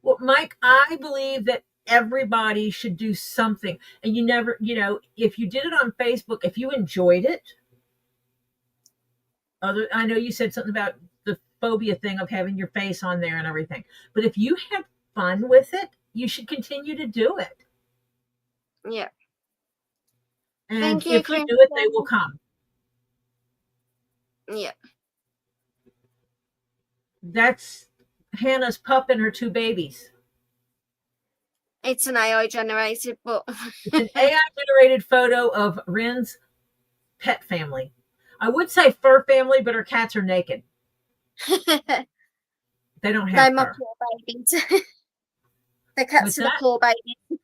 Well, Mike, I believe that everybody should do something. And you never, if you did it on Facebook, if you enjoyed it, I know you said something about the phobia thing of having your face on there and everything. But if you had fun with it, you should continue to do it. Yeah. And Thank you, if you do it, they will come. Yeah. That's Hannah's pup and her 2 babies. It's an AI generated, but It's an AI generated photo of Rin's pet family. I would say fur family, but her cats are naked. They don't have my fur. poor babies. The cats are the poor babies.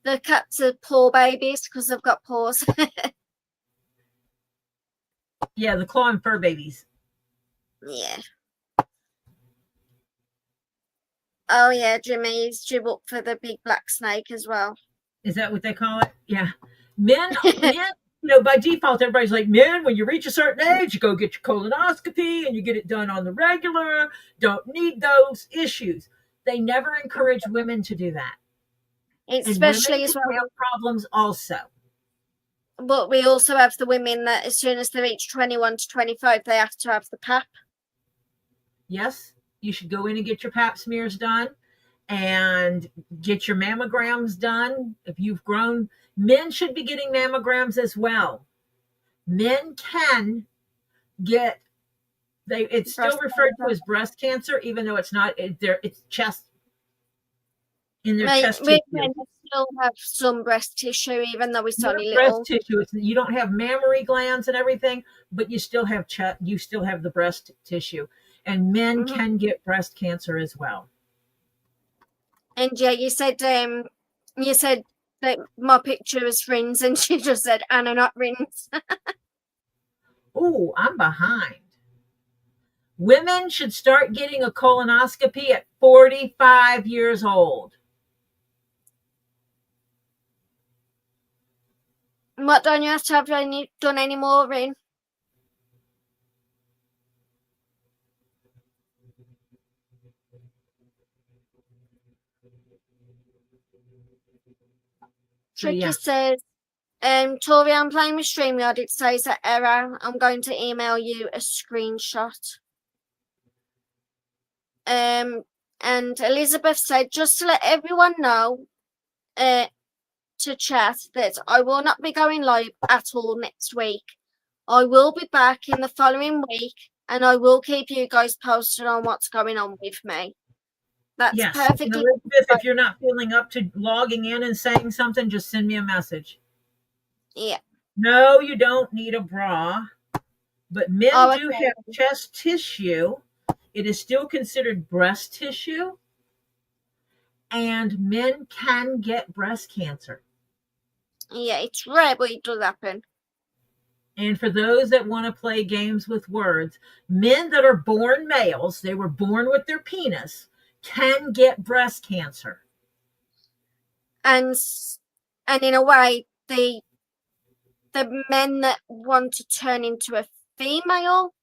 The cats are poor babies because they've got paws. Yeah, the claw and fur babies. Yeah. Oh yeah, Jimmy's due up for the big black snake as well. Is that what they call it? Yeah. Men, by default, everybody's like, men, when you reach a certain age, you go get your colonoscopy and you get it done on the regular. Don't need those issues. They never encourage women to do that. Especially as well. Have problems also. But we also have the women that as soon as they reach 21 to 25, they have to have the pap. Yes, you should go in and get your pap smears done and get your mammograms done. If you've grown, men should be getting mammograms as well. Men can get, it's still referred to as breast cancer, even though it's not, it's chest, in their chest tissue. Men still have some breast tissue, even though it's only breast little. tissue. You don't have mammary glands and everything, but you still have the breast tissue. And men can get breast cancer as well. And yeah, you said that my picture is Rins, and she just said Anna, not Rins. Oh, I'm behind. Women should start getting a colonoscopy at 45 years old. What, don't you have to have done any more, Rin? Tricky says, Tori, I'm playing with StreamYard. It says an error. I'm going to email you a screenshot. And Elizabeth said, just to let everyone know, to chat, that I will not be going live at all next week. I will be back in the following week, and I will keep you guys posted on what's going on with me. That's perfectly. Elizabeth, if you're not feeling up to logging in and saying something, just send me a message. Yeah. No, you don't need a bra, but men do have chest tissue. It is still considered breast tissue, and men can get breast cancer. Yeah, it's rare, but it does happen. And for those that want to play games with words, men that are born males, they were born with their penis, can get breast cancer. And in a way, the men that want to turn into a female,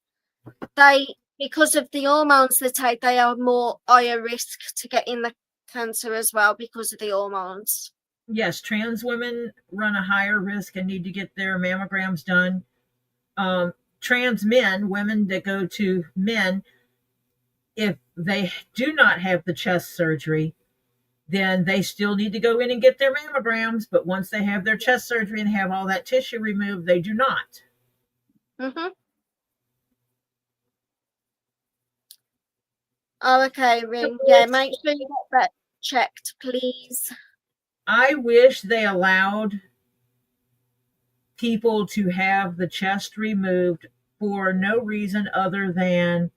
they because of the hormones they take, they are more higher risk to getting the cancer as well because of the hormones. Yes, trans women run a higher risk and need to get their mammograms done. Trans men, women that go to men, if they do not have the chest surgery, then they still need to go in and get their mammograms. But once they have their chest surgery and have all that tissue removed, they do not. Mhm. Oh, okay, Ring. Yeah, make sure you get that checked, please. I wish they allowed people to have the chest removed for no reason other than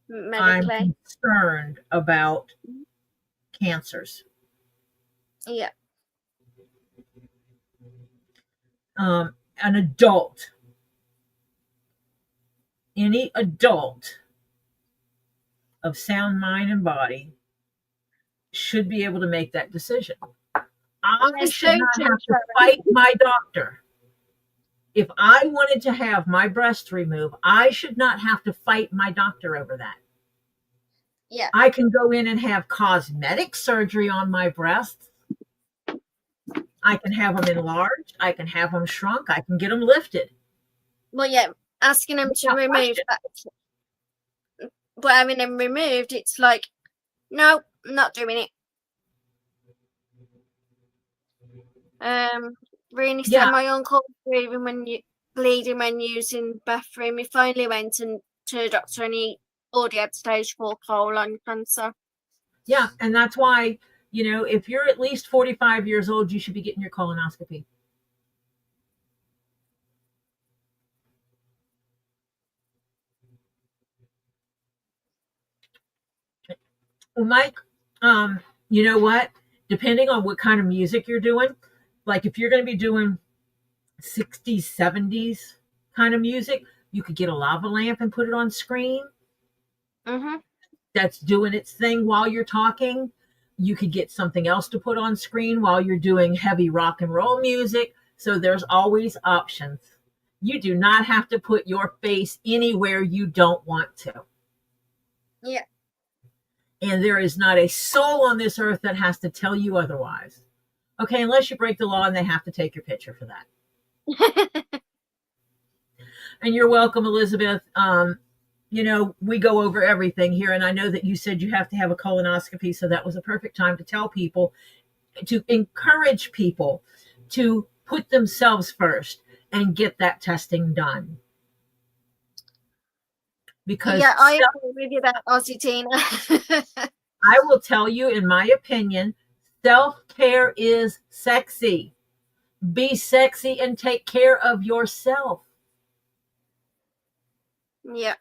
I'm Medically. concerned about cancers. Yeah. An adult, any adult of sound mind and body should be able to make that decision. I Yes, should so not true, have to Sharon. fight my doctor. If I wanted to have my breast removed, I should not have to fight my doctor over that. Yeah. I can go in and have cosmetic surgery on my breasts. I can have them enlarged. I can have them shrunk. I can get them lifted. Well, yeah, asking them to Without remove question. that, but having them removed, it's like, no, I'm not doing it. Really Yeah. sad. My uncle was bleeding when using bathroom. He finally went to the doctor and he already had stage 4 colon cancer. Yeah, and that's why, if you're at least 45 years old, you should be getting your colonoscopy. Well, Mike, you know what? Depending on what kind of music you're doing, like if you're going to be doing 60s, 70s kind of music, you could get a lava lamp and put it on screen. Mm-hmm. That's doing its thing while you're talking. You could get something else to put on screen while you're doing heavy rock and roll music. So there's always options. You do not have to put your face anywhere you don't want to. Yeah. And there is not a soul on this earth that has to tell you otherwise. Okay, unless you break the law and they have to take your picture for that. And you're welcome, Elizabeth. We go over everything here, and I know that you said you have to have a colonoscopy, so that was a perfect time to tell people, to encourage people to put themselves first and get that testing done. Because yeah, I agree with you that Aussie Tina. I will tell you, in my opinion, self-care is sexy. Be sexy and take care of yourself. Yeah.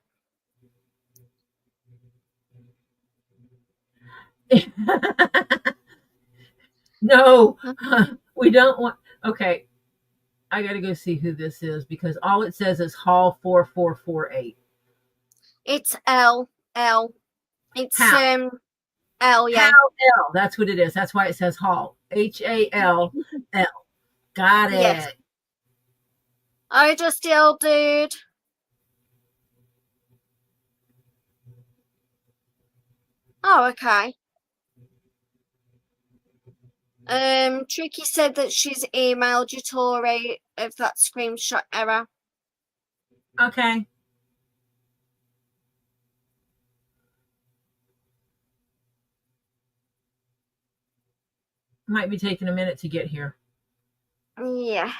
No, we don't want. Okay, I got to go see who this is because all it says is Hall 4448. It's L. It's Hal. L, yeah. Hal. That's what it is. That's why it says Hall. HALL. Got it. Yes. I just yelled, dude. Oh, okay. Tricky said that she's emailed you, Tori, of that screenshot error. Okay. Might be taking a minute to get here. Yeah.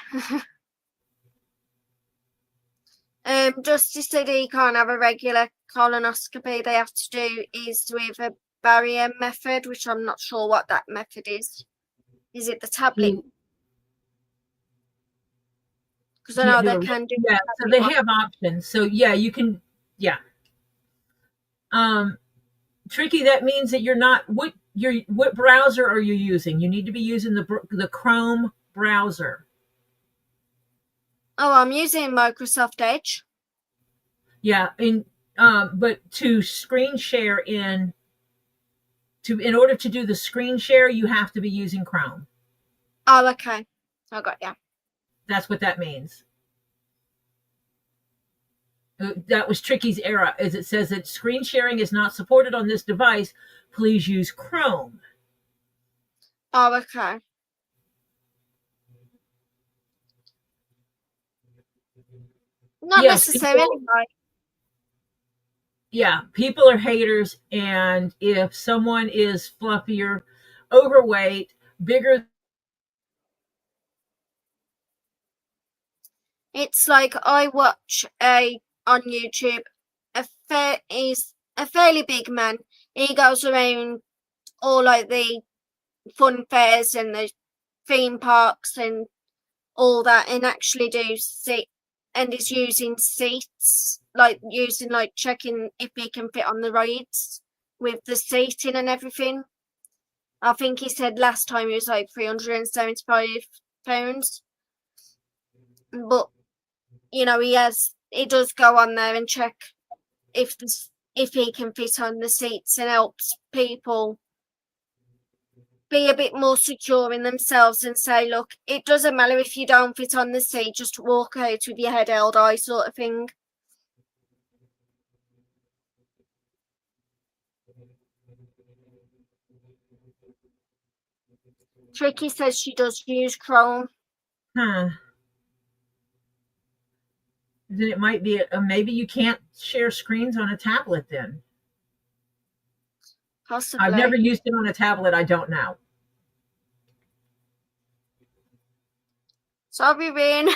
Justice said he can't have a regular colonoscopy. They have to do is with a barrier method, which I'm not sure what that method is. Is it the tablet? Because I know they can do. Yeah, so they have options. So yeah, you can. Yeah. Tricky. That means that you're not. What browser are you using? You need to be using the Chrome browser. Oh, I'm using Microsoft Edge. Yeah, but to screen share in order to do the screen share, you have to be using Chrome. Oh, okay. I got ya. That's what that means. That was Tricky's error, as it says that screen sharing is not supported on this device. Please use Chrome. Oh, okay. Not Yes, necessarily, people, right? yeah, people are haters, and if someone is fluffier, overweight, bigger, It's like I watch on YouTube he's a fairly big man. He goes around all like the fun fairs and the theme parks and all that, and actually do sit and is using seats, like using like checking if he can fit on the rides with the seating and everything. I think he said last time it was like £375, but he does go on there and check if he can fit on the seats, and helps people be a bit more secure in themselves and say, look, it doesn't matter if you don't fit on the seat, just walk out with your head held high, sort of thing. Tricky says she does use Chrome. huh? Then it might be maybe you can't share screens on a tablet. Then I've never Possibly. used it on a tablet. I don't know. Sorry, Rin.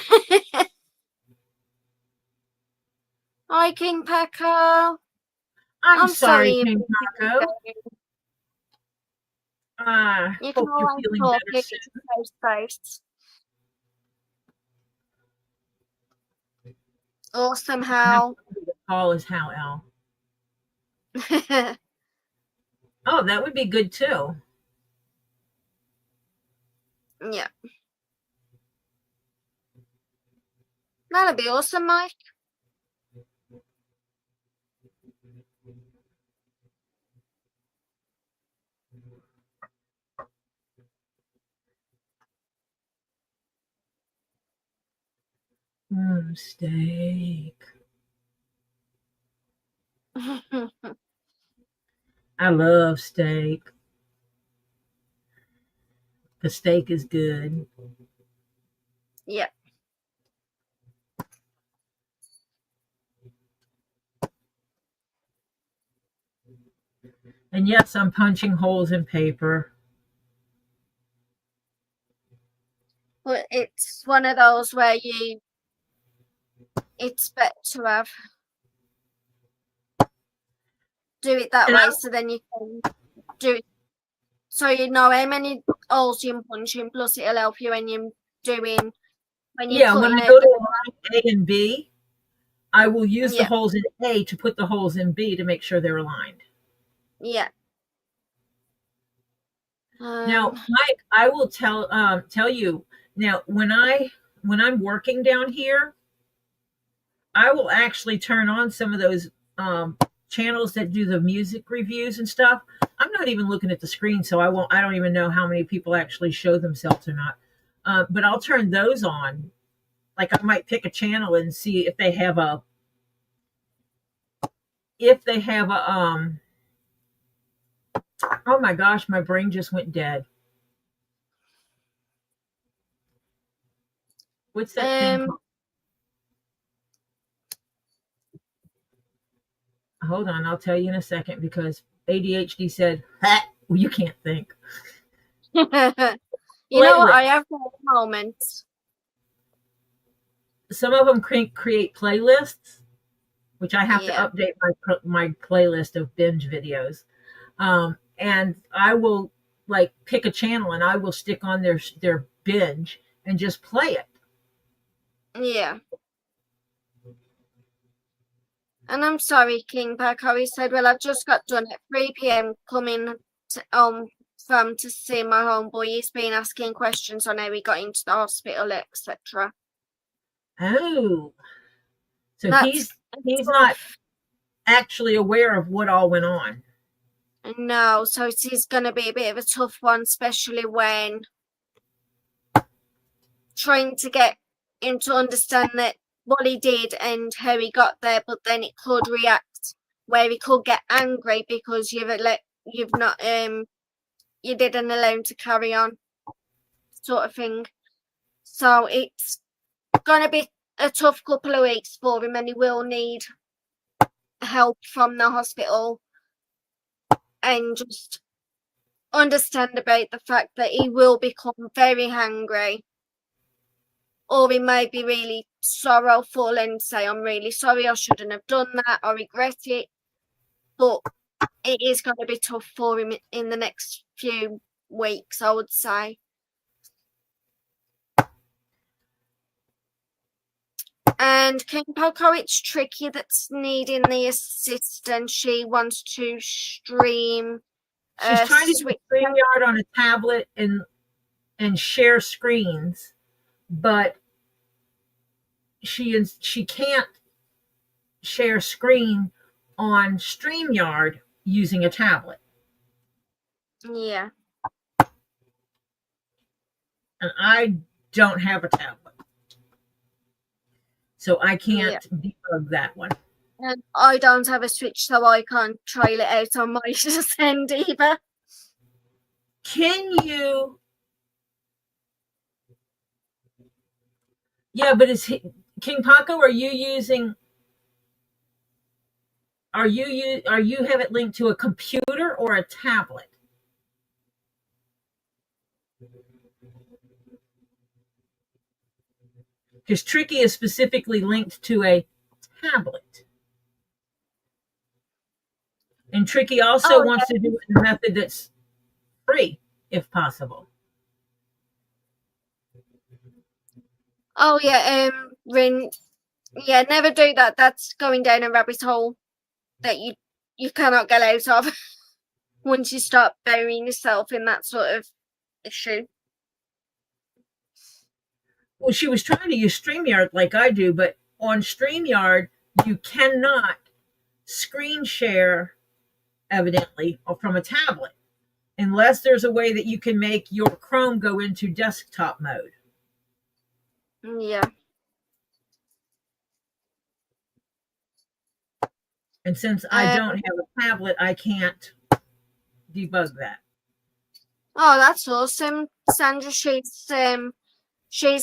Hi, King Paco. I'm sorry, sorry. King Paco. You can Hope you're always feeling talk better if soon. it's face. Awesome, Hal. Call is how L. Oh, that would be good too. Yeah. That'd be awesome, Mike. Steak. I love steak. The steak is good. Yeah. And yes, I'm punching holes in paper. But it's one of those where it's better to do it that And way, so then you can do it. So you know how many holes you're punching, plus it'll help you when you're yeah, when cutting I out go the to line A and B, I will use the yeah, holes in A to put the holes in B to make sure they're aligned. yeah. Now, Mike, I will tell you now when I'm working down here, I will actually turn on some of those channels that do the music reviews and stuff. I'm not even looking at the screen, so I don't even know how many people actually show themselves or not. But I'll turn those on. Like I might pick a channel and see if they have a oh my gosh, my brain just went dead. What's that thing um called? Hold on, I'll tell you in a second because ADHD said, ha, well, you can't think. you know what? I Playlist. have moments. Some of them create playlists, which I have to Yeah, update my playlist of binge videos. And I will like pick a channel and I will stick on their binge and just play it. yeah. And I'm sorry, King Paco. He said, well, I've just got done at 3 p.m. coming to see my homeboy. He's been asking questions on how he got into the hospital, etc. Oh, so That's he's not tough. actually aware of what all went on. No, so it is going to be a bit of a tough one, especially when trying to get him to understand that what he did and how he got there, but then it could react where he could get angry because you didn't allow him to carry on, sort of thing. So it's gonna be a tough couple of weeks for him, and he will need help from the hospital, and just understand about the fact that he will become very angry, or he may be really sorrowful and say, I'm really sorry, I shouldn't have done that, I regret it. But it is going to be tough for him in the next few weeks, I would say. And King Poco, it's Tricky that's needing the assistant. She wants to stream. She's trying to do Switch. StreamYard on a tablet and share screens, but she can't share screen on StreamYard using a tablet. Yeah. And I don't have a tablet, so I can't debug that one. And I don't have a Switch, so I can't trial it out on my end either. Can you? Yeah, but King Paco? Are you have it linked to a computer or a tablet? Because Tricky is specifically linked to a tablet. And Tricky also wants to do it in a method that's free, if possible. Oh yeah, Rin. Yeah, never do that. That's going down a rabbit hole that you cannot get out of once you start burying yourself in that sort of issue. Well, she was trying to use StreamYard like I do, but on StreamYard, you cannot screen share, evidently, from a tablet, unless there's a way that you can make your Chrome go into desktop mode. Yeah. And since I don't have a tablet, I can't debug that. Oh, that's awesome. Sandra, she's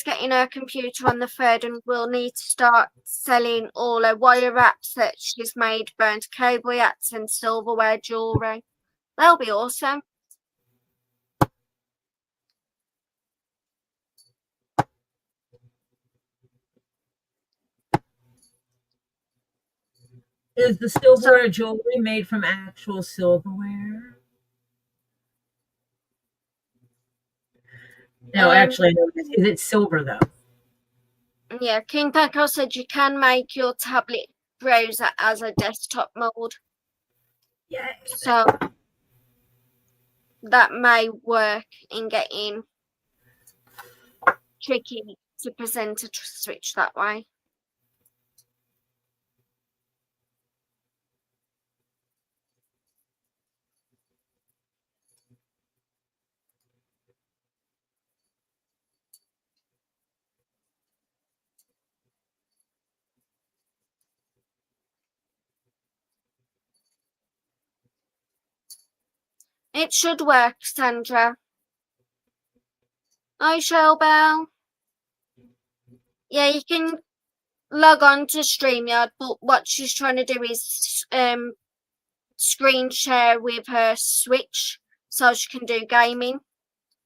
getting her computer on the 3rd and will need to start selling all her wire wraps that she's made, burnt cowboy hats and silverware jewellery. That'll be awesome. Is the silverware jewelry made from actual silverware? No, actually, I know it is. Is it silver, though? Yeah, King Paco said you can make your tablet browser as a desktop mode. Yeah. So that may work in getting Tricky to present a Switch that way. It should work, Sandra. Hi, Shellbell. Yeah, you can log on to StreamYard, but what she's trying to do is screen share with her Switch so she can do gaming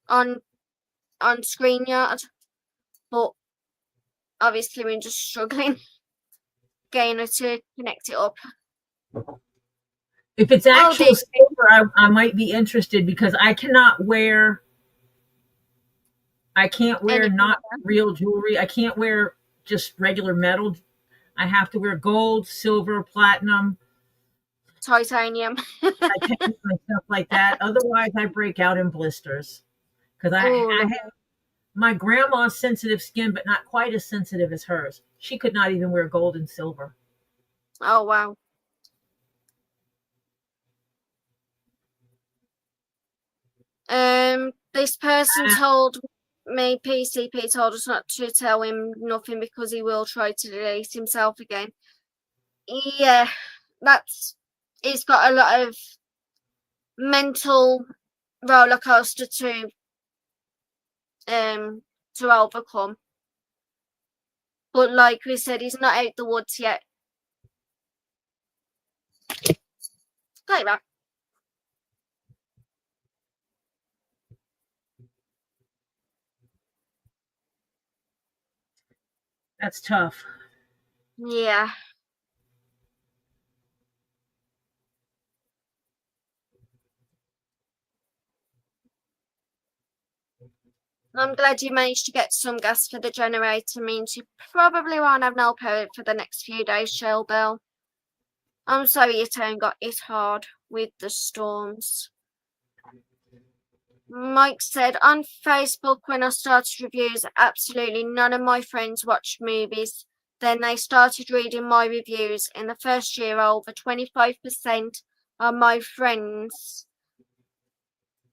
on ScreenYard. But obviously we're just struggling getting her to connect it up. If it's actual silver, I might be interested because I can't wear not real jewelry. I can't wear just regular metal. I have to wear gold, silver, platinum, titanium, and stuff like that. Otherwise, I break out in blisters because I have my grandma's sensitive skin, but not quite as sensitive as hers. She could not even wear gold and silver. Oh, wow. This person told my PCP told us not to tell him nothing because he will try to delete himself again. Yeah, he's got a lot of mental roller coaster to overcome. But like we said, he's not out the woods yet. Like that. That's tough. Yeah. I'm glad you managed to get some gas for the generator. Means you probably won't have no power for the next few days, Shellbell. I'm sorry your town got hit hard with the storms. Mike said on Facebook when I started reviews, absolutely none of my friends watched movies. Then they started reading my reviews. In the first year, over 25% of my friends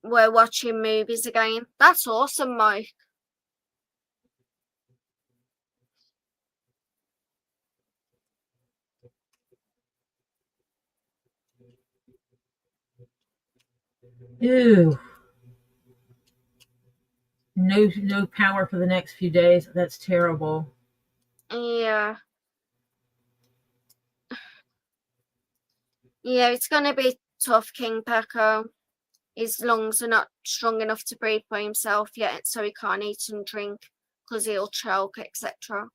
were watching movies again. That's awesome, Mike. Ew. No power for the next few days. That's terrible. Yeah. Yeah, it's gonna be tough, King Paco. His lungs are not strong enough to breathe by himself yet, so he can't eat and drink because he'll choke, etc.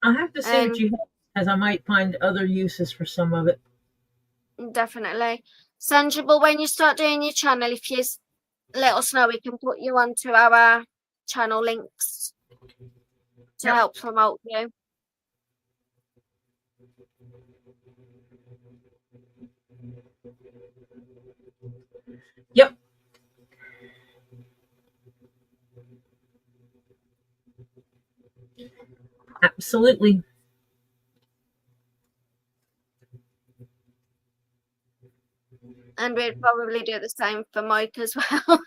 I'll have to see what you have, as I might find other uses for some of it. Definitely. Sandra, but when you start doing your channel, if you let us know, we can put you onto our channel links to help promote you. Yep. Absolutely. And we'd probably do the same for Mike as well.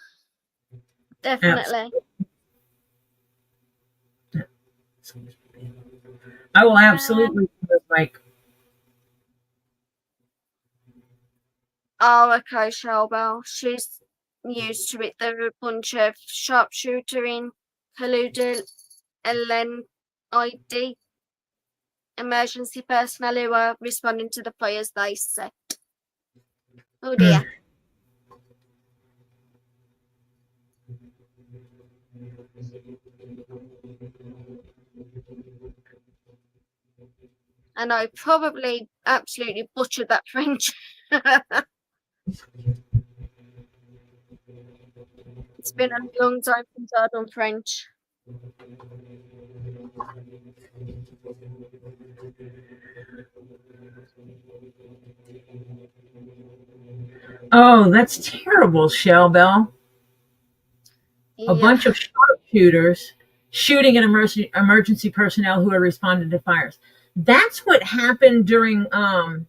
Definitely. I will absolutely do it, Mike. Oh, okay, Shellbell. She's used to it. There are a bunch of sharpshooter in Kaluda LNID emergency personnel who are responding to the fires they set. Oh dear. And I probably absolutely butchered that French. It's been a long time since I've done French. Oh, that's terrible, Shellbell. A bunch of sharpshooters shooting at emergency personnel who are responding to fires. That's what happened during the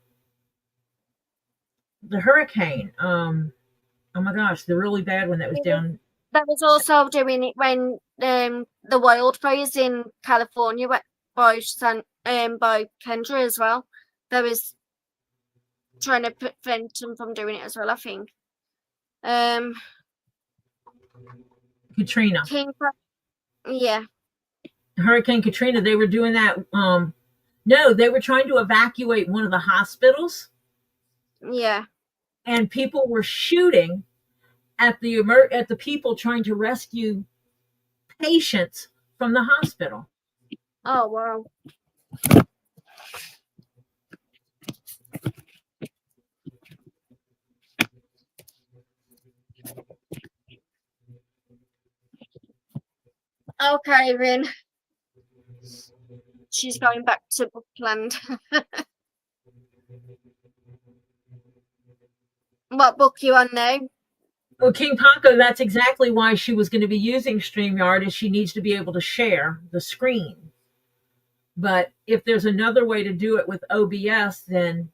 hurricane. Oh my gosh, the really bad one that was down. That was also doing it when the wildfires in California by Kendra as well. There was trying to prevent them from doing it as well, I think. Katrina. Yeah. Hurricane Katrina, they were doing that. No, they were trying to evacuate one of the hospitals. Yeah. And people were shooting at the people trying to rescue patients from the hospital. Oh wow. Okay, then. She's going back to Bookland. What book you on now? Well, King Paco, that's exactly why she was going to be using StreamYard, is she needs to be able to share the screen. But if there's another way to do it with OBS, then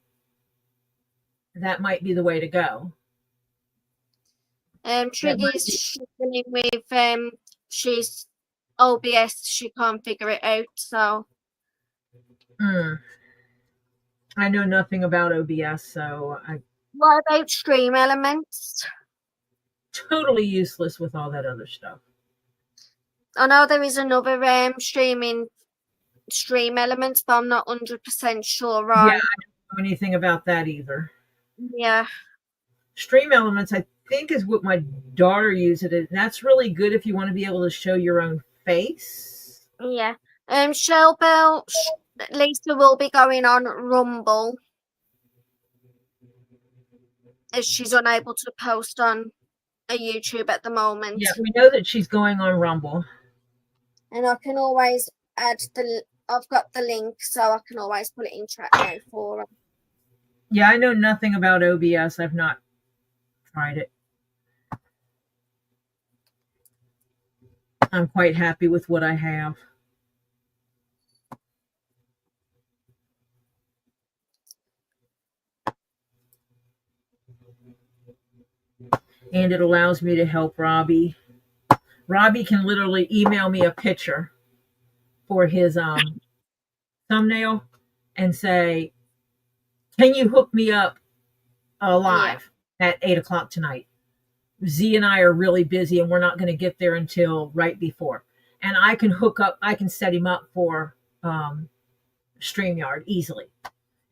that might be the way to go. Triggy's struggling with she's OBS, she can't figure it out, so I know nothing about OBS, so I'm what about Stream Elements? totally useless with all that other stuff. I know there is another Stream Elements, but I'm not 100% sure Yeah, I on. don't know anything about that either. Yeah. Stream Elements, I think, is what my daughter uses it, and that's really good if you want to be able to show your own face. Yeah. Shellbell, Lisa will be going on Rumble as she's unable to post on a YouTube at the moment. Yeah, we know that she's going on Rumble. And I can always add I've got the link, so I can always put it in chat now for her. Yeah, I know nothing about OBS. I've not tried it. I'm quite happy with what I have. And it allows me to help Robbie. Robbie can literally email me a picture for his thumbnail and say, can you hook me up live at 8 o'clock tonight? Z and I are really busy and we're not going to get there until right before. And I can set him up for StreamYard easily.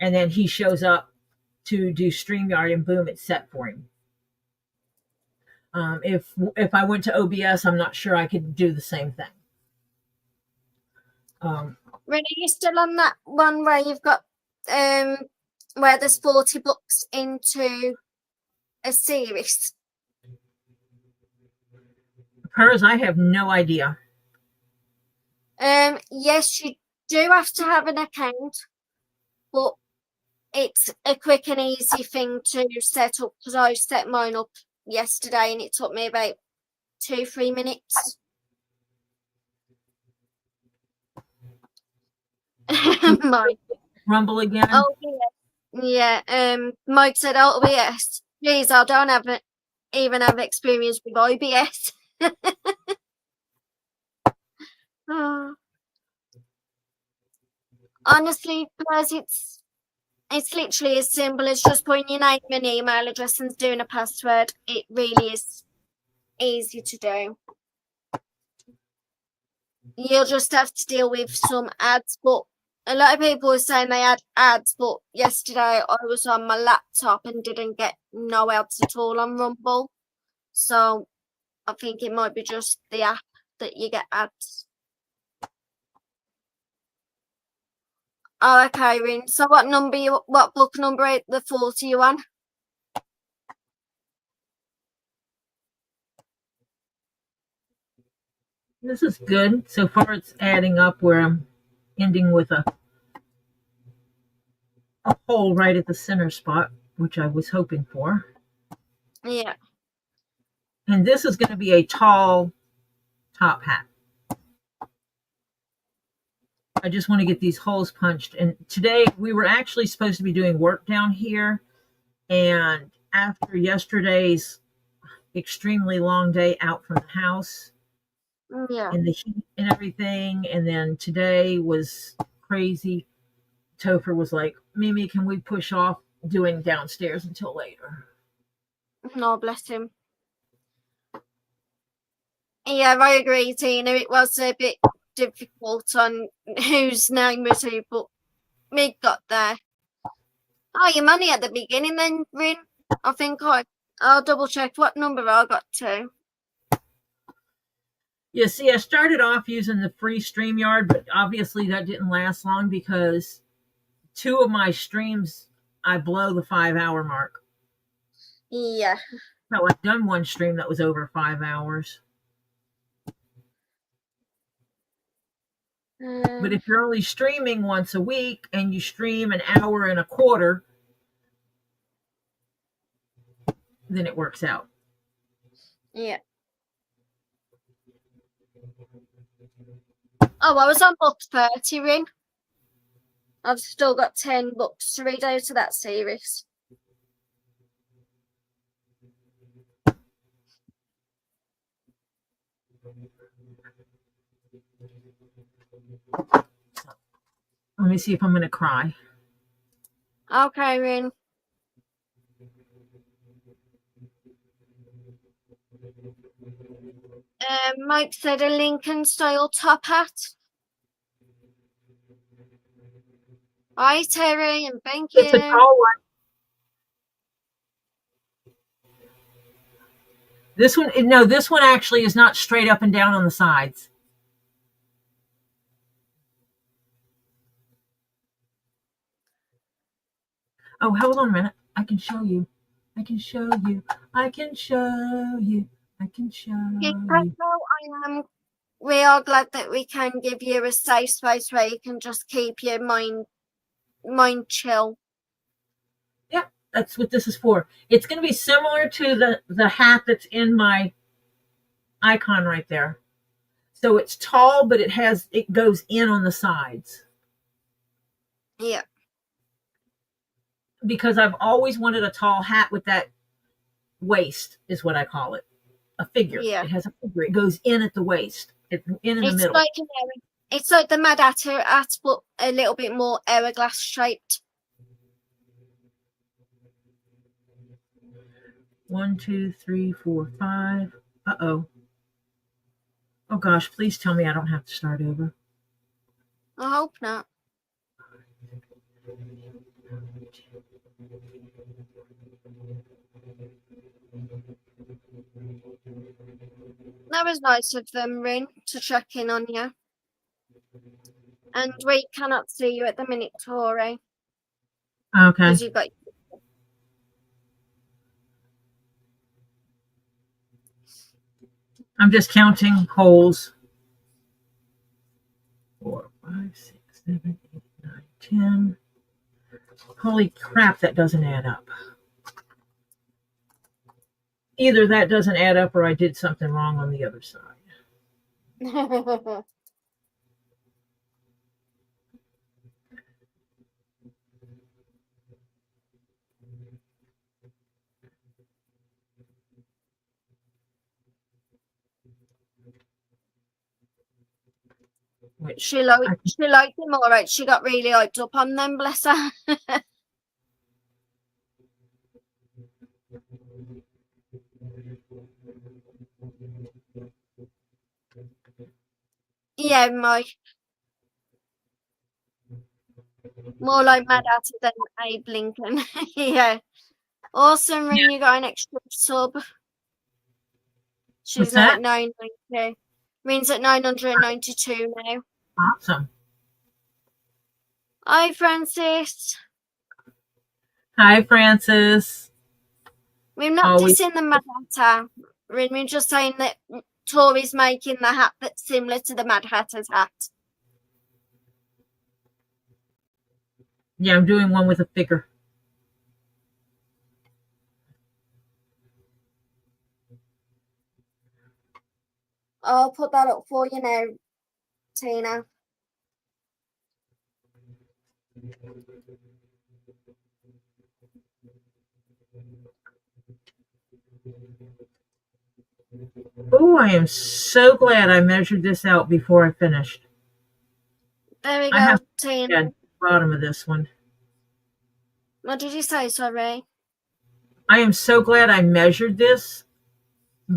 And then he shows up to do StreamYard and boom, it's set for him. If I went to OBS, I'm not sure I could do the same thing. Renee, you still on that one where you've got where there's 40 books into a series? Hers, I have no idea. Yes, you do have to have an account, but it's a quick and easy thing to set up because I set mine up yesterday and it took me about 2-3 minutes. Mike. Rumble again? Oh yeah. Mike said OBS. Please, I don't even have experience with OBS. Oh. Honestly, guys, it's literally as simple as just putting your name and email address and doing a password. It really is easy to do. You'll just have to deal with some ads, but a lot of people were saying they had ads, but yesterday I was on my laptop and didn't get no ads at all on Rumble. So I think it might be just the app that you get ads. Oh, okay, Rin. So what book number the 40 you on? This is good. So far it's adding up where I'm ending with a hole right at the center spot, which I was hoping for. Yeah. And this is going to be a tall top hat. I just want to get these holes punched. And today we were actually supposed to be doing work down here. And after yesterday's extremely long day out from the house, and the heat and everything, and then today was crazy, Topher was like, Mimi, can we push off doing downstairs until later? No, bless him. Yeah, I agree, Tina. It was a bit difficult on whose name was who, but me got there. Oh, your money at the beginning then, Rin? I think I'll double check what number I got to. Yeah, see, I started off using the free StreamYard, but obviously that didn't last long because 2 of my streams, I blow the 5-hour mark. Yeah. So I've done one stream that was over 5 hours. But if you're only streaming once a week and you stream an hour and a quarter, then it works out. Yeah. Oh, I was on book 30, Rin. I've still got 10 books to read out of that series. Let me see if I'm going to cry. Okay, Rin. Mike said a Lincoln style top hat. Hi, Terry, and thank It's a you. tall one. This one, no, this one actually is not straight up and down on the sides. Oh, hold on a minute. I can show you. I can show you. I can show you. I can show you. We are glad that we can give you a safe space where you can just keep your mind chill. Yeah, that's what this is for. It's going to be similar to the hat that's in my icon right there. So it's tall, but it goes in on the sides. Yeah. Because I've always wanted a tall hat with that waist, is what I call it. A figure. Yeah. It has a figure. It goes in at the waist. It's in the middle. It's like the Mad Hatter hat, but a little bit more hourglass shaped. 1, 2, 3, 4, 5. Uh-oh. Oh gosh, please tell me I don't have to start over. I hope not. That was nice of them, Rin, to check in on you. And we cannot see you at the minute, Tori. Okay. Because you've got. I'm just counting holes. 4, 5, 6, 7, 8, 9, 10. Holy crap, that doesn't add up. Either that doesn't add up or I did something wrong on the other side. She liked them all right. She got really hyped up on them, bless her. Yeah, Mike. More like Mad Hatter than Abe Lincoln. Yeah. Awesome, Rin, you got an extra sub. She's now at 992. Rin's at 992 now. Awesome. Hi, Francis. Hi, Francis. We're not dissing the Mad Hatter. Rin, we're just saying that Tori's making the hat that's similar to the Mad Hatter's hat. Yeah, I'm doing one with a figure. I'll put that up for you now, Tina. Oh, I am so glad I measured this out before I finished. There we go, I have Tina. at the bottom of this one. What did you say, sorry? I am so glad I measured this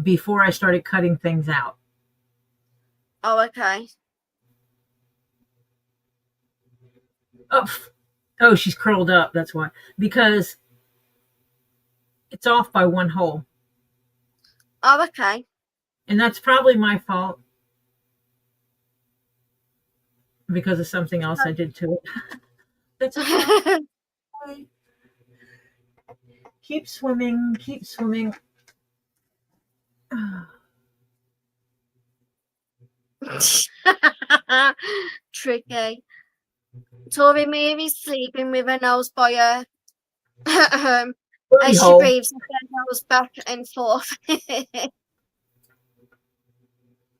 before I started cutting things out. Oh, okay. Oh, she's curled up. That's why. Because it's off by one hole. Oh, okay. And that's probably my fault because of something else I did to it. That's okay. Keep swimming. Keep swimming. Tricky. Tori Mary's sleeping with her nose by her as she breathes her nose back and forth.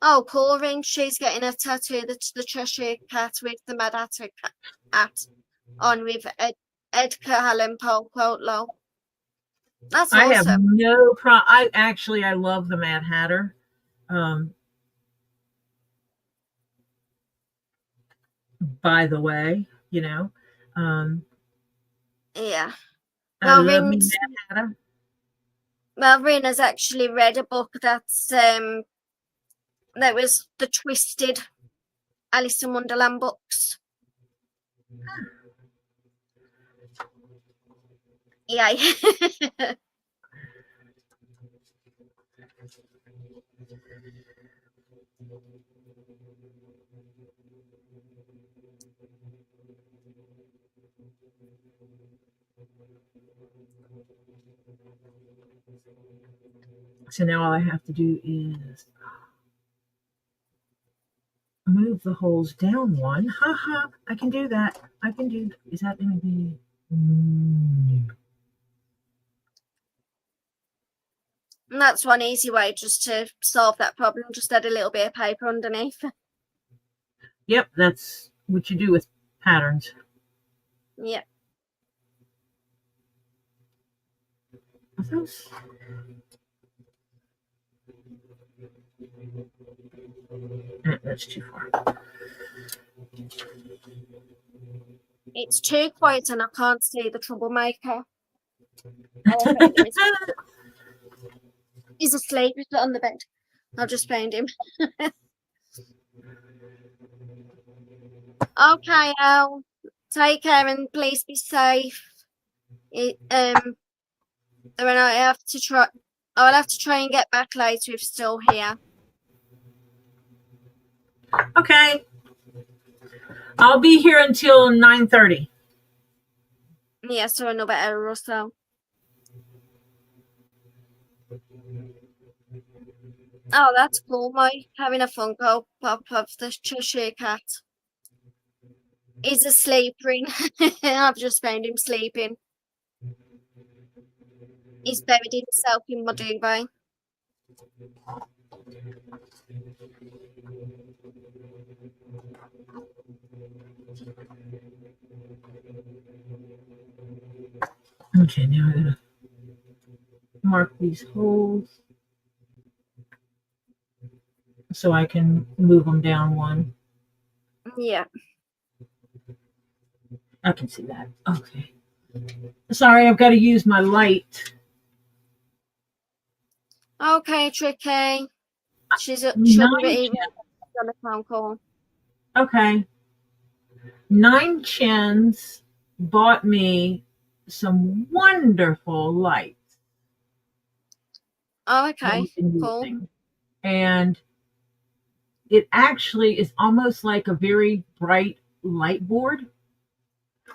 Oh, Corinne, she's getting a tattoo that's the Cheshire Cat with the Mad Hatter hat on with Edgar Allan Poe quote low. That's I awesome. have no problem. I love the Mad Hatter. by the way, you know. Um, Yeah. I Well, love me Rin's, Mad Hatter. well, Rin has actually read a book that's that was the Twisted Alice in Wonderland books. Yeah. So now all I have to do is move the holes down one. Haha, I can do that. I can do. Is that going to be? And that's one easy way just to solve that problem. Just add a little bit of paper underneath. Yep, that's what you do with patterns. Yeah. Are those? That's too far. It's too quiet and I can't see the troublemaker. Oh, I found him. He's asleep. He's on the bed. I've just found him. Okay, Al. Take care and please be safe. Then I have to try. I'll have to try and get back later if still here. Okay, I'll be here until 9:30. Yeah, so another hour or so. Oh, that's cool. My having a Funko Pop of the Cheshire Cat. He's asleep, Rin. I've just found him sleeping. He's buried himself in my duvet. Okay, now I'm gonna mark these holes so I can move them down one. Yeah. I can see that. Okay. Sorry, I've got to use my light. Okay, Tricky. She'll be Nine even chin. on the phone call. Okay. Nine Chins bought me some wonderful lights Oh, that okay. we've been Cool. using. And it actually is almost like a very bright light board.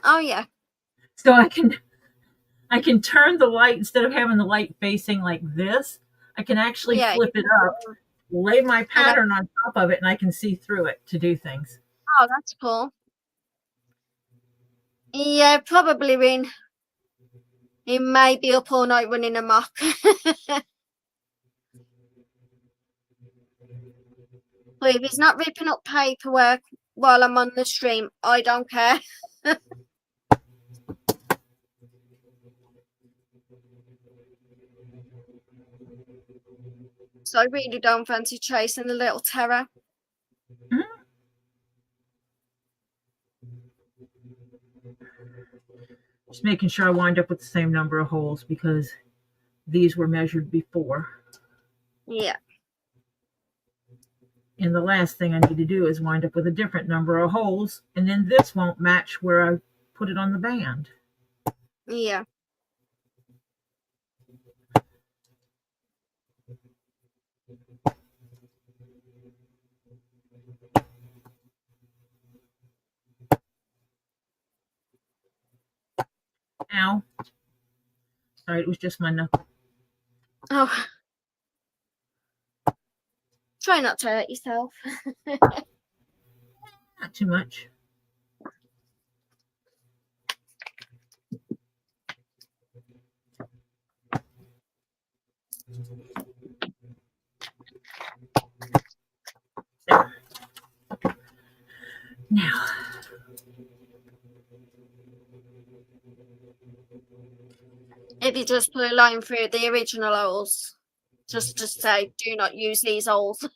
Oh, yeah. So I can turn the light instead of having the light facing like this. I can actually Yeah. flip it up, lay my And I, pattern on top of it, and I can see through it to do things. oh, that's cool. Yeah, probably Rin. He may be up all night running amok. But if he's not ripping up paperwork while I'm on the stream, I don't care. So I really don't fancy chasing the little terror. Just making sure I wind up with the same number of holes because these were measured before. Yeah. And the last thing I need to do is wind up with a different number of holes, and then this won't match where I put it on the band. Yeah. Ow. Sorry, it was just my knuckle. Oh. Try not to hurt yourself. Not too much. There. Now, If you just put a line through the original holes, just to say, do not use these holes.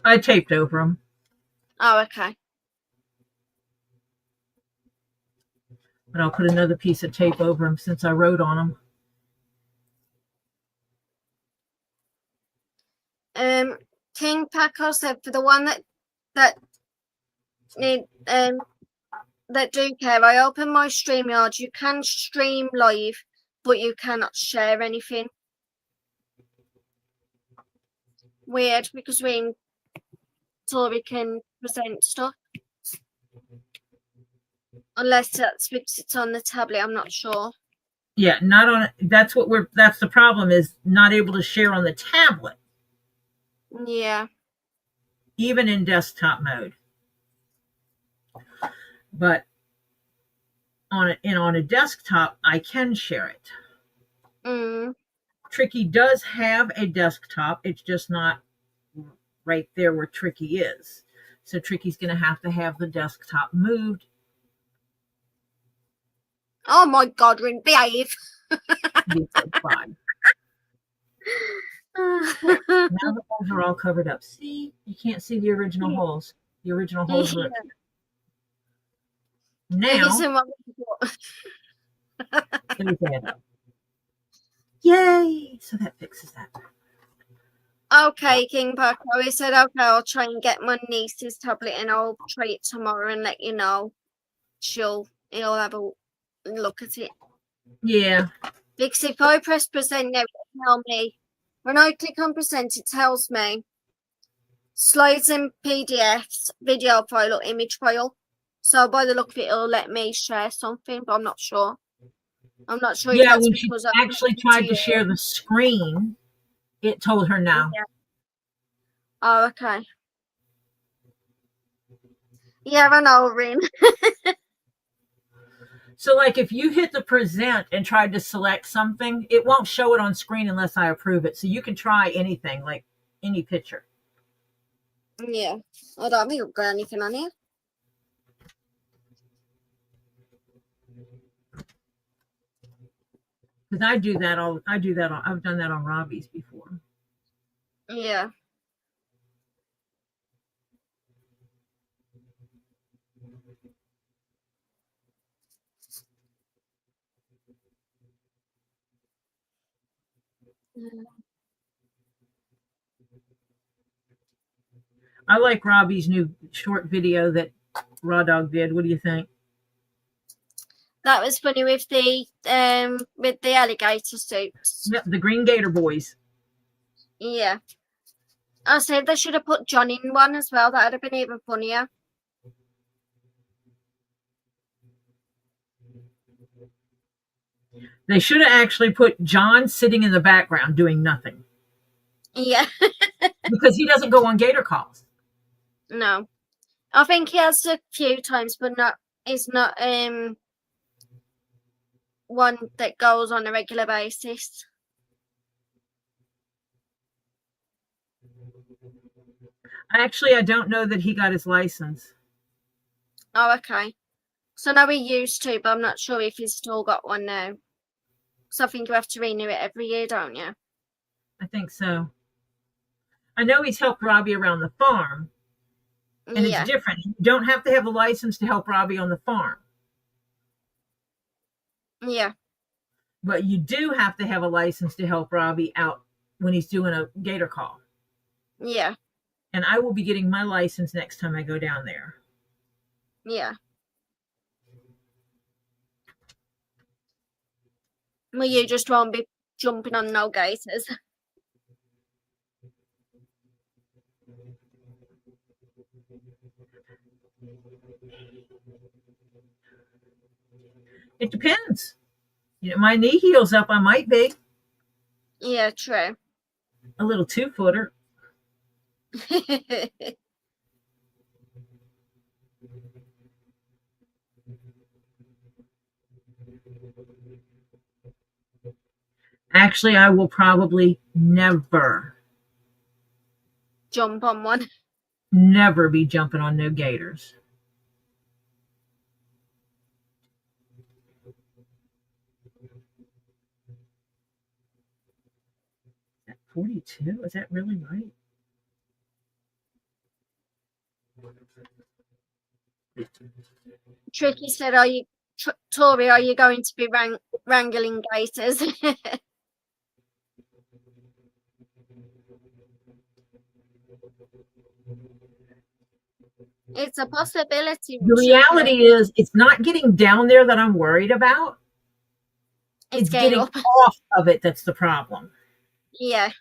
I taped over them. Oh, okay. But I'll put another piece of tape over them since I wrote on them. King Paco said for the one that need that do care, I open my StreamYard. You can stream live, but you cannot share anything. Weird, because Tori can present stuff. Unless that's because it's on the tablet, I'm not sure. Yeah, not on. That's the problem, is not able to share on the tablet, Yeah. even in desktop mode. But on a desktop, I can share it. Tricky does have a desktop. It's just not right there where Tricky is. So Tricky's going to have the desktop moved. Oh my God, Rin, behave. Fine. Now the holes are all covered up. See, you can't see the original holes. The original holes are now. Yay! So that fixes that. Okay, King Paco. He said, okay, I'll try and get my niece's tablet and I'll try it tomorrow and let you know. He'll have a look at it. Yeah. Because if I press present now, it'll tell me. When I click on present, it tells me slides and PDFs, video file or image file. So by the look of it, it'll let me share something, but I'm not sure. I'm not sure if that's when because she actually tried to share the screen, it told her no. Yeah. Oh, okay. Yeah, I know, Rin. So, like, if you hit the present and tried to select something, it won't show it on screen unless I approve it. So you can try anything, like any picture. Yeah. I don't think I've got anything on here. Because I've done that on Robbie's before. Yeah. I like Robbie's new short video that Raw Dog did. What do you think? That was funny with the alligator suits. Yep, the Green Gator Boys. Yeah. I said they should have put John in one as well. That would have been even funnier. They should have actually put John sitting in the background doing nothing. Yeah. Because he doesn't go on Gator calls. No. I think he has a few times, but it's not one that goes on a regular basis. Actually, I don't know that he got his license. Oh, okay. So now he used to, but I'm not sure if he's still got one now. So I think you have to renew it every year, don't you? I think so. I know he's helped Robbie around the farm. And it's different. You don't have to have a license to help Robbie on the farm. Yeah. But you do have to have a license to help Robbie out when he's doing a Gator call. Yeah. And I will be getting my license next time I go down there. Yeah. Well, you just won't be jumping on no gators. It depends. You know, my knee heals up, I might be. Yeah, true. A little 2-footer. Actually, I will probably never jump on one. Never be jumping on no gators. Is that 42? Is that really right? Tricky said, are you Tori, are you going to be wrangling gators? It's a possibility. The reality is, it's not getting down there that I'm worried about. It's getting up. off of it that's the problem. Yeah.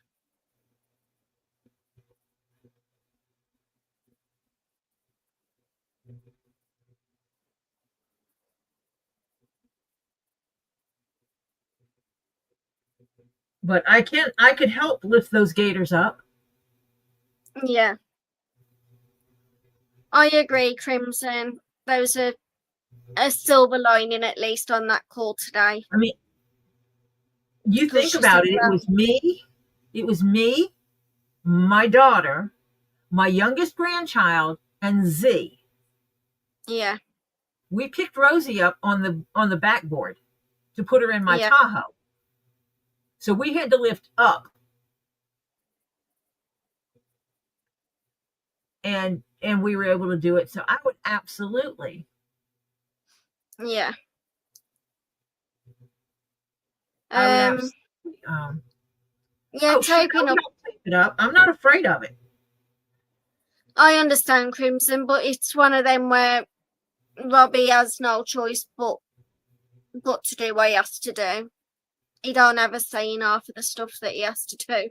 But I could help lift those gators up. Yeah. I agree, Crimson. There's a silver lining at least on that call today. I mean, you think about it, it was me, my daughter, my youngest grandchild, and Z. Yeah. We picked Rosie up on the backboard to put her in my Tahoe. So we had to lift up. And we were able to do it. So I would absolutely. Yeah. I would absolutely, taking up. It up. I'm not afraid of it. I understand, Crimson, but it's one of them where Robbie has no choice but to do what he has to do. He don't have a say in half of the stuff that he has to do.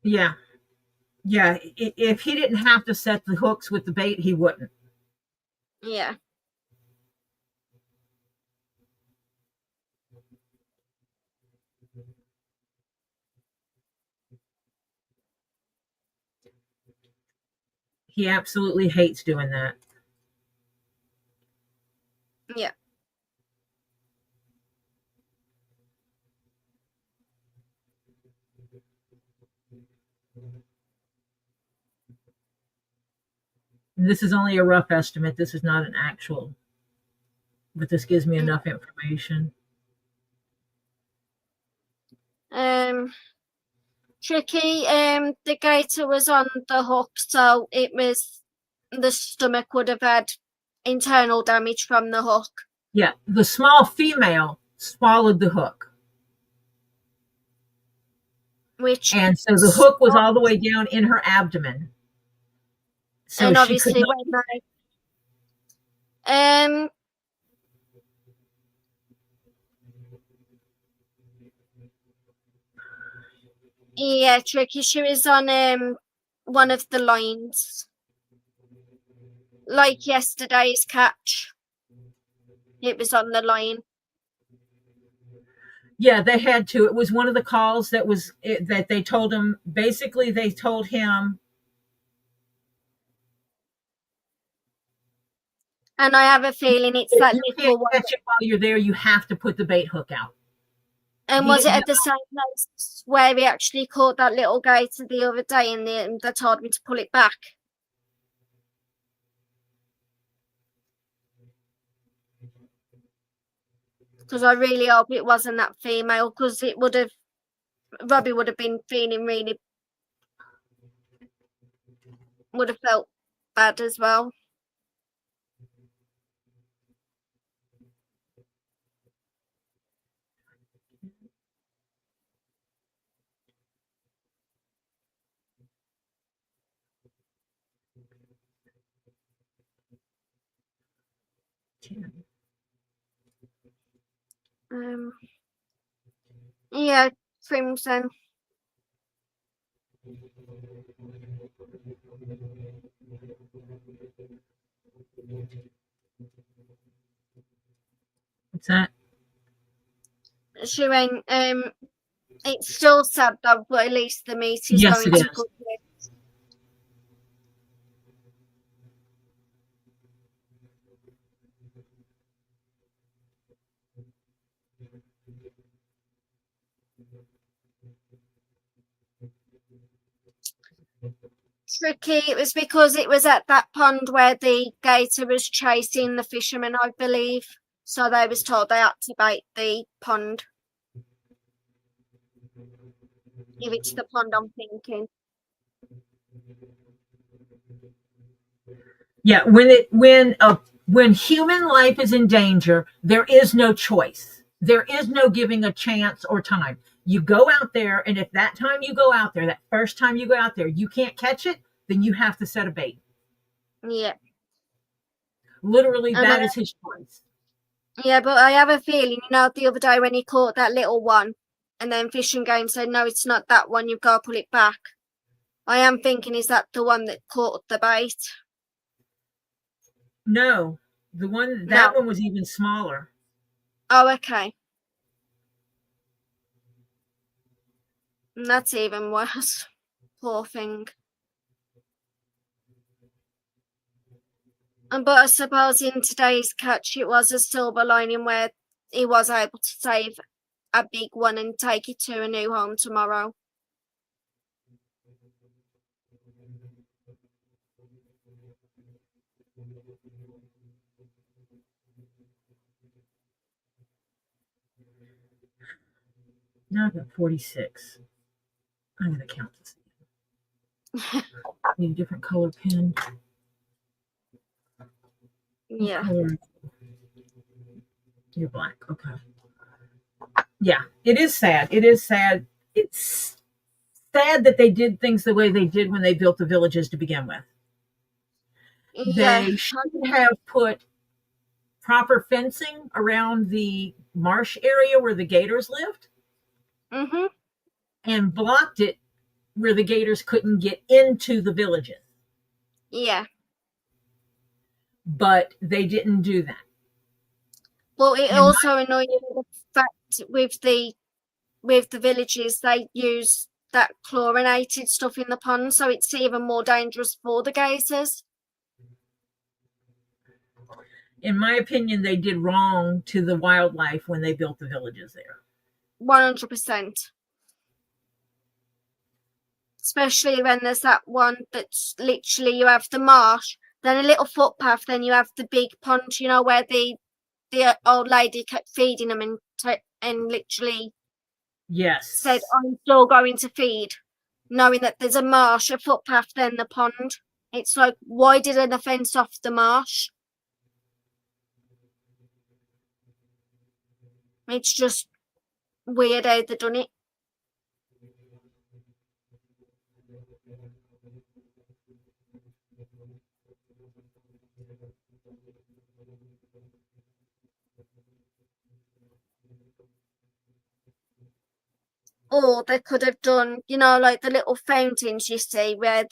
Yeah. Yeah. If he didn't have to set the hooks with the bait, he wouldn't. Yeah. He absolutely hates doing that. Yeah. This is only a rough estimate. This is not an actual, but this gives me enough information. Tricky. The gator was on the hook, so it was the stomach would have had internal damage from the hook. Yeah, the small female swallowed the hook. And so the hook was all the way down in her abdomen. So and she obviously could not, yeah, Tricky. She was on one of the lines, like yesterday's catch. It was on the line. Yeah, they had to. It was one of the calls that they told him. Basically, they told him. And I have a feeling it's that little one. Catch it while you're there. You have to put the bait hook out. And was it at the same place where we actually caught that little gator the other day and they told me to pull it back? Because I really hope it wasn't that female, because Robbie would have been feeling really, would have felt bad as well. Yeah, Crimson. What's that? She went, it's still sad though, but at least the meat is going to good. Tricky. It was because it was at that pond where the gator was chasing the fisherman, I believe. So they was told they had to bait the pond. If it's the pond I'm thinking. Yeah, when human life is in danger, there is no choice. There is no giving a chance or time. You go out there, and if that time you go out there, that first time you go out there, you can't catch it, then you have to set a bait. Yeah. Literally, And that is his choice. yeah, but I have a feeling, the other day when he caught that little one, and then Fishing Game said, no, it's not that one, you've got to pull it back. I am thinking, is that the one that caught the bait? No, that No. one was even smaller. Oh, okay. And that's even worse. Poor thing. But I suppose in today's catch, it was a silver lining where he was able to save a big one and take it to a new home tomorrow. Now I've got 46. I'm going to count this. Need a different color pen. Yeah. Color. You're black. Okay. Yeah, it is sad. It is sad. It's sad that they did things the way they did when they built the villages to begin with. Yeah. They should have put proper fencing around the marsh area where the gators lived Mhm. and blocked it where the gators couldn't get into the villages. Yeah. But they didn't do that. Well, it And also annoyed me the fact with the villages they use that chlorinated stuff in the pond, so it's even more dangerous for the gators. in my opinion, they did wrong to the wildlife when they built the villages there. 100%. Especially when there's that one that's literally you have the marsh, then a little footpath, then you have the big pond, where the old lady kept feeding them and literally Yes. said, I'm still going to feed, knowing that there's a marsh, a footpath, then the pond. It's like, why didn't they fence off the marsh? It's just weird how they done it. Or they could have done, like the little fountains you see where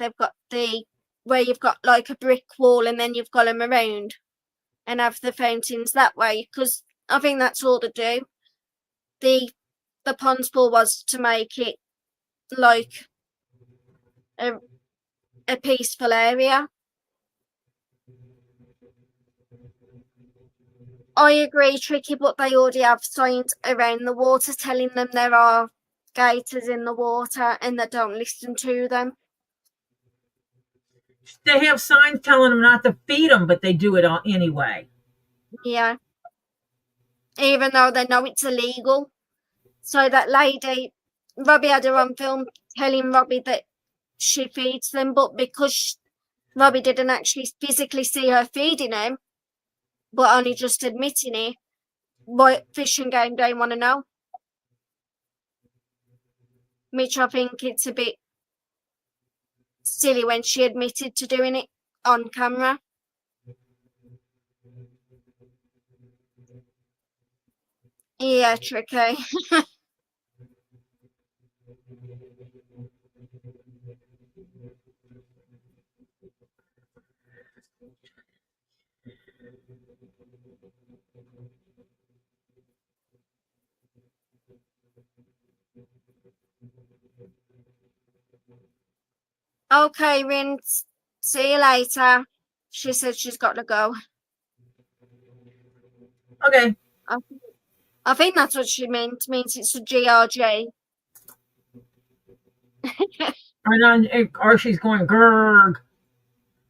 where you've got like a brick wall and then you've got them around and have the fountains that way, because I think that's all to do. The pond's pool was to make it like a, a peaceful area. I agree, tricky, but they already have signs around the water telling them there are gators in the water and they don't listen to them. They have signs telling them not to feed them, but they do it all anyway. Yeah. Even though they know it's illegal. So that lady, Robbie had her on film telling Robbie that she feeds them, but because Robbie didn't actually physically see her feeding them, but only just admitting it, what Fishing Game don't want to know. Which I think it's a bit silly when she admitted to doing it on camera. Yeah, tricky. Okay, Rince. See you later. She said she's got to go. Okay. I think that's what she meant. Means it's a GRG. Or she's going grrg.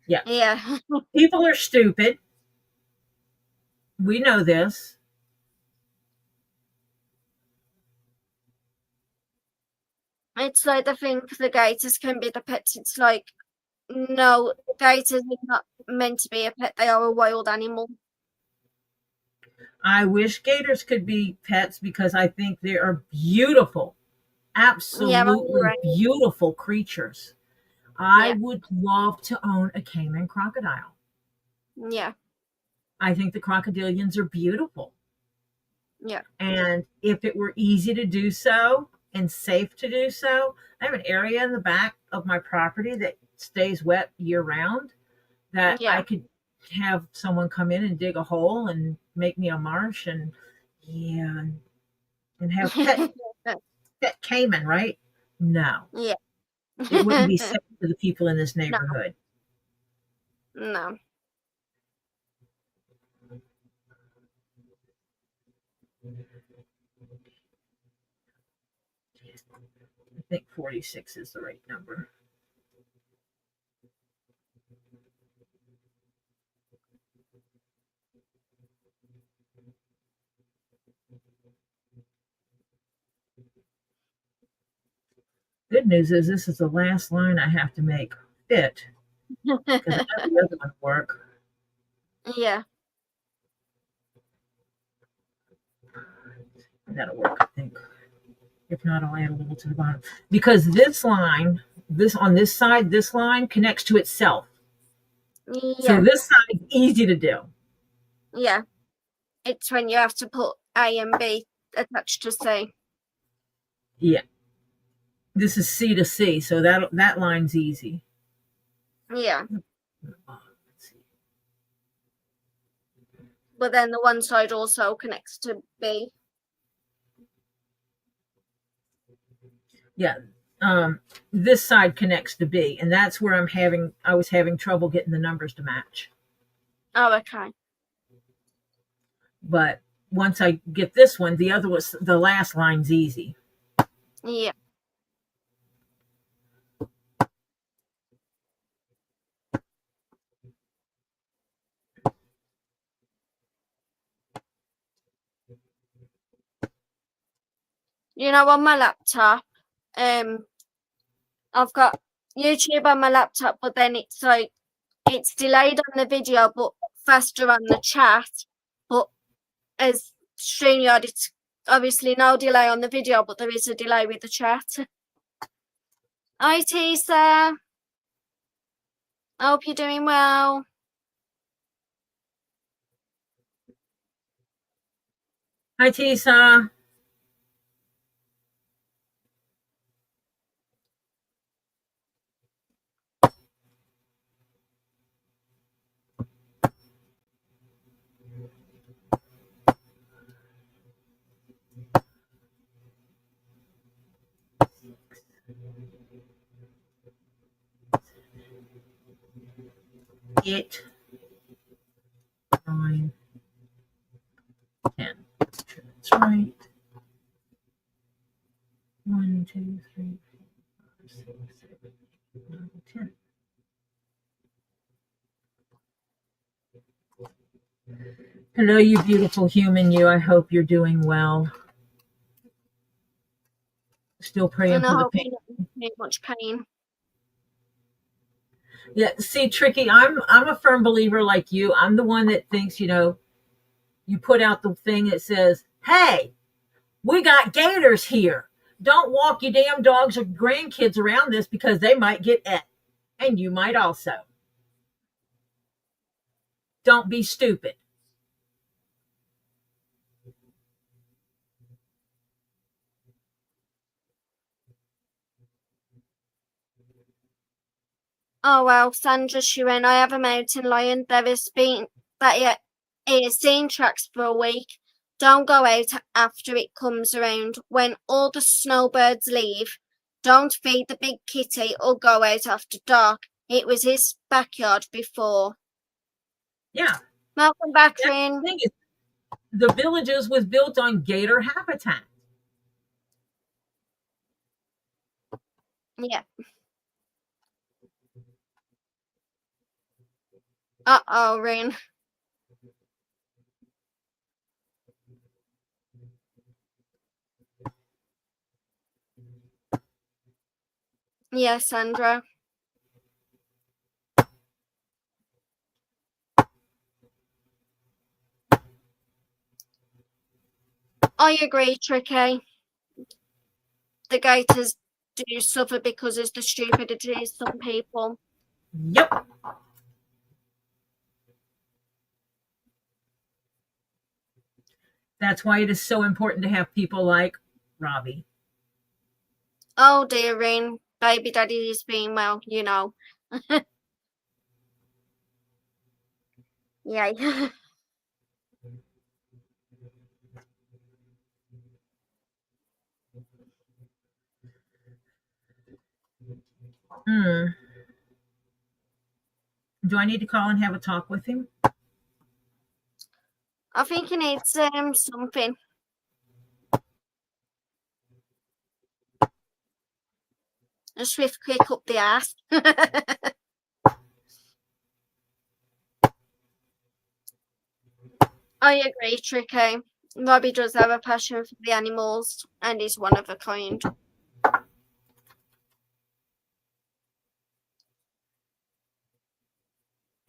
Yeah. Yeah. People are stupid. We know this. It's like they think the gators can be the pets. It's like No, gators are not meant to be a pet. They are a wild animal. I wish gators could be pets because I think they are beautiful, Yeah, absolutely right. beautiful creatures. I Yeah, would love to own a caiman crocodile. yeah, I think the crocodilians are beautiful. yeah, And if it were easy to do so and safe to do so, I have an area in the back of my property that stays wet year round that I yeah. could have someone come in and dig a hole and make me a marsh and yeah, and have pet caiman, right? No, Yeah. it wouldn't be safe for the people in this No, neighborhood. no. I think 46 is the right number. Good news is this is the last line I have to make fit because I know the other one work. Yeah, That'll work, I think. If not, I'll add a little to the bottom because this line, this on this side, this line connects to itself. So yeah, this side is easy to do. yeah. It's when you have to put A and B attached to C. Yeah, this is C to C, so that line's easy. Yeah, Let's see. but then the one side also connects to B. Yeah, this side connects to B, and that's where I was having trouble getting the numbers to match. Oh, okay. But once I get this one, the last line's easy. Yeah. You know, on my laptop, I've got YouTube on my laptop, but then it's like it's delayed on the video, but faster on the chat. But as StreamYard, it's obviously no delay on the video, but there is a delay with the chat. Hi, Tisa. I hope you're doing well. Hi, Tisa. Eight, 9, 10. That's right. 1, 2, 3, 4, 5, 6, 7, 8, 9, 10. Hello, you beautiful human, you. I hope you're doing well. Still praying And I for the hope pain. you're not in much pain. Yeah, see, Tricky, I'm a firm believer like you. I'm the one that thinks, you put out the thing that says, "Hey, we got gators here. Don't walk your damn dogs or grandkids around this because they might get et, and you might also. Don't be stupid." Oh well, Sandra Sheeran, I have a mountain lion. There has been that it has seen tracks for a week. Don't go out after it comes around. When all the snowbirds leave, don't feed the big kitty or go out after dark. It was his backyard before. Yeah, Welcome back, that's Rin. the thing is, the villages was built on gator habitat. Yeah. Uh-oh, Rin. Yeah, Sandra. I agree, Tricky. The gators do suffer because of the stupidity of some people. Yep. That's why it is so important to have people like Robbie. Oh dear, Rin, baby daddy is being well, you know. Yay. Hmm. Do I need to call and have a talk with him? I think he needs something. A swift kick up the ass. I agree, Tricky. Robbie does have a passion for the animals and is one of a kind.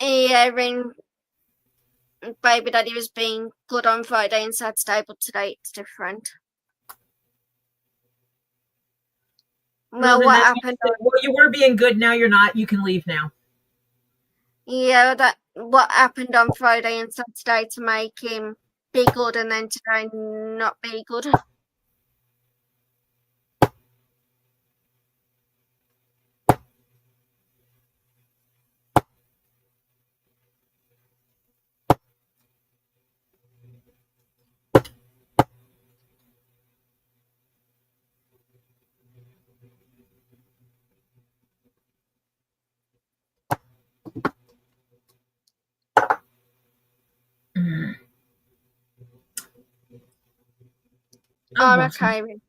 Yeah, Rin, baby daddy was being good on Friday and Saturday, but today it's different. Well, then what that happened? means that, well, you were being good. Now you're not. You can leave now. Yeah, that what happened on Friday and Saturday to make him be good and then today not be good. Oh, Oh, bless him. okay.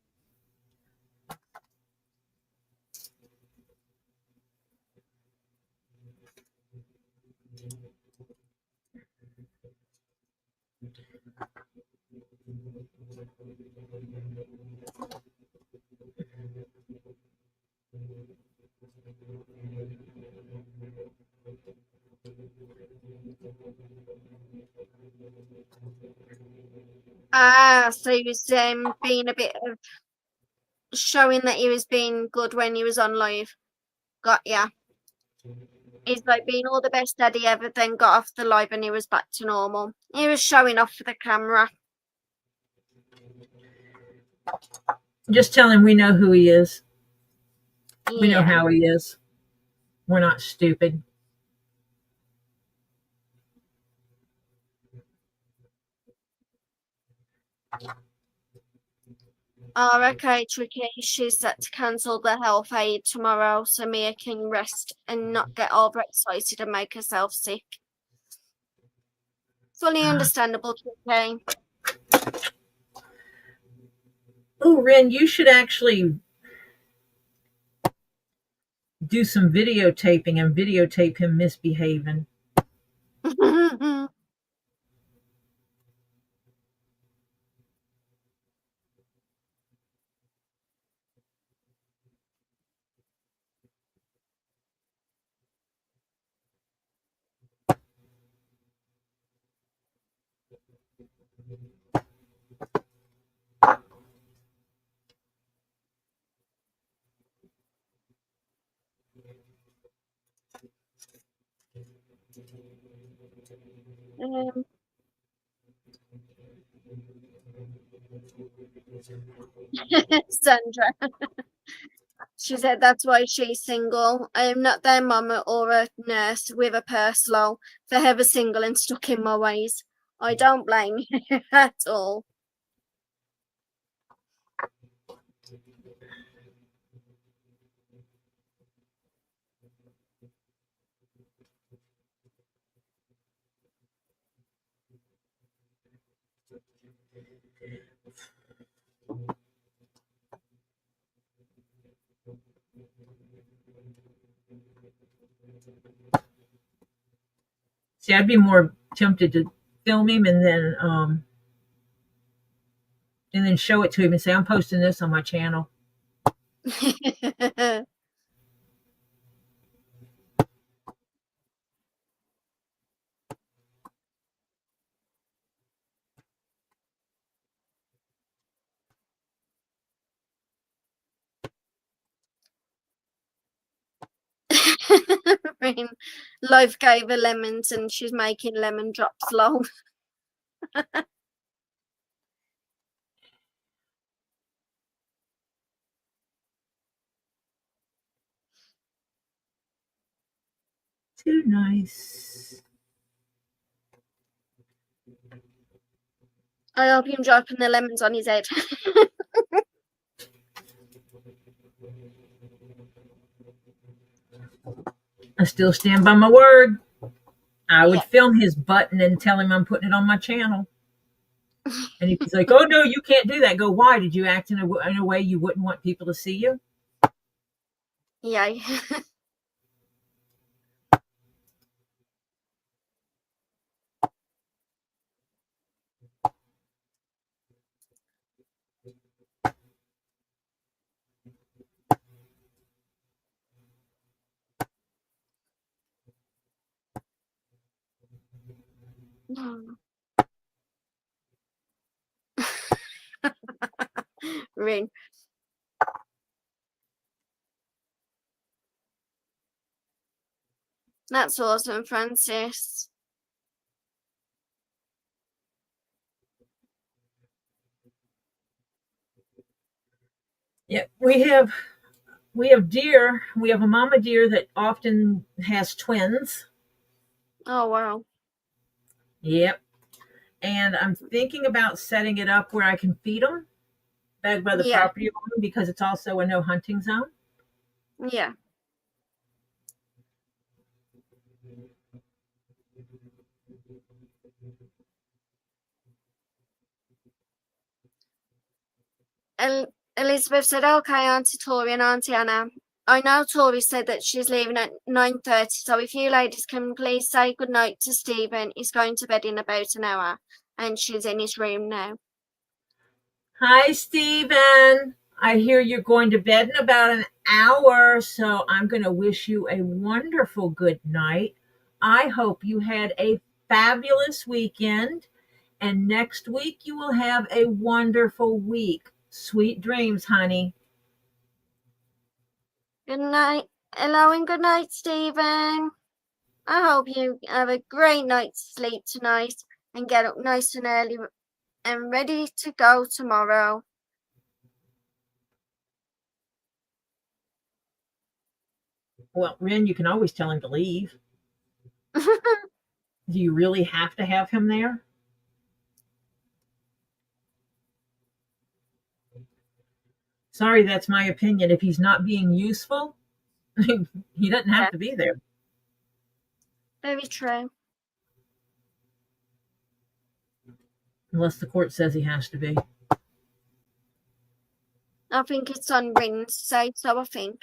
Ah, so he was being a bit of showing that he was being good when he was on live. Got ya. He's like being all the best daddy ever, then got off the live and he was back to normal. He was showing off for the camera. Just tell him we know who he is. We know Yeah. how he is. We're not stupid. Oh, okay, Tricky. She's set to cancel the health aid tomorrow so Mia can rest and not get overexcited and make herself sick. Fully understandable, Tricky. Oh, Ren, you should actually do some videotaping and videotape him misbehaving. um, Sandra. She said that's why she's single. I am not their mama or a nurse with a purse low, forever single and stuck in my ways. I don't blame you at all. See, I'd be more tempted to film him and then show it to him and say, I'm posting this on my channel. mean, life gave her lemons and she's making lemon drops long. Too nice. I hope him dropping the lemons on his head. I still stand by my word. I would Yeah. film his button and tell him I'm putting it on my channel. And if he's like, oh, no, you can't do that. Go, why? Did you act in a way you wouldn't want people to see you? Yeah. Rin. That's awesome, Francis. Yeah, we have deer. We have a mama deer that often has twins. Oh, wow. Yep. And I'm thinking about setting it up where I can feed them back by the Yeah. property line because it's also a no hunting zone. Yeah. Elizabeth said, okay, Auntie Tori and Auntie Anna. I know Tori said that she's leaving at 9:30, so if you ladies can please say goodnight to Stephen. He's going to bed in about an hour, and she's in his room now. Hi, Stephen. I hear you're going to bed in about an hour, so I'm going to wish you a wonderful good night. I hope you had a fabulous weekend, and next week you will have a wonderful week. Sweet dreams, honey. Good night. Hello and good night, Stephen. I hope you have a great night's sleep tonight and get up nice and early and ready to go tomorrow. Well, Ren, you can always tell him to leave. Do you really have to have him there? Sorry, that's my opinion. If he's not being useful, he doesn't have to be there. Very true. Unless the court says he has to be. I think it's on Rin's side, so I think.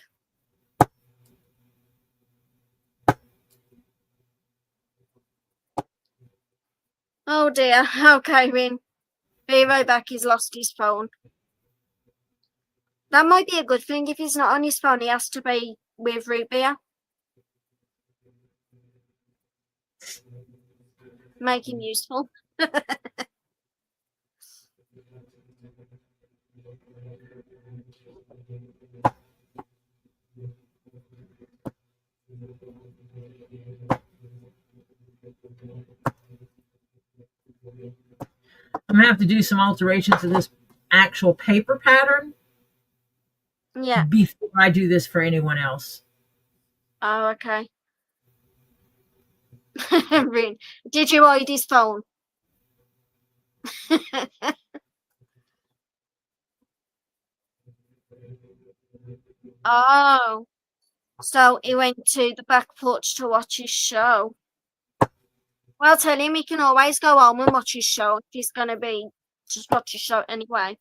Oh dear. Okay, Rin. Be right back. He's lost his phone. That might be a good thing. If he's not on his phone, he has to be with root beer. Make him useful. I'm going to have to do some alterations to this actual paper pattern. Yeah. Before I do this for anyone else. Oh, okay. Rin, did you hide his phone? Oh, so he went to the back porch to watch his show. Well, tell him he can always go home and watch his show if he's going to be just watch his show anyway.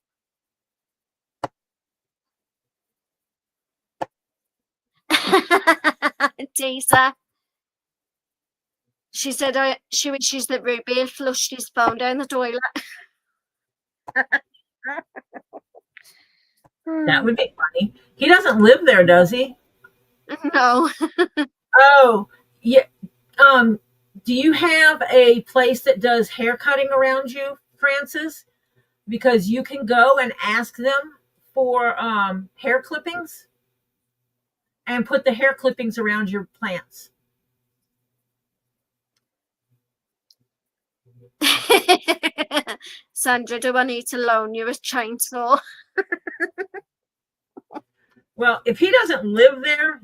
Teaser. She said she wishes that Ruby had flushed his phone down the toilet. That would be funny. He doesn't live there, does he? No. Oh, yeah. Do you have a place that does hair cutting around you, Francis? Because you can go and ask them for hair clippings, and put the hair clippings around your plants. Sandra, do I need to loan you a chainsaw? Well, if he doesn't live there,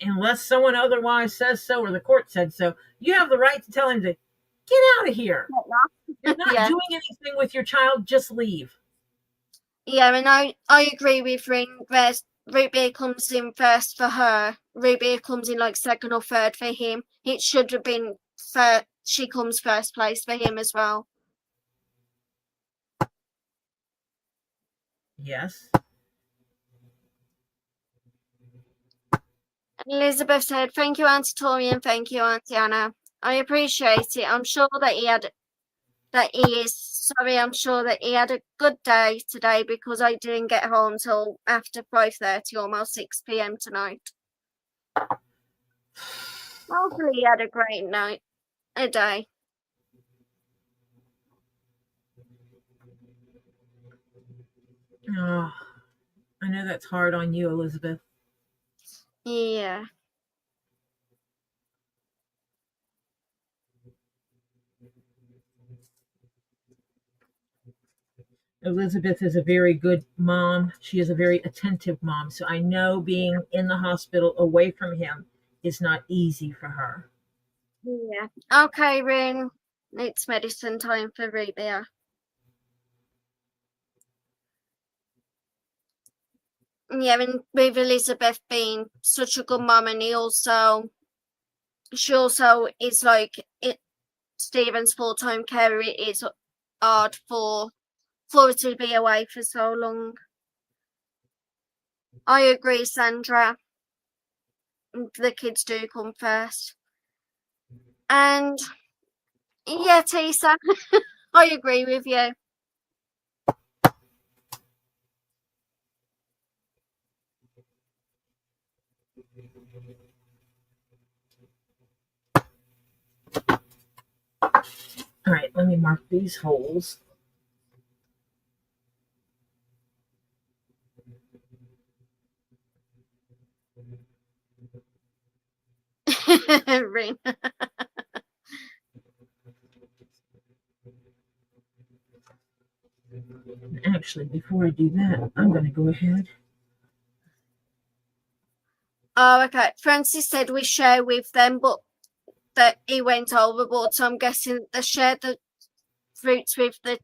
unless someone otherwise says so or the court said so, you have the right to tell him to get out of here. You're not Yeah. doing anything with your child, just leave. Yeah, and I agree with Ring. Root beer comes in first for her. Root beer comes in like second or third for him. It should have been third. She comes first place for him as well. Yes. Elizabeth said, "Thank you, Auntie Tori, and thank you, Auntie Anna. I appreciate it. I'm sure that I'm sure that he had a good day today because I didn't get home till after 5:30, almost 6 p.m. tonight. Hopefully he had a great day. Oh, I know that's hard on you, Elizabeth. Yeah. Elizabeth is a very good mom. She is a very attentive mom. So I know being in the hospital away from him is not easy for her. Yeah. Okay, Rin. It's medicine time for root beer. Yeah, and with Elizabeth being such a good mom, and she also is like Stephen's full-time carer. It is hard for her to be away for so long. I agree, Sandra. The kids do come first. And yeah, Tisa, I agree with you. All right, let me mark these holes. Ring. Actually, before I do that, I'm going to go ahead. Oh, okay. Francis said we share with them, but that he went overboard. So I'm guessing they shared the fruits with the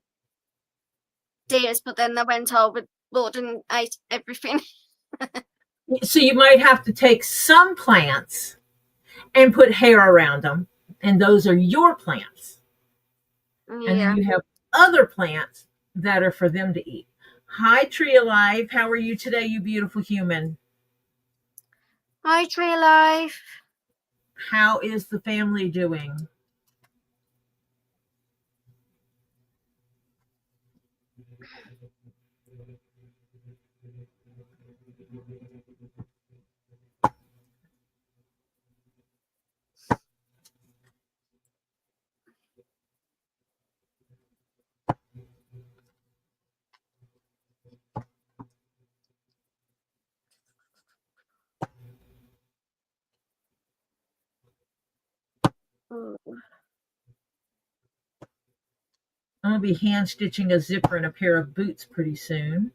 deers, but then they went overboard and ate everything. So you might have to take some plants and put hair around them, and those are your plants. Yeah. And then you have other plants that are for them to eat. Hi, Tree Alive. How are you today, you beautiful human? Hi, Tree Life. How is the family doing? Mm. I'm going to be hand stitching a zipper and a pair of boots pretty soon.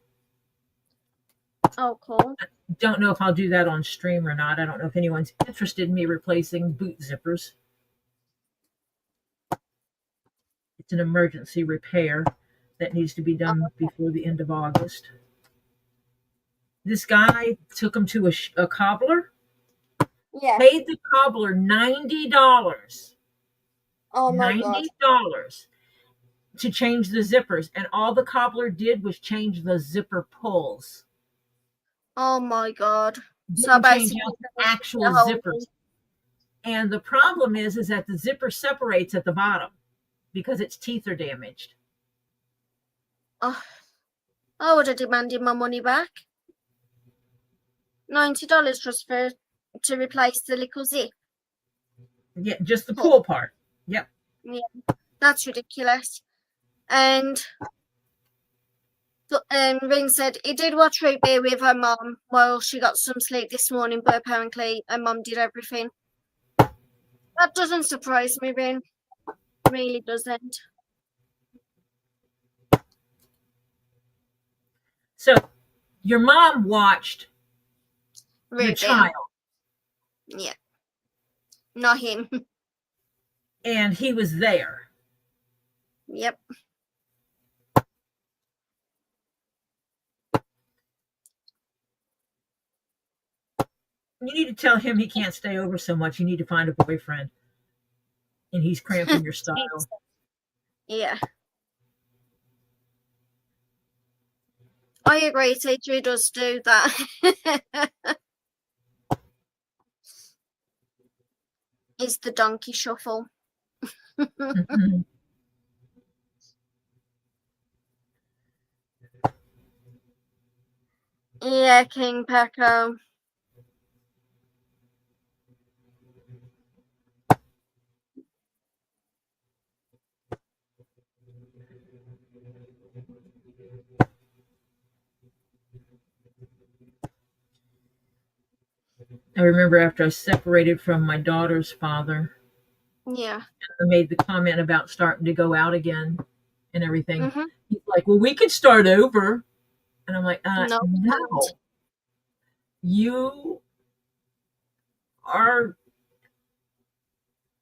Oh, cool. Don't know if I'll do that on stream or not. I don't know if anyone's interested in me replacing boot zippers. It's an emergency repair that needs to be done before the end of August. This guy took him to a cobbler. Yeah. Paid the cobbler $90. Oh my $90 God. to change the zippers, and all the cobbler did was change the zipper pulls. Oh my God. So Didn't change basically, out the actual zippers. And the problem is that the zipper separates at the bottom because its teeth are damaged. Oh, I would have demanded my money back. $90 just to replace the little zip. Yeah, just the pull part. Yep. Yeah, that's ridiculous. And Ring said he did watch Root Beer with her mum while she got some sleep this morning, but apparently her mum did everything. That doesn't surprise me, Ring. Really doesn't. So your mom watched your Root Beer. child, Yeah. Not him. and he was there. Yep. You need to tell him he can't stay over so much. You need to find a boyfriend. And he's cramping your style. Yeah. I agree, teacher does do that. It's the donkey shuffle. Mhm. Yeah, King Paco. I remember after I separated from my daughter's father, Yeah. I made the comment about starting to go out again and everything. Mm-hmm. He's like, well, we could start over. And I'm like, No. no. You are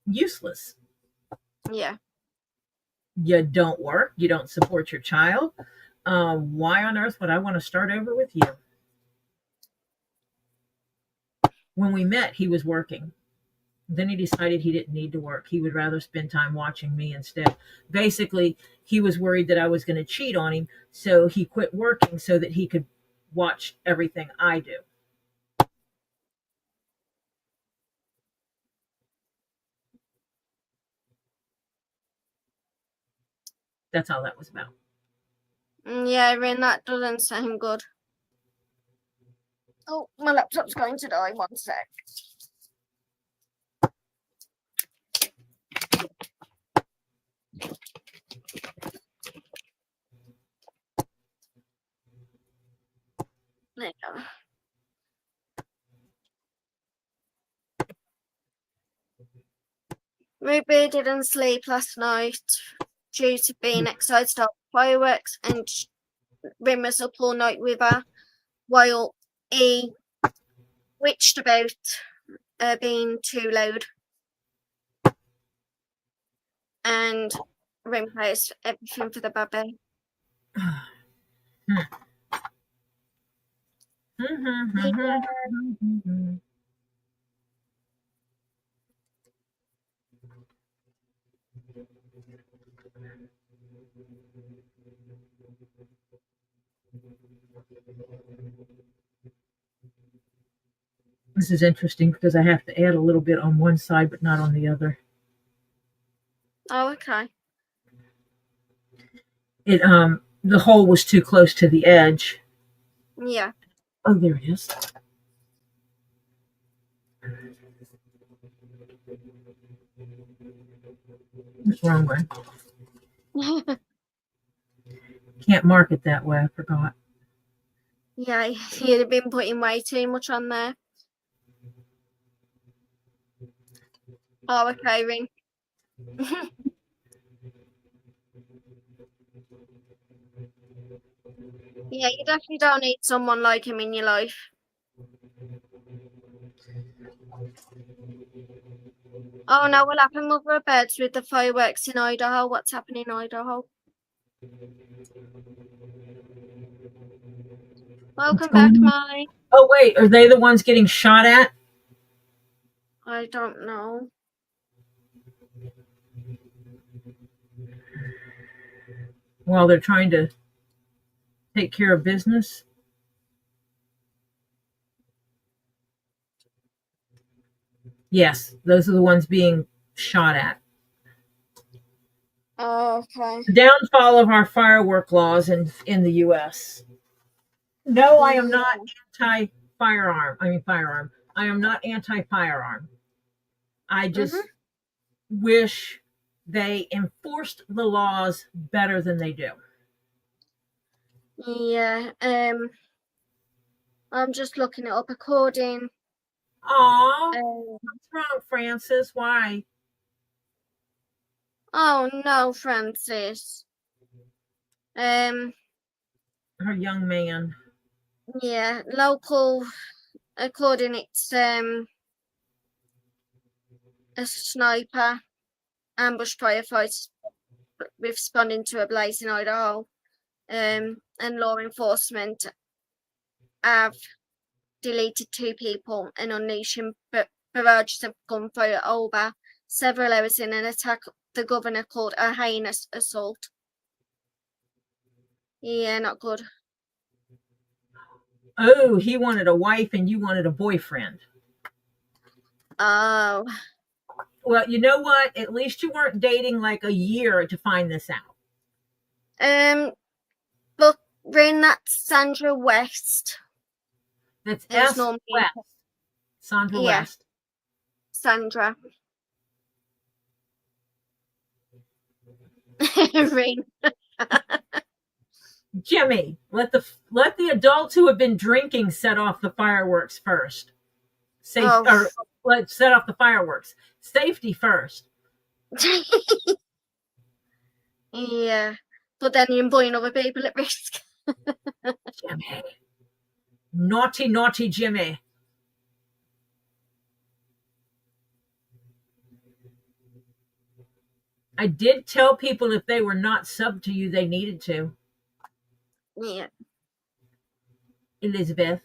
useless. Yeah. You don't work. You don't support your child. Why on earth would I want to start over with you? When we met, he was working. Then he decided he didn't need to work. He would rather spend time watching me instead. Basically, he was worried that I was going to cheat on him, so he quit working so that he could watch everything I do. That's all that was about. Yeah, Rin, that doesn't sound good. Oh, my laptop's going to die. 1 sec. There you go. Ruby didn't sleep last night due to being excited about fireworks, and Rin was up all night with her while he witched about being too loud. And Rin plays everything for the baby. This is interesting because I have to add a little bit on one side but not on the other. Oh, okay. It the hole was too close to the edge. Yeah. Oh, there it is. What's wrong with? Can't mark it that way. I forgot. Yeah, you'd have been putting way too much on there. Oh, okay, Ring. Yeah, you definitely don't need someone like him in your life. Oh no, what happened with the birds with the fireworks in Idaho? What's happening in Idaho? Welcome back, Molly. Oh wait, are they the ones getting shot at? I don't know. While they're trying to take care of business? Yes, those are the ones being shot at. Oh, okay. The downfall of our firework laws in the U.S. No, I am not anti-firearm. Firearm. I am not anti-firearm. I just wish they enforced the laws better than they do. Yeah. I'm just looking it up. According. Aw, Um, what's wrong, Francis? Why? oh no, Francis. Um. Her young man. Yeah. Local. According, it's a sniper ambushed firefighters responding to a blaze in Idaho. And law enforcement have deleted 2 people and unleashing barrages of gunfire over several hours in an attack the governor called a heinous assault. Yeah, not good. Oh, he wanted a wife and you wanted a boyfriend. Oh. Well, you know what? At least you weren't dating like a year to find this out. But Rin, that's Sandra West. That's Who's S. normally West. Sandra Yeah. West. Sandra. Rin. Jimmy, let the adults who have been drinking set off the fireworks first. Or let's set off the fireworks. Safety first. Yeah. But then you're putting other people at risk. Jimmy. Naughty, naughty Jimmy. I did tell people if they were not subbed to you, they needed to. Yeah. Elizabeth.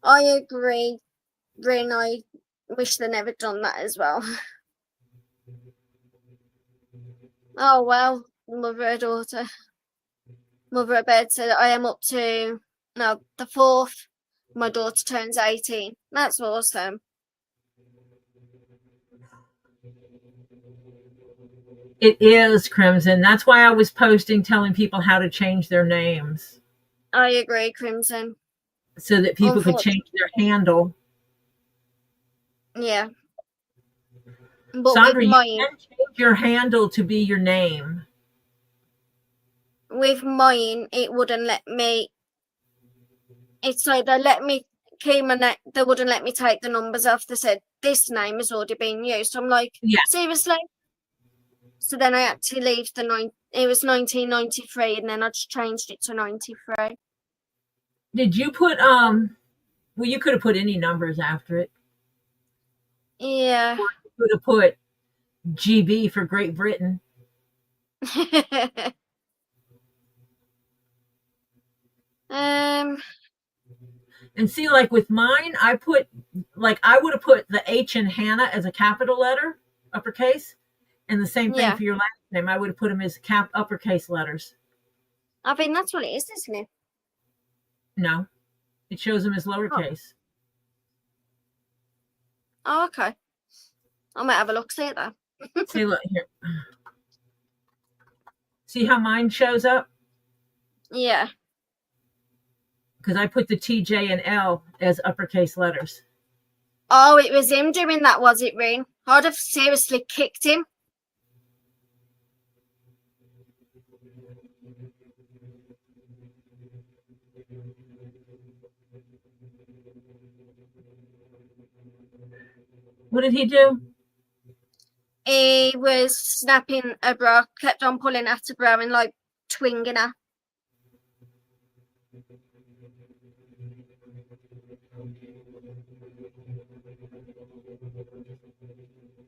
I agree. Rin, I wish they never done that as well. Oh well, mother and daughter. Mother at bed said I am up to the 4th. My daughter turns 18. That's awesome. It is, Crimson. That's why I was posting telling people how to change their names. I agree, Crimson. So that people could change their handle. Yeah. But Sandra, with you mine, can change your handle to be your name. With mine, it wouldn't let me. It's like they let me keep my neck. They wouldn't let me take the numbers off. They said this name has already been used. I'm like, yeah. Seriously? So then I had to leave it was 1993, and then I just changed it to 93. Did you put well, you could have put any numbers after it. Yeah. Or you could have put GB for Great Britain. And see, like with mine, I would have put the H in Hannah as a capital letter, uppercase, and the same thing for your last name. I would have put them as uppercase letters. I think that's what it is, isn't it? No, it shows them as lowercase. Oh, okay. I might have a look, see it there. See, look here. See how mine shows up? Yeah. Because I put the TJ and L as uppercase letters. Oh, it was him doing that, was it, Rin? I'd have seriously kicked him. What did he do? He was snapping a bra, kept on pulling at a bra and like twinging her.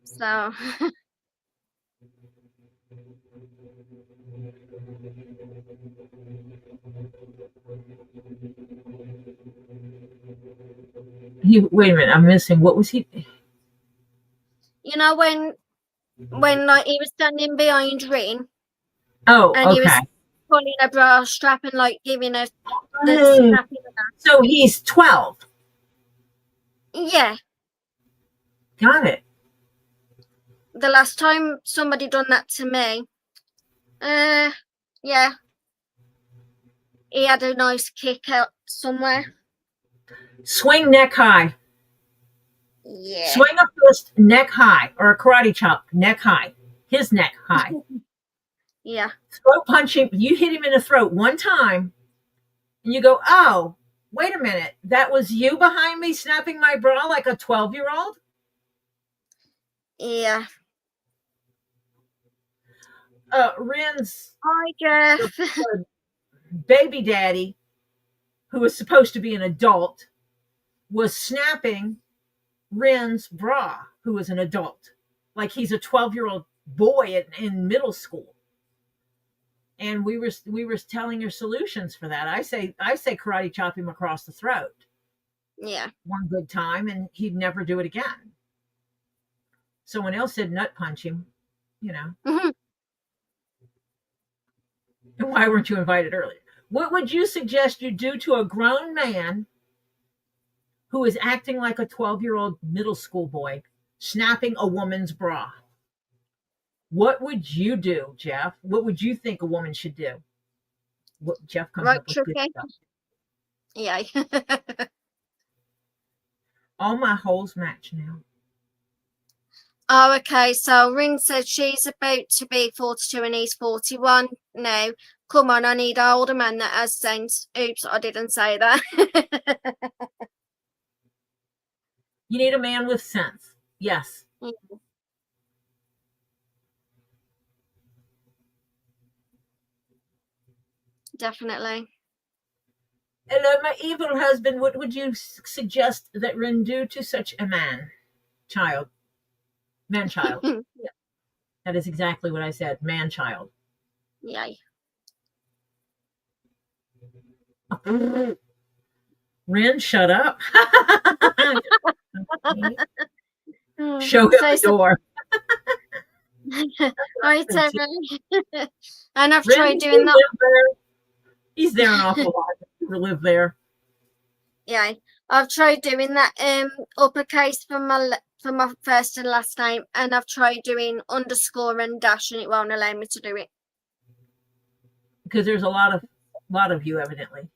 So Wait a minute, I'm missing. What was he? You know when like he was standing behind Rin. Oh, and okay. He was pulling a bra strap and like giving her the snapping. So he's 12. Yeah. Got it. The last time somebody done that to me, yeah, he had a nice kick out somewhere. Swing neck high. Yeah. Swing a fist neck high, or a karate chop neck high. His neck high. Yeah. Throat punch him. You hit him in the throat one time, and you go, "Oh, wait a minute, that was you behind me snapping my bra like a 12-year-old?" Yeah. Ren's Hi, Jeff. baby daddy, who was supposed to be an adult, was snapping Ren's bra, who was an adult, like he's a 12-year-old boy in middle school. And we were telling her solutions for that. I say karate chop him across the throat Yeah. one good time, and he'd never do it again. Someone else said nut punch him, you know. Mhm. And why weren't you invited earlier? What would you suggest you do to a grown man who is acting like a 12-year-old middle school boy, snapping a woman's bra? What would you do, Jeff? What would you think a woman should do? What Jeff comes Right, up with good okay. stuff. Yeah. All my holes match now. Oh, okay. So Ring said she's about to be 42 and he's 41 now. Come on, I need an older man that has sense. Oops, I didn't say that. You need a man with sense. Yes. Definitely. Hello, my evil husband. What would you suggest that Ren do to such a man child? Man child. Yeah. That is exactly what I said. Man child. Yay. Ren, shut up. Show him the door. Right, Terry. And I've Ren, tried doing that. He's there an awful lot to live there. Yeah, I've tried doing that uppercase for my first and last name, and I've tried doing underscore and dash, and it won't allow me to do it. Because there's a lot of you, evidently.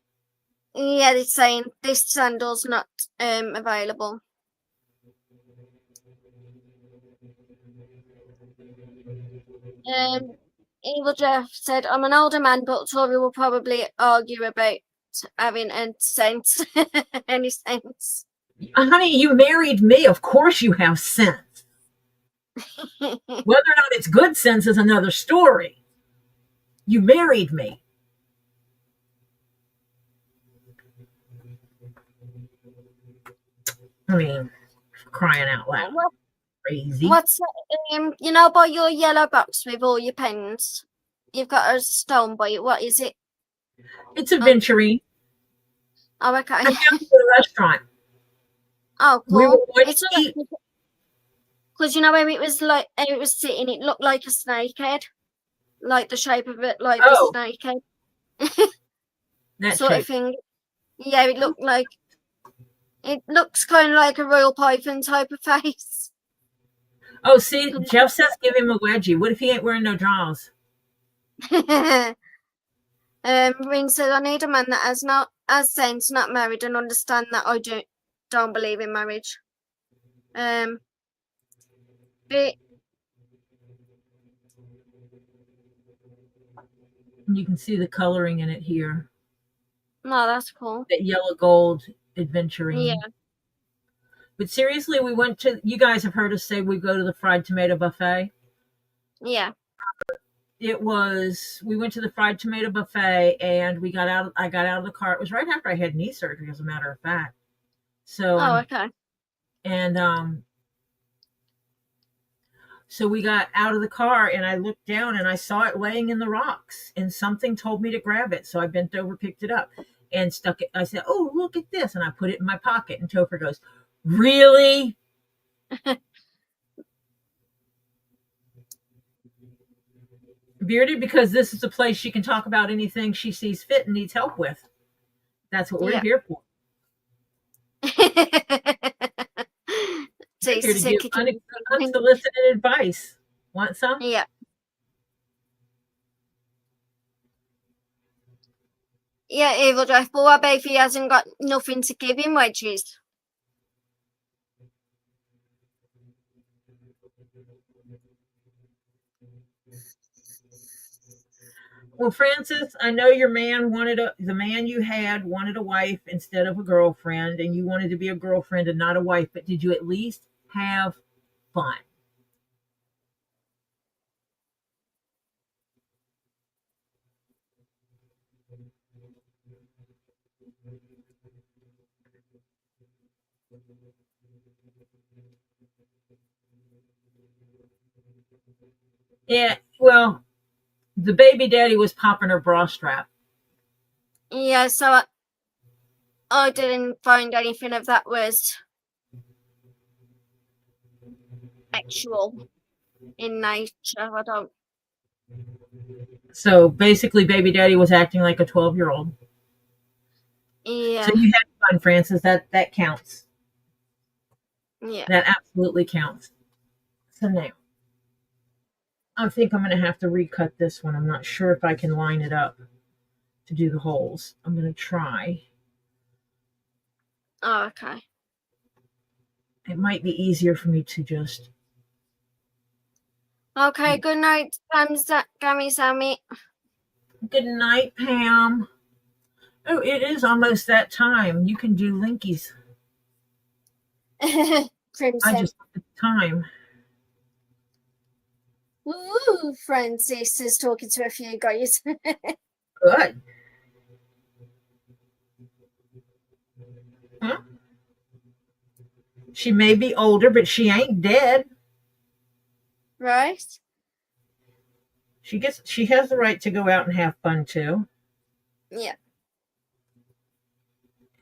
Yeah, it's saying this sandal's not available. Evil Jeff said, I'm an older man, but Tori will probably argue about having any sense. Any sense. Honey, you married me. Of course you have sense. Whether or not it's good sense is another story. You married me. I mean, crying out loud. Crazy. What's you know, by your yellow box with all your pens, you've got a stone by it. What is it? It's a Venturine. Oh, okay. I found it at a restaurant. Oh, cool. We were going It's to eat. Because you know where it was like, it was sitting, it looked like a snake head, like the shape of it, like the snake head. That sort shape. of thing. Yeah, it looked like. It looks kind of like a Royal Python type of face. Oh, see, Jeff says give him a wedgie. What if he ain't wearing no drawers? Ring said, I need a man that has sense, not married, and understand that I don't believe in marriage. But you can see the coloring in it here. no, that's cool. That yellow gold adventuring. Yeah. But seriously, we went to. You guys have heard us say we go to the fried tomato buffet. Yeah. We went to the fried tomato buffet and I got out of the car. It was right after I had knee surgery, as a matter of fact. So, okay. And, so we got out of the car and I looked down and I saw it laying in the rocks and something told me to grab it. So I bent over, picked it up and stuck it. I said, oh, look at this. And I put it in my pocket and Topher goes, really? Bearded, because this is a place she can talk about anything she sees fit and needs help with. That's what we're here for. We're here to give unsolicited advice. Want some? Yeah. Yeah, Evil Jeff, but what about if he hasn't got nothing to give him wedges? Well, Francis, I know your man the man you had wanted a wife instead of a girlfriend, and you wanted to be a girlfriend and not a wife, but did you at least have fun? Yeah, well, the baby daddy was popping her bra strap. Yeah, so I didn't find anything of that was actual in nature. I don't. So basically, baby daddy was acting like a 12-year-old. So Yeah, you had fun, Francis. That counts. yeah. That absolutely counts. So now, I think I'm going to have to recut this one. I'm not sure if I can line it up to do the holes. I'm going to try. Oh, okay. It might be easier for me to just. Okay, good night, Gammy Sammy. Good night, Pam. Oh, it is almost that time. You can do Linkies. I Crimson. just looked at the time. Ooh, Francis is talking to a few guys. Good. Huh? She may be older, but she ain't dead. Right? She has the right to go out and have fun too. Yeah.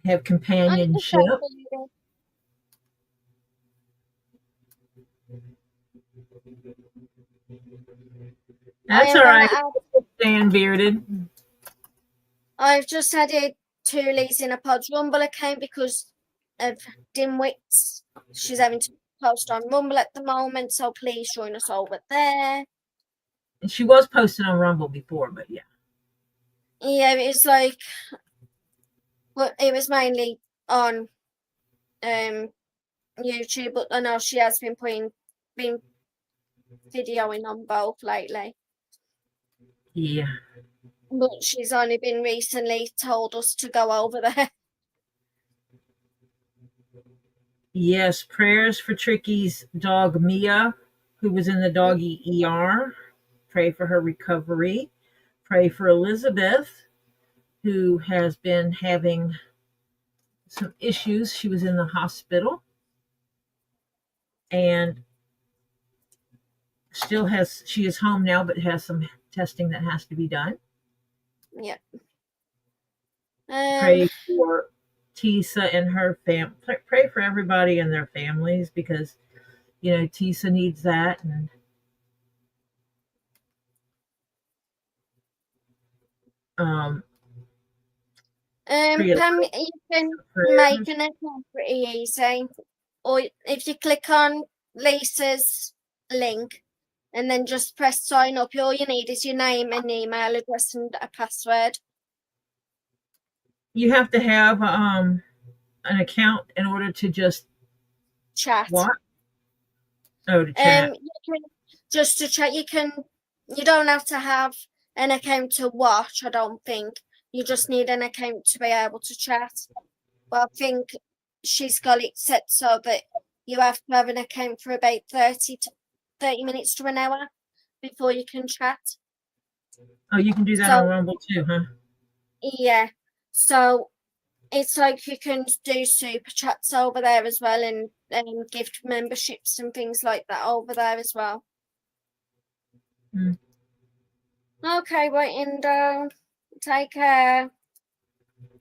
Have companionship. That's all right. Staying bearded. I've just added 2 leads in a Pod's Rumble account because of Dimwits. She's having to post on Rumble at the moment, so please join us over there. And she was posted on Rumble before, but yeah. Yeah, it's like, well, it was mainly on YouTube, but I know she has been videoing on both lately. Yeah. But she's only been recently told us to go over there. Yes, prayers for Tricky's dog Mia, who was in the doggy ER. Pray for her recovery. Pray for Elizabeth, who has been having some issues. She was in the hospital and she is home now, but has some testing that has to be done. Yeah. Pray for Tisa and her family. Pray for everybody and their families because, Tisa needs that. And Pam, you can make an account pretty easy. Or if you click on Lisa's link and then just press sign up, all you need is your name and email address and a password. You have to have an account in order to just chat. What? Oh, to chat. Just to chat. You don't have to have an account to watch, I don't think. You just need an account to be able to chat. But I think she's got it set so that you have to have an account for about 30 minutes to an hour before you can chat. Oh, you can do that on Rumble too, huh? Yeah. So it's like you can do super chats over there as well and gift memberships and things like that over there as well. Okay, waiting down. Take care.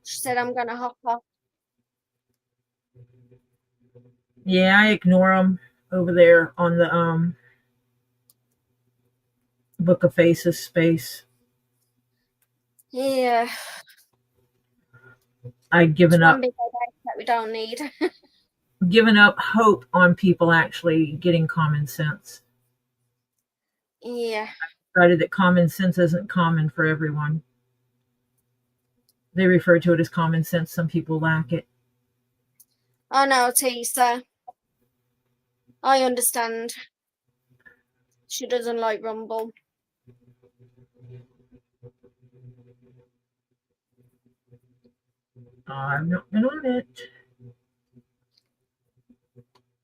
She said I'm gonna hop off. Yeah, I ignore them over there on the Book of Faces space. Yeah. I've given up. Big that we don't need. Given up hope on people actually getting common sense. Yeah. I decided that common sense isn't common for everyone. They refer to it as common sense. Some people lack it. Oh no, Tisa. I understand. She doesn't like Rumble. I've not been on it.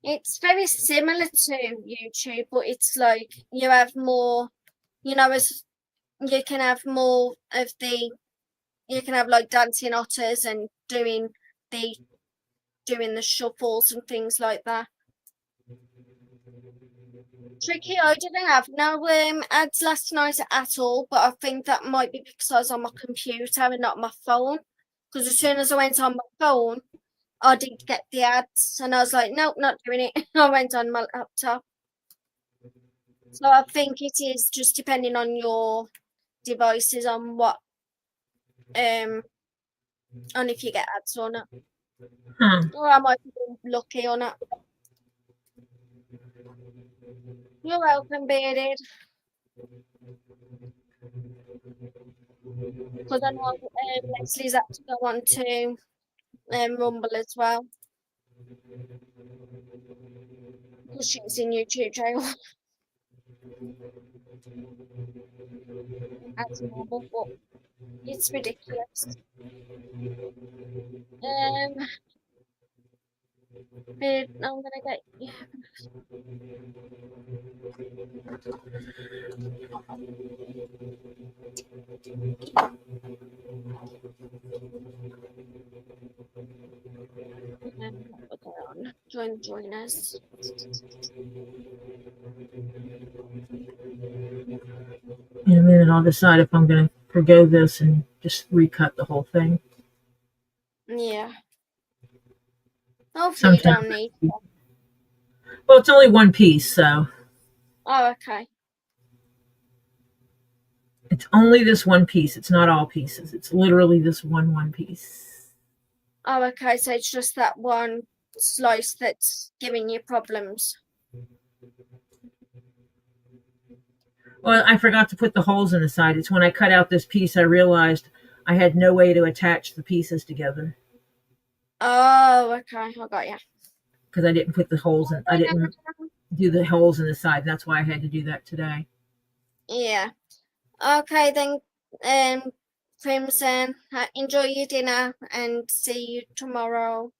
It's very similar to YouTube, but it's like you have more, as you can have more of you can have like dancing otters and the doing the shuffles and things like that. Tricky, I didn't have no ads last night at all, but I think that might be because I was on my computer and not my phone. Because as soon as I went on my phone, I didn't get the ads, and I was like, nope, not doing it. I went on my laptop. So I think it is just depending on your devices on what on if you get ads or not. Or I might be lucky or not. You're welcome, Bearded. Because I know Leslie's had to go on to Rumble as well. Because she's in YouTube jail. As normal, but it's ridiculous. Beard, I'm gonna get you. Okay, on. Join us. In a minute, I'll decide if I'm going to forgo this and just recut the whole thing. Yeah. Hopefully you don't need that. Well, it's only one piece, so. Oh, okay. It's only this one piece. It's not all pieces. It's literally this one piece. Oh, okay. So it's just that one slice that's giving you problems. Well, I forgot to put the holes in the side. It's when I cut out this piece, I realized I had no way to attach the pieces together. Oh, okay. I got you. Because I didn't put the holes in. I didn't do the holes in the side. That's why I had to do that today. Yeah. Okay, then, Crimson, enjoy your dinner and see you tomorrow.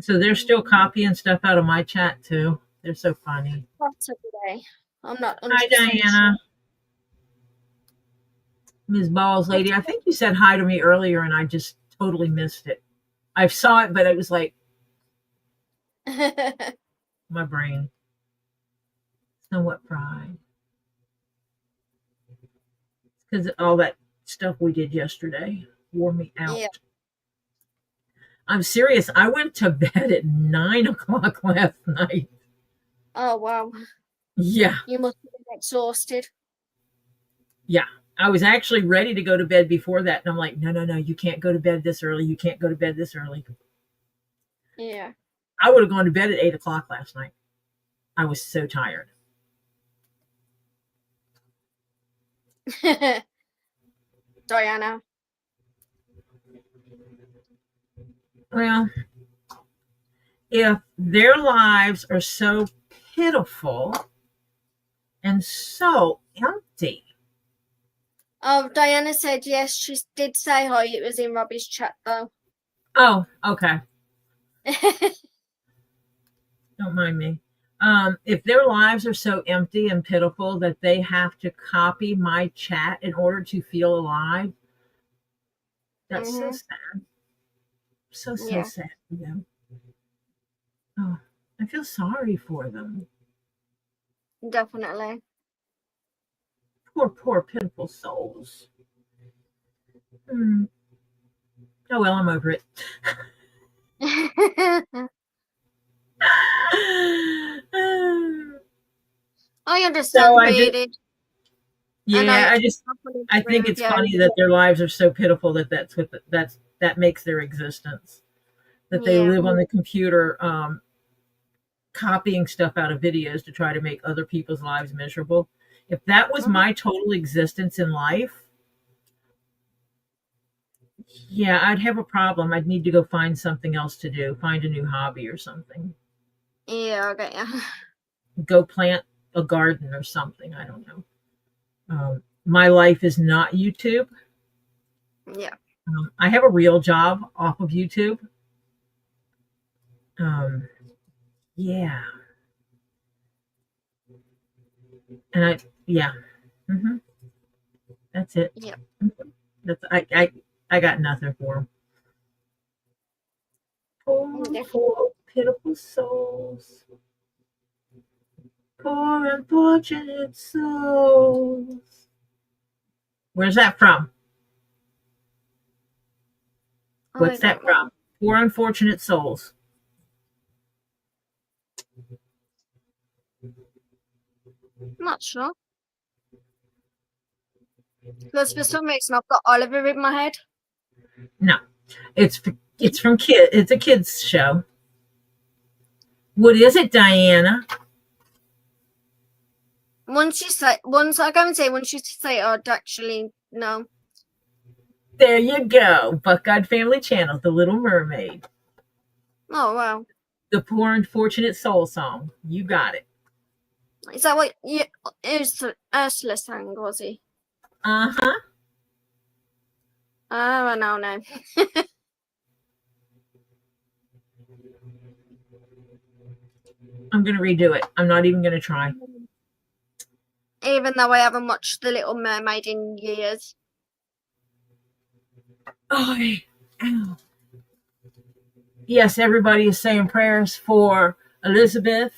So they're still copying stuff out of my chat too. They're so funny. Possibly. I'm not 100% Hi, Diana. sure. Ms. Balls Lady. I think you said hi to me earlier and I just totally missed it. I saw it, but it was like my brain. Somewhat fried. Because all that stuff we did yesterday wore me out. Yeah. I'm serious. I went to bed at 9:00 last night. Oh, wow. Yeah. You must have been exhausted. Yeah. I was actually ready to go to bed before that. And I'm like, no, you can't go to bed this early. You can't go to bed this early. Yeah. I would have gone to bed at 8:00 last night. I was so tired. Diana. Well, if their lives are so pitiful and so empty. Oh, Diana said yes, she did say hi. It was in Robbie's chat, though. Oh, okay. Don't mind me. If their lives are so empty and pitiful that they have to copy my chat in order to feel alive, that's so sad. So sad for them. Oh, I feel sorry for them. Definitely. Poor, pitiful souls. Oh, well, I'm over it. I understand, So I think it's funny that their lives are so pitiful that makes their existence. That they live on the computer, copying stuff out of videos to try to make other people's lives miserable. If that was my total existence in life, yeah, I'd have a problem. I'd need to go find something else to do, find a new hobby or something. Yeah, I get you. Go plant a garden or something. I don't know. My life is not YouTube. Yeah. I have a real job off of YouTube. Yeah, and yeah, hmm that's it. Yeah. That's I got nothing for them. Poor pitiful souls, poor unfortunate souls. Where's that from? I What's that don't know. from? Poor unfortunate souls. I'm not sure. Because for some reason I've got Oliver in my head. No, it's from kid. It's a kids show. What is it, Diana? Once I go and say, once you say, I'd actually know. There you go. Buckeyed Family Channel, The Little Mermaid. Oh, wow. The Poor Unfortunate Soul song. You got it. Is that what Ursula sang, was he? Uh-huh. Oh, I know now. I'm going to redo it. I'm not even going to try. Even though I haven't watched The Little Mermaid in years. Oh, ow. Yes, everybody is saying prayers for Elizabeth.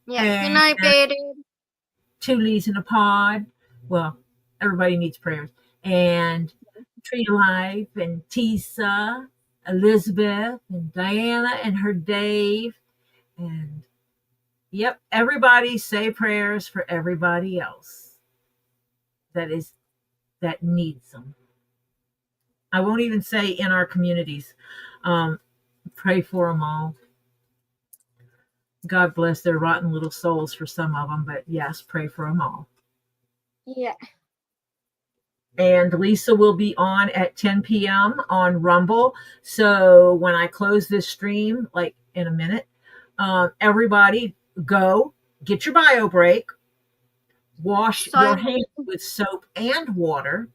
Yeah, good night, baby. Two Leaves in a Pod. Well, everybody needs prayers. And Tree Life and Tisa, Elizabeth and Diana and her Dave. And yep, everybody say prayers for everybody else that needs them. I won't even say in our communities. Pray for them all. God bless their rotten little souls for some of them, but yes, pray for them all. Yeah. And Lisa will be on at 10 p.m. on Rumble. So when I close this stream, like in a minute, everybody go get your bio break, wash your hands with soap and water,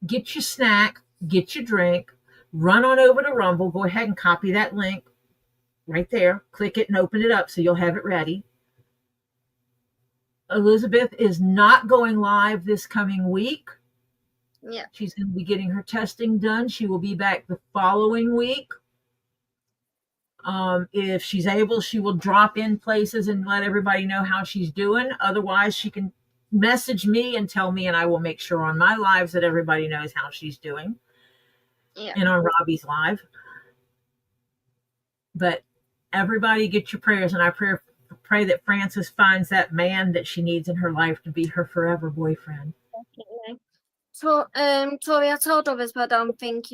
get your snack, get your drink, run on over to Rumble. Go ahead and copy that link right there. Click it and open it up so you'll have it ready. Elizabeth is not going live this coming week. Yeah. She's going to be getting her testing done. She will be back the following week. If she's able, she will drop in places and let everybody know how she's doing. Otherwise, she can message me and tell me, and I will make sure on my lives that everybody knows how she's doing. Yeah. And on Robbie's live. But everybody get your prayers, and I pray that Frances finds that man that she needs in her life to be her forever boyfriend. Definitely. So, Tori, I told others, but I don't think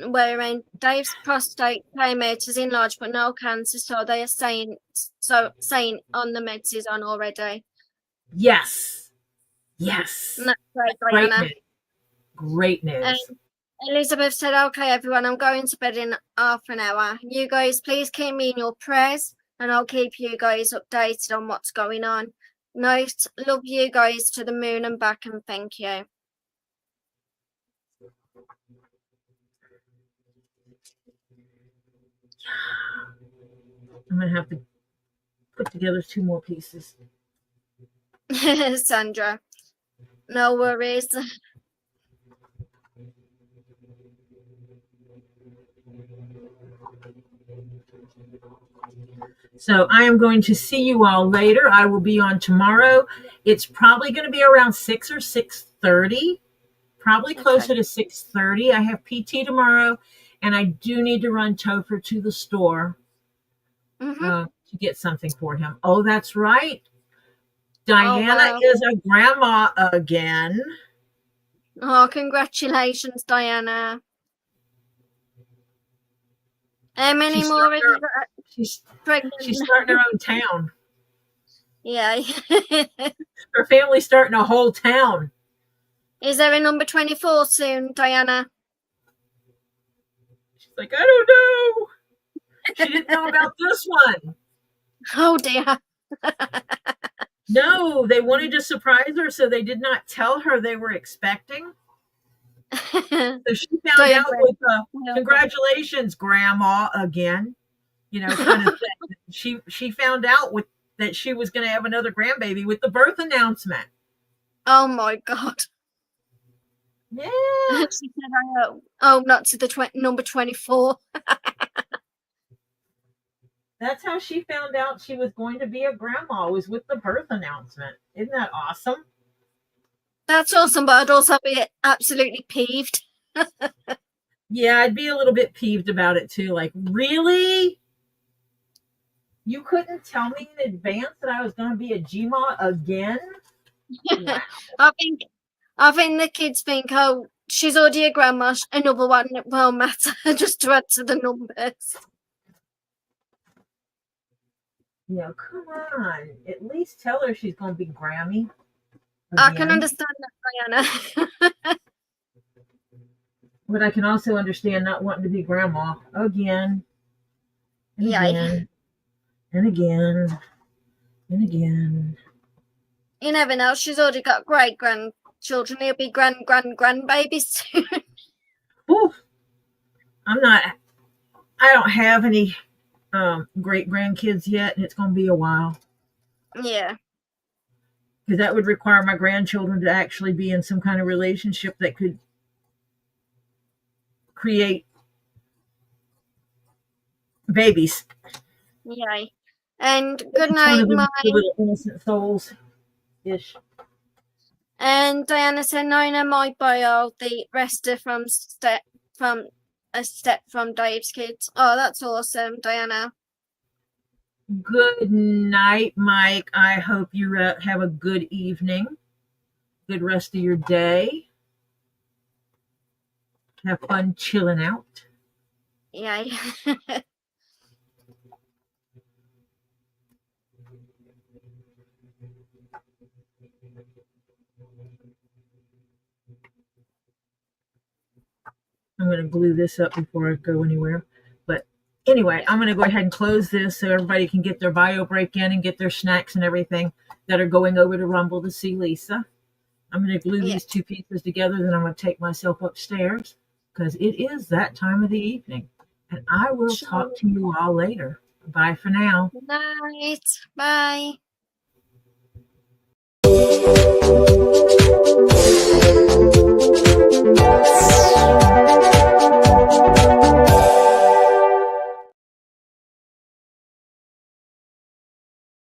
wherein Dave's prostate diameter is enlarged but no cancer, so they are saying on the meds he's on already. Yes. And that's great, Diana. Great news. Elizabeth said, okay, everyone, I'm going to bed in half an hour. You guys, please keep me in your prayers, and I'll keep you guys updated on what's going on. Night, love you guys to the moon and back, and thank you. I'm going to have to put together 2 more pieces. Sandra, no worries. So I am going to see you all later. I will be on tomorrow. It's probably going to be around 6 or 6:30, probably closer to 6:30. I have PT tomorrow, and I do need to run Topher to the store to get something for him. Oh, that's right. Diana is a grandma again. Oh, congratulations, Diana. How many more have you got? She's starting her own town. Yeah. Her family's starting a whole town. Is there a number 24 soon, Diana? She's like, I don't know. She didn't know about this one. Oh dear. No, they wanted to surprise her, so they did not tell her they were expecting. So she found out with congratulations, Grandma, again. Kind of thing. She found out with that she was going to have another grandbaby with the birth announcement. Oh my God. Yeah. She said, oh, not to the number 24. That's how she found out she was going to be a grandma, was with the birth announcement. Isn't that awesome? That's awesome, but I'd also be absolutely peeved. Yeah, I'd be a little bit peeved about it too. Like, really? You couldn't tell me in advance that I was going to be a GMA again? Wow. I think the kids think, oh, she's already a grandma, another one won't matter, just to add to the numbers. Yeah, come on. At least tell her she's going to be Grammy. Again. I can understand that, Diana. But I can also understand not wanting to be grandma again. And again. And again. And again. You never know. She's already got great grandchildren. He'll be grandbabies soon. Ooh. I don't have any great grandkids yet, and it's going to be a while. Yeah. Because that would require my grandchildren to actually be in some kind of relationship that could create babies. Yay. And good night, my little innocent souls ish. And Diana said Nina my bio, the rest are from a step from Dave's kids. Oh, that's awesome, Diana. Good night, Mike. I hope you have a good evening. Good rest of your day. Have fun chilling out. Yay. I'm going to glue this up before I go anywhere. But anyway, I'm going to go ahead and close this so everybody can get their bio break in and get their snacks and everything that are going over to Rumble to see Lisa. I'm going to glue these two pieces together, then I'm going to take myself upstairs because it is that time of the evening. And I will talk to you all later. Bye for now. Good night. Bye.